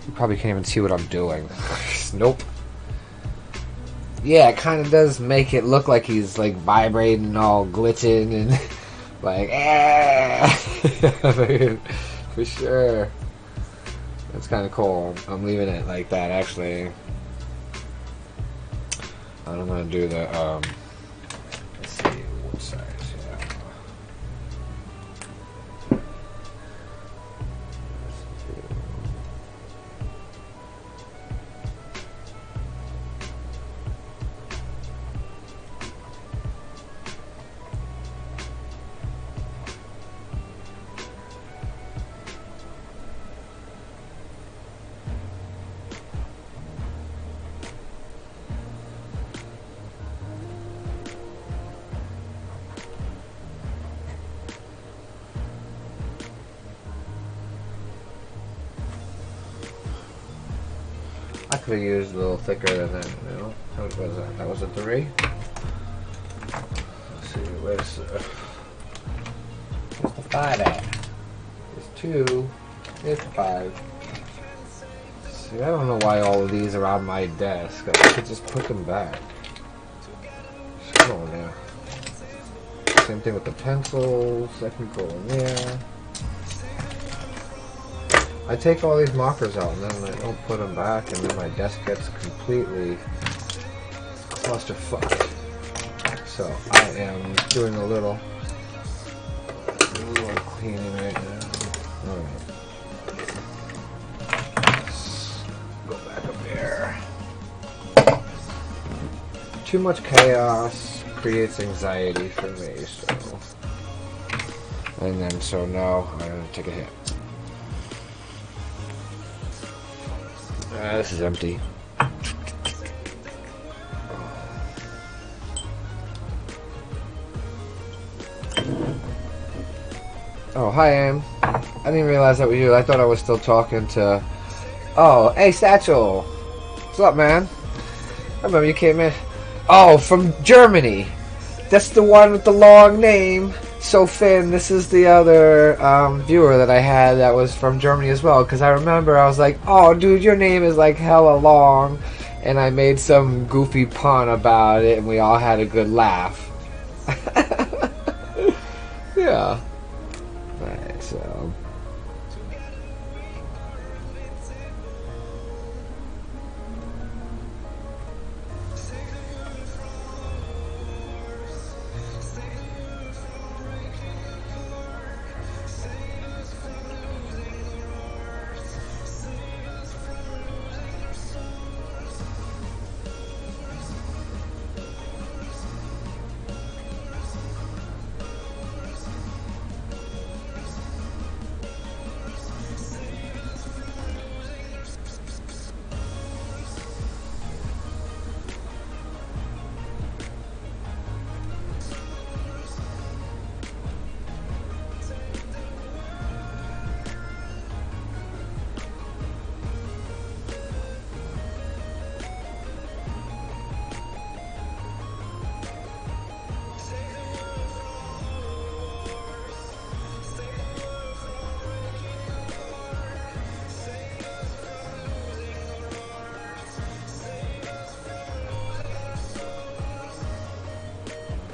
You probably can't even see what I'm doing. Nope. Yeah, it kind of does make it look like he's like vibrating and all glitching and like, for sure. That's kind of cool. I'm leaving it like that, actually. I'm gonna do the, let's see, what size, yeah. I could have used a little thicker than that, you know. How was that? That was a 3? Let's see, where's the 5 at? There's 2, there's 5. See, I don't know why all of these are on my desk. I could just put them back. Just go in there. Same thing with the pencils, that can go in there. I take all these markers out and then I don't put them back, and then my desk gets completely clusterfuck. So I am doing a little cleaning right now. Alright. Go back up there. Too much chaos creates anxiety for me, so. And then so now I'm gonna take a hit. This is empty. Oh, hi, Em. I didn't realize that was you. I thought I was still talking to... Oh, hey, Satchel. What's up, man? I remember you came in. Oh, from Germany. That's the one with the long name. So Finn, this is the other viewer that I had that was from Germany as well. Because I remember I was like, "Oh, dude, your name is like hella long," and I made some goofy pun about it, and we all had a good laugh. Yeah. Alright, so.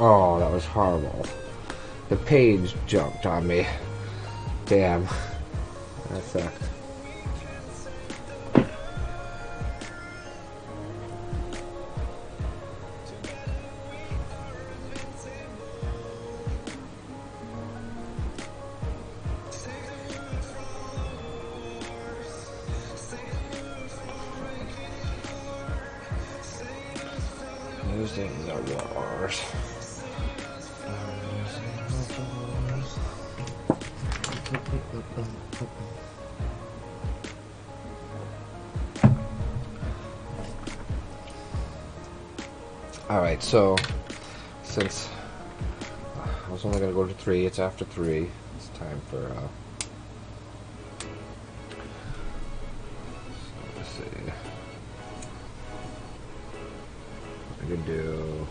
Oh, that was horrible. The page jumped on me. Damn. That sucked. Losing the wars. Alright, so since I was only going to go to 3, it's after 3. It's time for, let's see. I could do...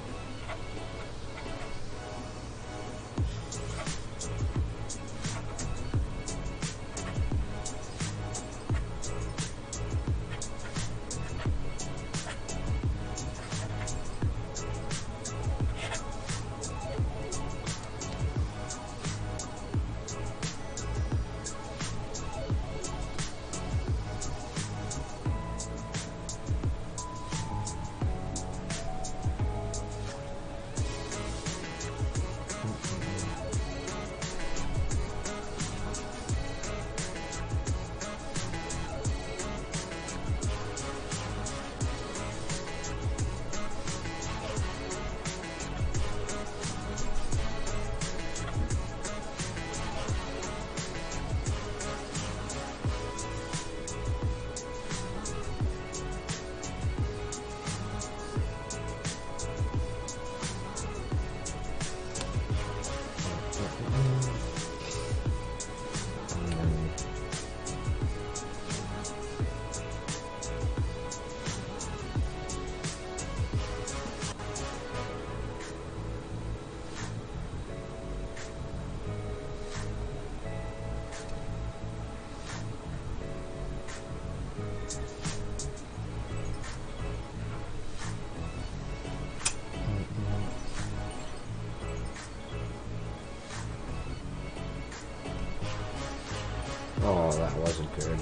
Oh, that wasn't good.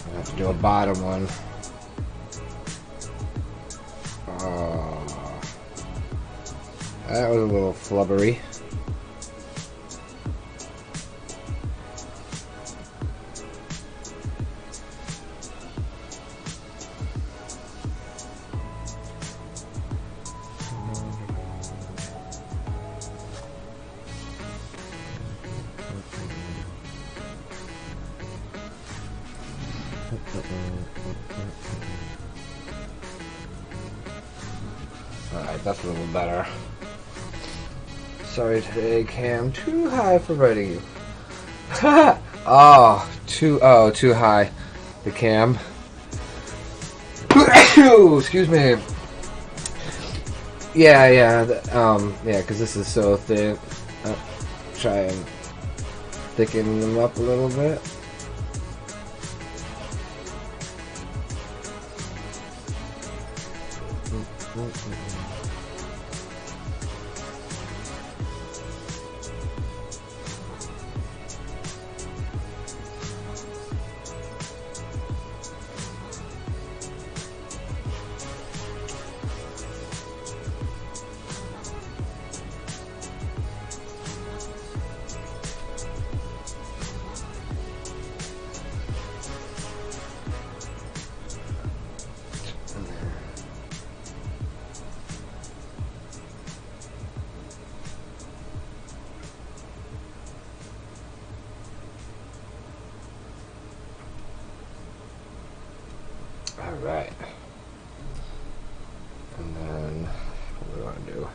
I have to do a bottom one. Oh, that was a little flubbery. Alright, that's a little better. Sorry today, Cam. Too high for writing you. too high. The cam. Excuse me. Yeah, yeah, yeah, because this is so thin. Try and thicken them up a little bit. Alright. And then, what do I want to do?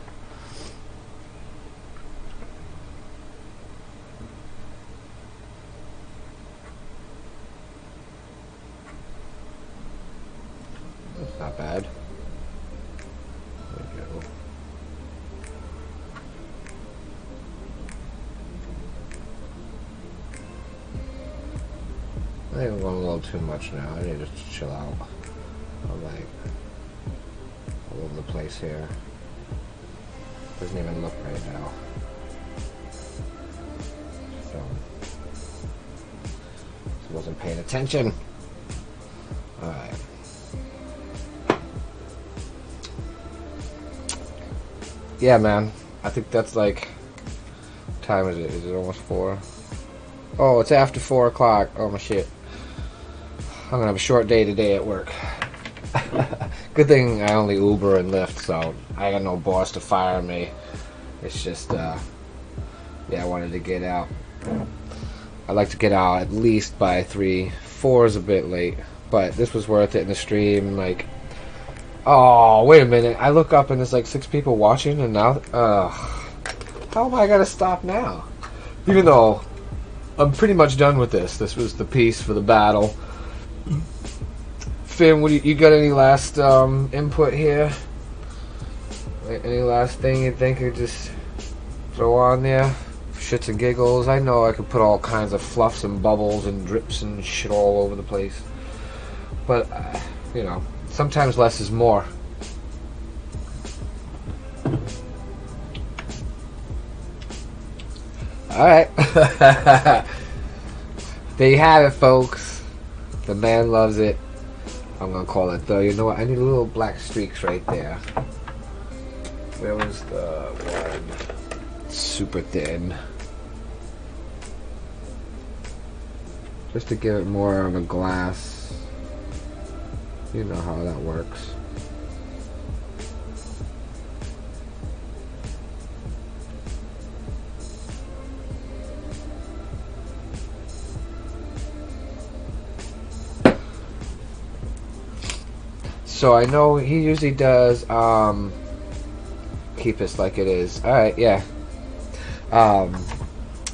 That's not bad. There we go. I think I'm going a little too much now. I need to chill out. I'm like all over the place here. Doesn't even look right now. So wasn't paying attention. Alright. Yeah, man. I think that's like, what time is it? Is it almost 4? Oh, it's after 4 o'clock. Oh my shit. I'm gonna have a short day today at work. Good thing I only Uber and Lyft, so I got no boss to fire me. It's just, yeah, I wanted to get out. I'd like to get out at least by 3. 4 is a bit late, but this was worth it in the stream. Like, oh, wait a minute. I look up and there's like 6 people watching, and now, how am I gonna stop now? Even though I'm pretty much done with this. This was the piece for the battle. Finn, what you got any last input here? Any last thing you think you just throw on there? Shits and giggles. I know I could put all kinds of fluffs and bubbles and drips and shit all over the place. But, you know, sometimes less is more. Alright. There you have it, folks. The man loves it. I'm gonna call it though. You know what? I need a little black streaks right there. Where was the one? Super thin. Just to give it more of a glass. You know how that works. So I know he usually does keep us like it is. Alright, yeah.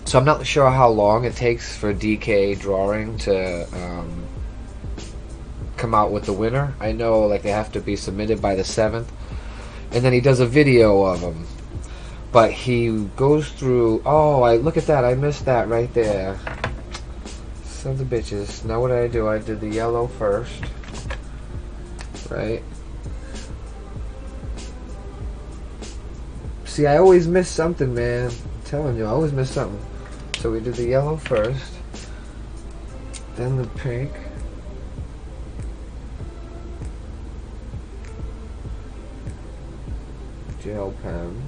So I'm not sure how long it takes for DKDrawing to come out with the winner. I know like they have to be submitted by the 7th, and then he does a video of them. But he goes through. Oh, look at that! I missed that right there. Sons of bitches. Now what did I do? I did the yellow first. Right. See, I always miss something, man. I'm telling you, I always miss something. So we did the yellow first, then the pink, gel pen.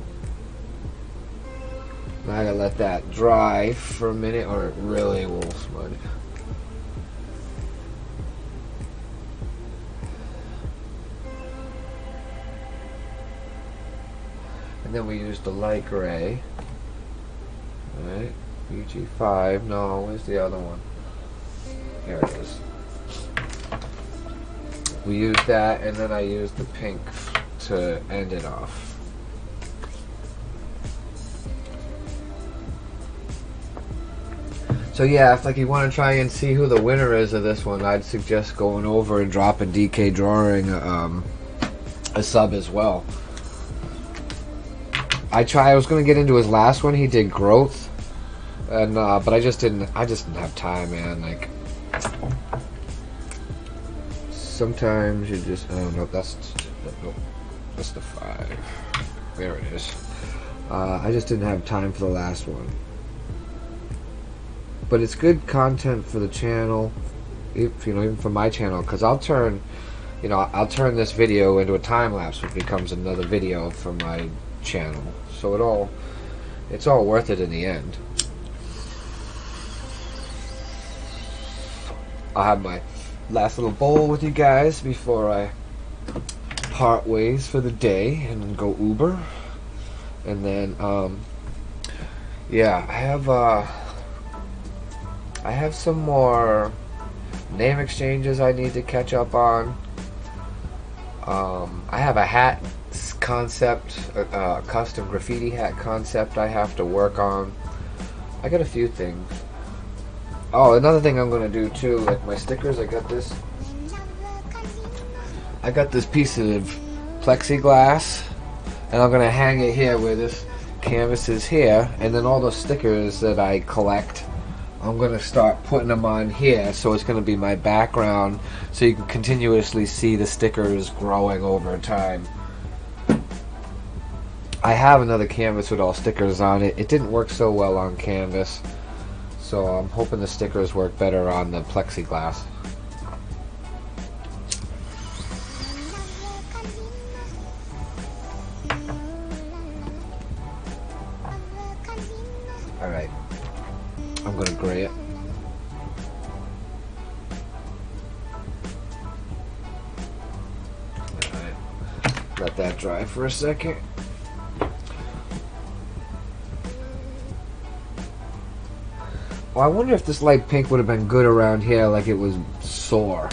Now I gotta let that dry for a minute, or it really will smudge. And then we used the light gray. Alright, BG5. No, where's the other one? Here it is. We used that, and then I used the pink to end it off. So yeah, if like you want to try and see who the winner is of this one, I'd suggest going over and dropping DKDrawing a sub as well. I was gonna get into his last one. He did growth, and but I just didn't have time, man. Like sometimes you just I don't know. That's the 5. There it is. I just didn't have time for the last one. But it's good content for the channel, even for my channel, because I'll turn this video into a time lapse, which becomes another video for my channel. So it's all worth it in the end. I'll have my last little bowl with you guys before I part ways for the day and go Uber. And then yeah, I have some more name exchanges I need to catch up on. I have a hat concept, a custom graffiti hat concept I have to work on. I got a few things. Oh, another thing I'm gonna do too, like my stickers. I got this piece of plexiglass, and I'm gonna hang it here where this canvas is here, and then all the stickers that I collect, I'm gonna start putting them on here, so it's gonna be my background, so you can continuously see the stickers growing over time. I have another canvas with all stickers on it. It didn't work so well on canvas, so I'm hoping the stickers work better on the plexiglass. Alright, I'm gonna gray it. Alright, let that dry for a second. Well, I wonder if this light pink would have been good around here, like it was sore.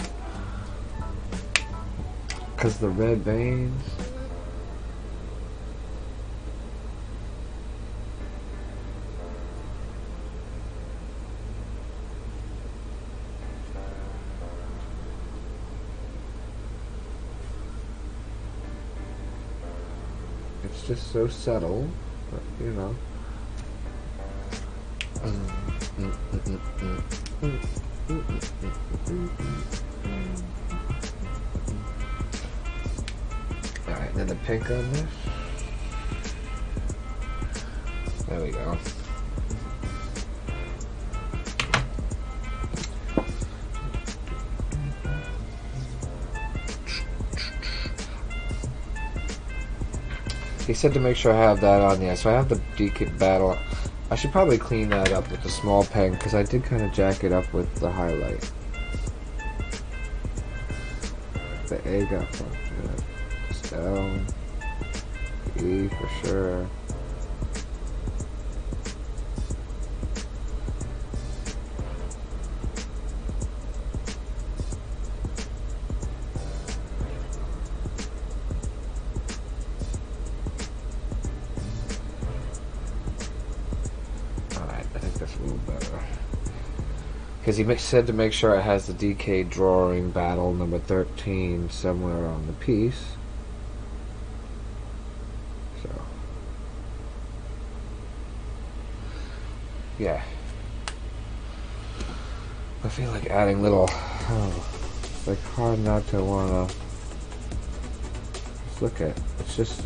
Because the red veins. It's just so subtle, but you know. Alright, then the pink on this. There we go. He said to make sure I have that on there, so I have the DKDrawing Battle. I should probably clean that up with the small pen, because I did kind of jack it up with the highlight. The A got fucked good. Just L, E for sure. Because he said to make sure it has the DKDrawing Battle number 13 somewhere on the piece. So, yeah. I feel like adding little, it's like hard not to wanna just look at. It's just,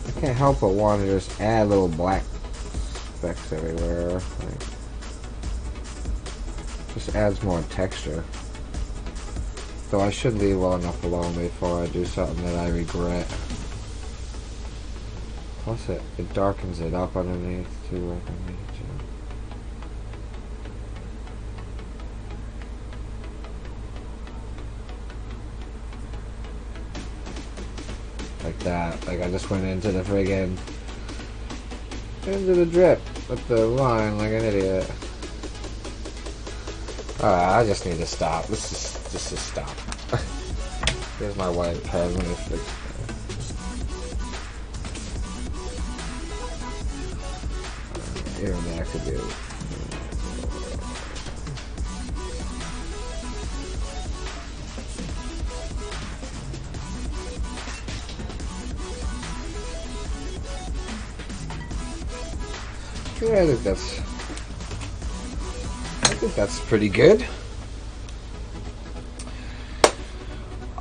I can't help but want to just add little black specks everywhere. Like, just adds more texture. Though I should leave well enough alone before I do something that I regret. Plus it darkens it up underneath too, like I need to. Like that. Like I just went into the friggin' into the drip with the line like an idiot. Alright, I just need to stop. Let's just stop. Here's my white pen. Let me fix that. Even that could do. Yeah, I think that's pretty good.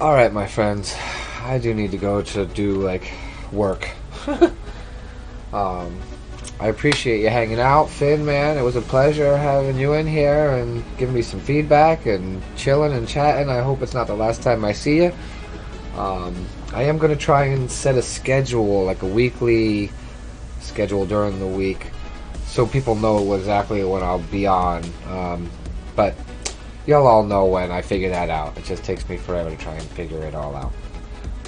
Alright, my friends. I do need to go to do, like, work. I appreciate you hanging out, Finn, man. It was a pleasure having you in here and giving me some feedback and chilling and chatting. I hope it's not the last time I see you. I am going to try and set a schedule, like a weekly schedule during the week, so people know exactly when I'll be on. But y'all all know when I figure that out. It just takes me forever to try and figure it all out.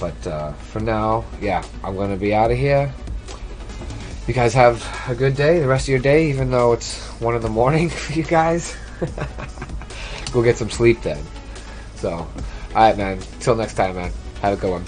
But for now, yeah, I'm going to be out of here. You guys have a good day, the rest of your day, even though it's 1 in the morning for you guys. Go get some sleep then. So, alright, man. Till next time, man. Have a good one.